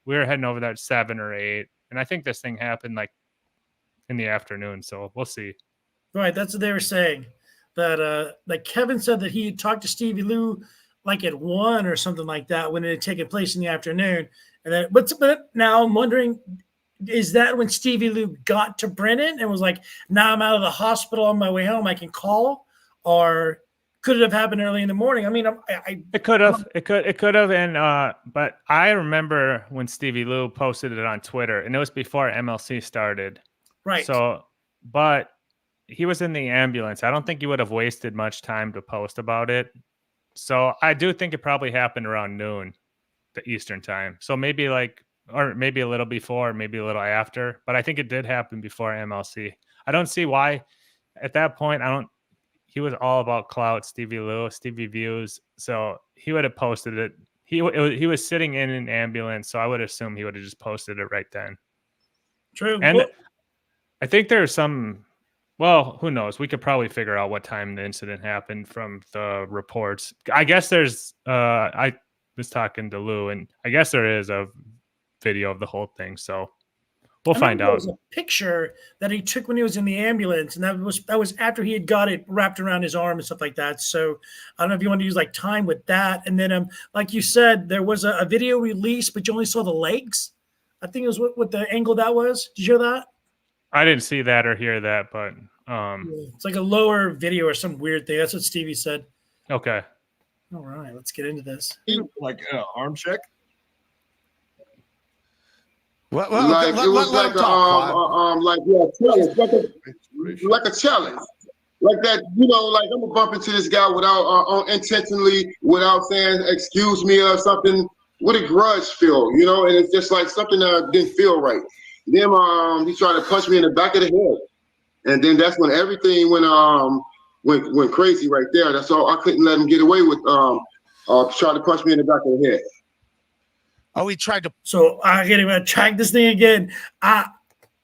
Speaker 3: we were heading over there at 7 or 8." And I think this thing happened like in the afternoon, so we'll see.
Speaker 1: Right, that's what they were saying. That like Kevin said that he talked to Stevie Lou like at 1 or something like that when it had taken place in the afternoon. And then, but now I'm wondering, is that when Stevie Lou got to Brennan and was like, "Now I'm out of the hospital on my way home, I can call," or could it have happened early in the morning? I mean,
Speaker 3: it could have, it could have, and but I remember when Stevie Lou posted it on Twitter, and it was before MLC started.
Speaker 1: Right.
Speaker 3: So, but he was in the ambulance. I don't think he would have wasted much time to post about it. So I do think it probably happened around noon, the Eastern time. So maybe like, or maybe a little before, maybe a little after. But I think it did happen before MLC. I don't see why. At that point, he was all about clout, Stevie Lou, Stevie Views. So he would have posted it. He was sitting in an ambulance, so I would assume he would have just posted it right then.
Speaker 1: True.
Speaker 3: And I think there's some, well, who knows? We could probably figure out what time the incident happened from the reports. I guess there's, I was talking to Lou, and I guess there is a video of the whole thing. So we'll find out.
Speaker 1: There was a picture that he took when he was in the ambulance, and that was after he had got it wrapped around his arm and stuff like that. So I don't know if you want to use like time with that. And then, like you said, there was a video release, but you only saw the legs. I think it was what the angle that was. Did you hear that?
Speaker 3: I didn't see that or hear that, but
Speaker 1: it's like a lower video or some weird thing. That's what Stevie said.
Speaker 3: Okay.
Speaker 1: All right, let's get into this.
Speaker 12: Like arm check.
Speaker 11: Like it was like a challenge, like that. You know, like I'm gonna bump into this guy without intentionally, without saying excuse me or something. What a grudge feel, you know, and it's just like something that didn't feel right. Then he tried to punch me in the back of the head, and then that's when everything went crazy right there. That's all. I couldn't let him get away with trying to punch me in the back of the head.
Speaker 10: Oh, he tried to.
Speaker 1: So I get him to track this thing again. At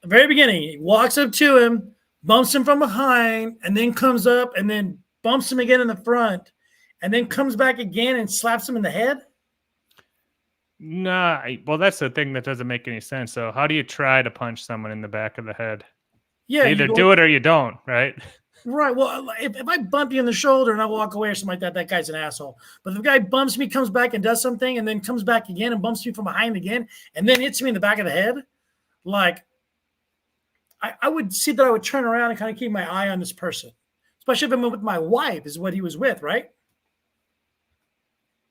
Speaker 1: the very beginning, he walks up to him, bumps him from behind, and then comes up and then bumps him again in the front, and then comes back again and slaps him in the head.
Speaker 3: Nah, well, that's the thing that doesn't make any sense. So how do you try to punch someone in the back of the head?
Speaker 1: Yeah,
Speaker 3: you either do it or you don't, right?
Speaker 1: Right. Well, if I bump you in the shoulder and I walk away or something like that, that guy's an asshole. But if the guy bumps me, comes back and does something, and then comes back again and bumps me from behind again, and then hits me in the back of the head, like I would see that I would turn around and kind of keep my eye on this person, especially if I'm with my wife, is what he was with, right?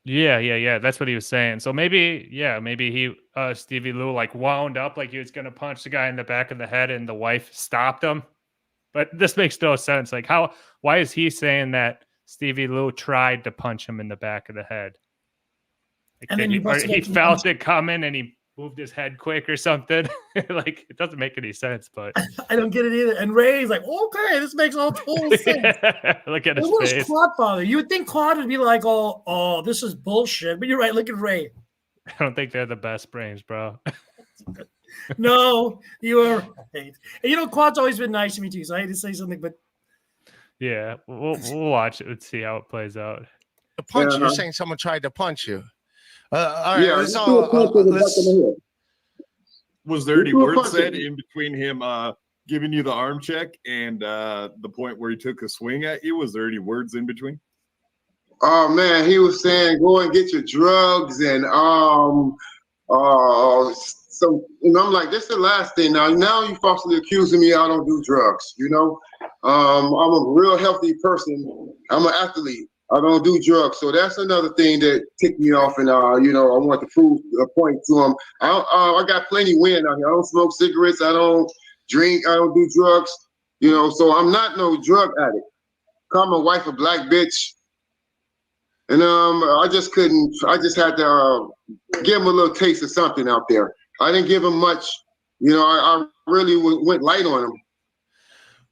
Speaker 3: Yeah. That's what he was saying. So maybe he, Stevie Lou, like wound up like he was going to punch the guy in the back of the head, and the wife stopped him. But this makes no sense. Like, why is he saying that Stevie Lou tried to punch him in the back of the head? Like,
Speaker 1: And then
Speaker 3: he felt it coming and he moved his head quick or something. Like, it doesn't make any sense, but
Speaker 1: I don't get it either. And Ray's like, okay, this makes all total sense.
Speaker 3: Look at his
Speaker 1: Where's
Speaker 3: face.
Speaker 1: Claude Father? You would think Claude would be like, oh, this is bullshit. But you're right. Look at Ray.
Speaker 3: I don't think they're the best brains, bro.
Speaker 1: No, you are right. And you know, Claude's always been nice to me too, so I hate to say something, but
Speaker 3: yeah, we'll watch it and see how it plays out.
Speaker 10: The punch, you're saying someone tried to punch you. All right,
Speaker 11: Yeah,
Speaker 12: was there any words said in between him giving you the arm check and the point where he took a swing at you? Was there any words in between?
Speaker 11: Oh man, he was saying go and get your drugs and so you know, I'm like, this is the last thing. Now you falsely accusing me I don't do drugs, you know. I'm a real healthy person. I'm an athlete. I don't do drugs. So that's another thing that ticked me off, and you know, I want to prove a point to him. I got plenty win out here. I don't smoke cigarettes, I don't drink, I don't do drugs, you know, so I'm not no drug addict. called my wife a black bitch. And I just couldn't. I just had to give him a little taste of something out there. I didn't give him much. You know, I really went light on him.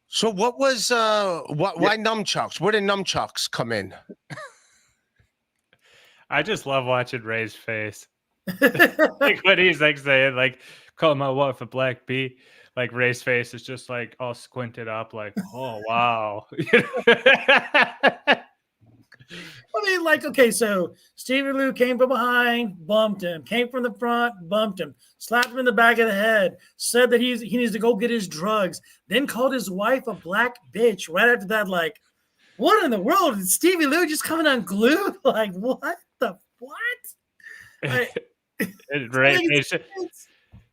Speaker 10: So what was why nunchucks? Where did nunchucks come in?
Speaker 3: I just love watching Ray's face. Like what he's like saying, like call my wife a black bee. Like Ray's face is just like all squinted up, like, oh wow.
Speaker 1: I mean, like, okay, so Stevie Lou came from behind, bumped him, came from the front, bumped him, slapped him in the back of the head, said that he needs to go get his drugs, then called his wife a black bitch. Right after that, like, what in the world? Is Stevie Lou just coming unglued? Like, what the what?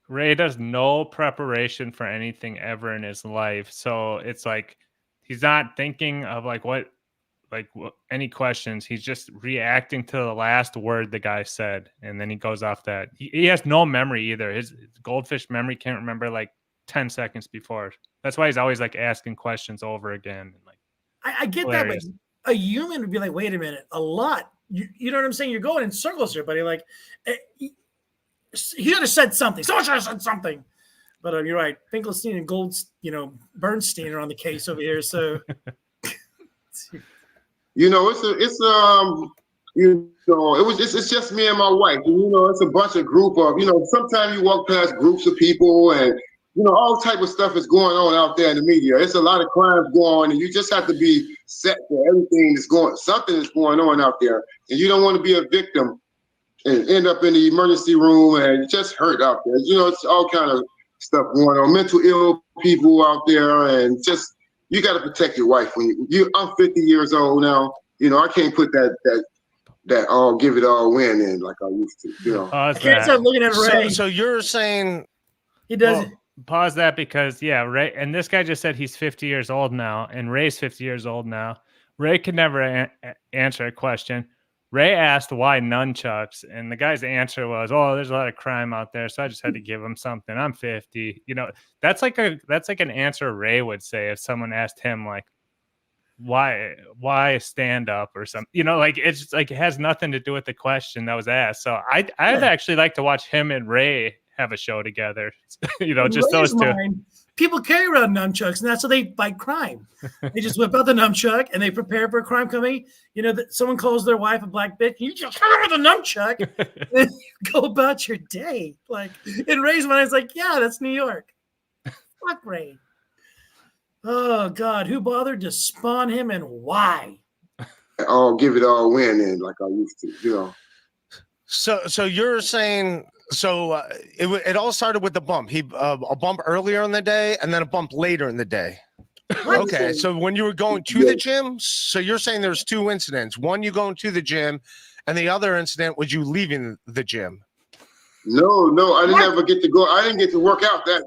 Speaker 3: Ray does no preparation for anything ever in his life. So it's like he's not thinking of any questions. He's just reacting to the last word the guy said, and then he goes off that. He has no memory either. His goldfish memory can't remember like 10 seconds before. That's why he's always like asking questions over again. And like,
Speaker 1: I get hilarious. That, but a human would be like, wait a minute, a lot. You know what I'm saying? You're going in circles here, buddy. Like, he should have said something. Someone should have said something. But you're right. Finkelstein and Bernstein are on the case over here. So.
Speaker 11: You know, it's just me and my wife. And, you know, it's a bunch of group of, you know, sometimes you walk past groups of people and, you know, all type of stuff is going on out there in the media. It's a lot of crimes going on, and you just have to be set for everything something is going on out there. And you don't want to be a victim and end up in the emergency room and just hurt out there. You know, it's all kind of stuff going on. Mental ill people out there, and just, you got to protect your wife when I'm 50 years old now. You know, I can't put that all give it all win in like I used to. You know,
Speaker 1: I can't stop looking at Ray.
Speaker 10: So you're saying
Speaker 1: he does.
Speaker 3: Pause that because Ray, and this guy just said he's 50 years old now, and Ray's 50 years old now. Ray could never answer a question. Ray asked why nunchucks, and the guy's answer was, "Oh, there's a lot of crime out there, so I just had to give him something. I'm 50." You know, that's like an answer Ray would say if someone asked him like, "Why stand up?" or something. You know, like it's like it has nothing to do with the question that was asked. So I'd actually like to watch him and Ray have a show together. You know, just
Speaker 1: Ray's
Speaker 3: those two.
Speaker 1: People carry around nunchucks, and that's how they fight crime. They just whip out the nunchuck and they prepare for a crime coming. You know, that someone calls their wife a black bitch, and you just come with a nunchuck and go about your day. Like in Ray's mind, it's like, yeah, that's New York. Fuck Ray. Oh God, who bothered to spawn him and why?
Speaker 11: I'll give it all win in like I used to, you know.
Speaker 10: So you're saying. So it all started with the bump. A bump earlier in the day and then a bump later in the day. Okay, so when you were going to the gym, so you're saying there's two incidents. One, you going to the gym, and the other incident was you leaving the gym.
Speaker 11: No, I didn't ever get to go. I didn't get to work out that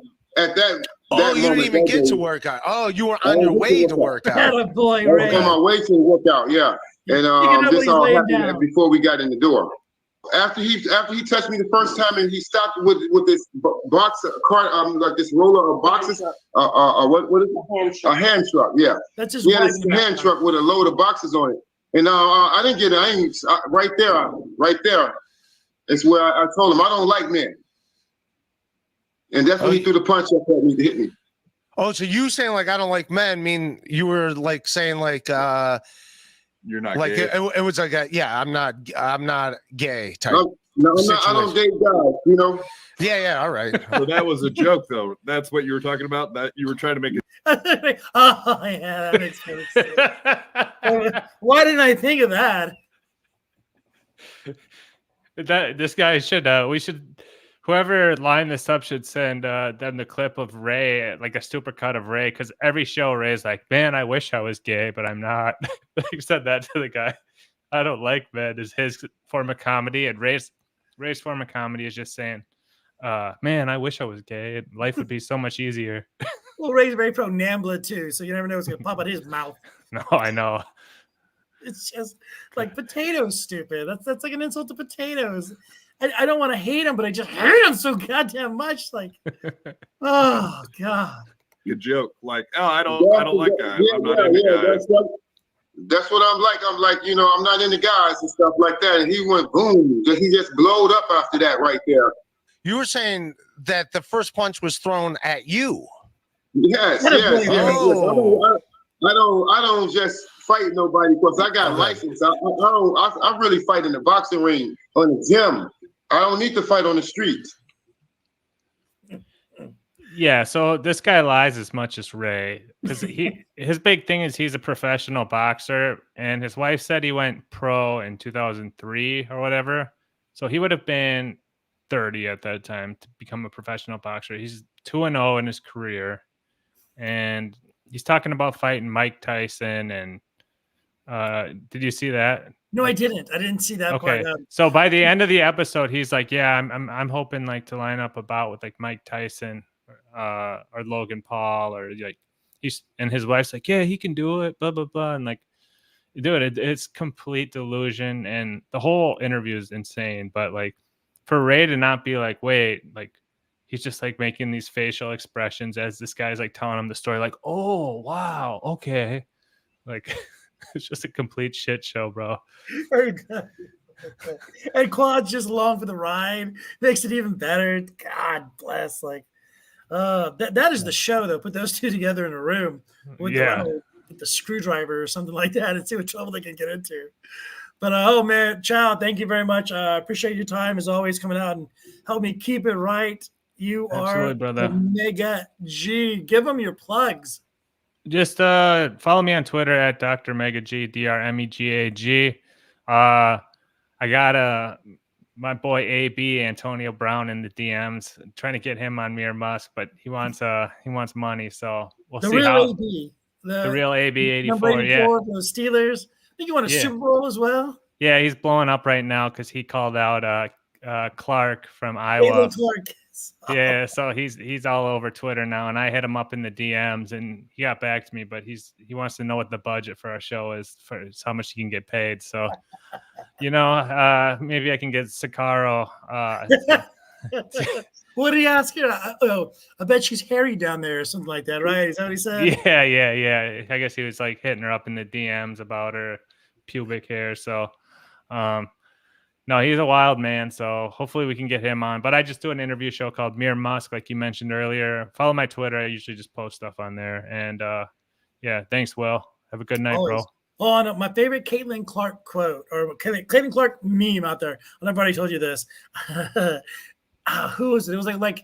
Speaker 10: Oh, you didn't even get to work out. Oh, you were on your way to work out.
Speaker 1: That a boy,
Speaker 11: I was on my way to work out, yeah. And this all happened before we got in the door. After he touched me the first time, and he stopped with this box cart, like this roller of boxes. What is it? A hand truck. Yeah.
Speaker 1: That's just
Speaker 11: he had a hand truck with a load of boxes on it. And I didn't get it. Right there. It's where I told him I don't like men. And that's when he threw the punch up at me to hit me.
Speaker 10: Oh, so you saying like I don't like men mean you were like saying like
Speaker 12: you're not
Speaker 10: like
Speaker 12: gay.
Speaker 10: It was like I'm not gay type.
Speaker 11: No, I don't date guys, you know.
Speaker 10: Yeah, all right.
Speaker 12: So that was a joke, though. That's what you were talking about. That you were trying to make it.
Speaker 1: Oh yeah, that makes sense. Why didn't I think of that?
Speaker 3: This guy should. We should. Whoever lined this up should send them the clip of Ray, like a supercut of Ray, because every show Ray's like, "Man, I wish I was gay, but I'm not." He said that to the guy. I don't like men is his form of comedy, and Ray's form of comedy is just saying, "Man, I wish I was gay. Life would be so much easier."
Speaker 1: Well, Ray's very pro Nambla too, so you never know what's gonna pop out his mouth.
Speaker 3: No, I know.
Speaker 1: It's just like potatoes, stupid. That's like an insult to potatoes. I don't want to hate him, but I just hate him so goddamn much. Like, oh God.
Speaker 12: Good joke. Like, oh, I don't like guys. I'm not into guys.
Speaker 11: That's what I'm like. I'm like, I'm not into guys and stuff like that. And he went boom. He just blowed up after that right there.
Speaker 10: You were saying that the first punch was thrown at you.
Speaker 11: Yes.
Speaker 10: Oh.
Speaker 11: I don't just fight nobody because I got license. I really fight in the boxing ring or in the gym. I don't need to fight on the streets.
Speaker 3: Yeah, so this guy lies as much as Ray because his big thing is he's a professional boxer, and his wife said he went pro in 2003 or whatever. So he would have been 30 at that time to become a professional boxer. He's 2-0 in his career, and he's talking about fighting Mike Tyson. And did you see that?
Speaker 1: No, I didn't. I didn't see that
Speaker 3: Okay.
Speaker 1: part.
Speaker 3: So by the end of the episode, he's like, "Yeah, I'm hoping like to line up a bout with like Mike Tyson, or Logan Paul, or like and his wife's like, yeah, he can do it, blah blah blah," and like, dude, it's complete delusion, and the whole interview is insane. But like, for Ray to not be like, wait, like, he's just like making these facial expressions as this guy's like telling him the story, like, oh wow, okay, like. It's just a complete shit show, bro.
Speaker 1: And Quad's just along for the ride. Makes it even better. God bless. Like, that is the show, though. Put those two together in a room with the screwdriver or something like that and see what trouble they can get into. But, oh, man, Chow, thank you very much. I appreciate your time, as always, coming out and help me keep it right. You
Speaker 3: Absolutely,
Speaker 1: are
Speaker 3: brother.
Speaker 1: the Mega G. Give them your plugs.
Speaker 3: Just follow me on Twitter at Dr. Mega G, DrMegag. I got my boy AB Antonio Brown in the DMs, trying to get him on Mir Musk, but he wants money, so we'll see how
Speaker 1: AB,
Speaker 3: the real AB 84,
Speaker 1: number 84 for the Steelers. I think he won a Super Bowl as well.
Speaker 3: Yeah, he's blowing up right now because he called out Clark from Iowa.
Speaker 1: Clark.
Speaker 3: Yeah, so he's all over Twitter now, and I hit him up in the DMs, and he got back to me, but he wants to know what the budget for our show is, for how much he can get paid. So, maybe I can get Sakaro.
Speaker 1: What did he ask you? I bet she's hairy down there or something like that, right? Is that what he said?
Speaker 3: Yeah. I guess he was like hitting her up in the DMs about her pubic hair. So, no, he's a wild man, so hopefully we can get him on. But I just do an interview show called Mir Musk, like you mentioned earlier. Follow my Twitter. I usually just post stuff on there. And yeah, thanks, Will. Have a good night,
Speaker 1: Always.
Speaker 3: bro.
Speaker 1: Oh, no, my favorite Caitlin Clark quote, or Caitlin Clark meme out there. I've already told you this. Who was it? It was like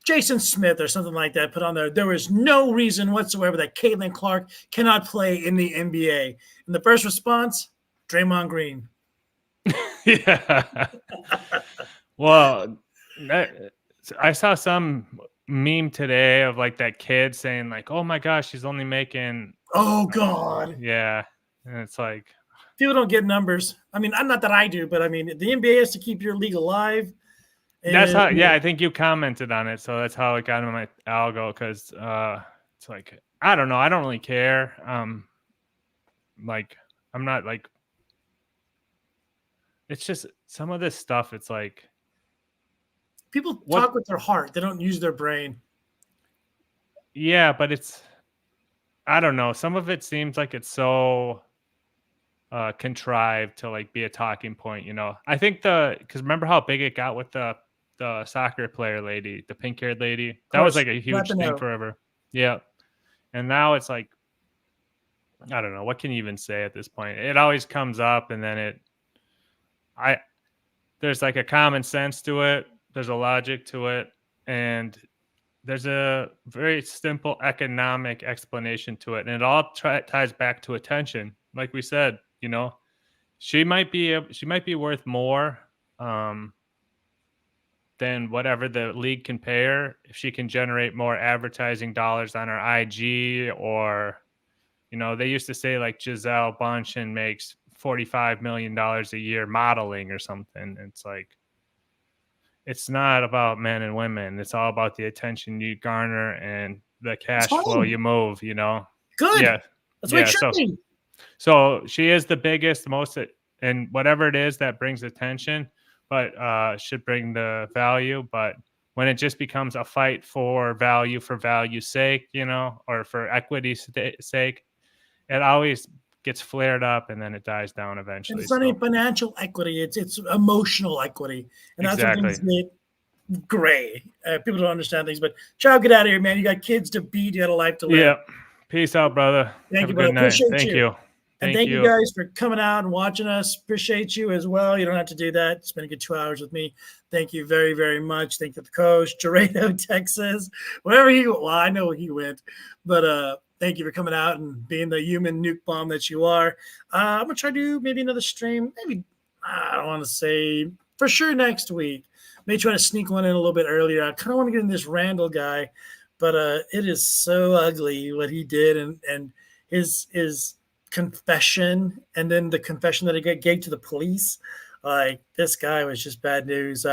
Speaker 1: Jason Smith or something like that put on there. There was no reason whatsoever that Caitlin Clark cannot play in the NBA. And the first response, Draymond Green.
Speaker 3: Yeah. Well, I saw some meme today of like that kid saying like, "Oh my gosh, she's only making."
Speaker 1: Oh God.
Speaker 3: Yeah, and it's like
Speaker 1: people don't get numbers. I mean, I'm not that I do, but I mean, the NBA has to keep your league alive.
Speaker 3: That's how. Yeah, I think you commented on it, so that's how it got in my algo. Because it's like, I don't know. I don't really care. Like, I'm not like. It's just some of this stuff. It's like
Speaker 1: people talk with their heart. They don't use their brain.
Speaker 3: Yeah, but I don't know. Some of it seems like it's so contrived to like be a talking point. I think because remember how big it got with the soccer player lady, the pink haired lady. That was like a huge thing forever. Yeah, and now it's like, I don't know. What can you even say at this point? It always comes up, and then there's like a common sense to it. There's a logic to it. And there's a very simple economic explanation to it. And it all ties back to attention. Like we said, she might be worth more than whatever the league can pay her if she can generate more advertising dollars on her IG, or, they used to say like Giselle Bundchen makes $45 million a year modeling or something. It's like, it's not about men and women. It's all about the attention you garner and the cash flow you move,
Speaker 1: Good.
Speaker 3: Yeah.
Speaker 1: That's what it should be.
Speaker 3: So she is the biggest, most, and whatever it is that brings attention, but should bring the value. But when it just becomes a fight for value's sake, or for equity's sake, it always gets flared up and then it dies down
Speaker 1: And
Speaker 3: eventually.
Speaker 1: it's not any financial equity; it's emotional equity, and that's what
Speaker 3: Exactly.
Speaker 1: things get gray. People don't understand things. But Chow, get out of here, man. You got kids to beat. You got a life to live.
Speaker 3: Yeah. Peace out, brother.
Speaker 1: Thank
Speaker 3: Have
Speaker 1: you,
Speaker 3: a
Speaker 1: brother.
Speaker 3: good night.
Speaker 1: Appreciate
Speaker 3: Thank
Speaker 1: you.
Speaker 3: you.
Speaker 1: And thank you guys for coming out and watching us. Appreciate you as well. You don't have to do that. Spend a good 2 hours with me. Thank you very, very much. Thank you to the coach, Dorado, Texas, wherever well, I know where he went, but thank you for coming out and being the human nuke bomb that you are. I'm gonna try to do maybe another stream. Maybe I don't want to say for sure next week. May try to sneak one in a little bit earlier. I kind of want to get in this Randall guy, but it is so ugly what he did and his confession and then the confession that he gave to the police. Like this guy was just bad news.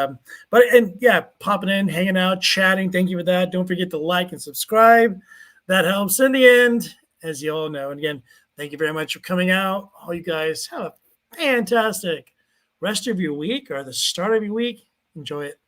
Speaker 1: But yeah, popping in, hanging out, chatting. Thank you for that. Don't forget to like and subscribe. That helps in the end, as you all know. And again, thank you very much for coming out. All you guys have a fantastic rest of your week or the start of your week. Enjoy it.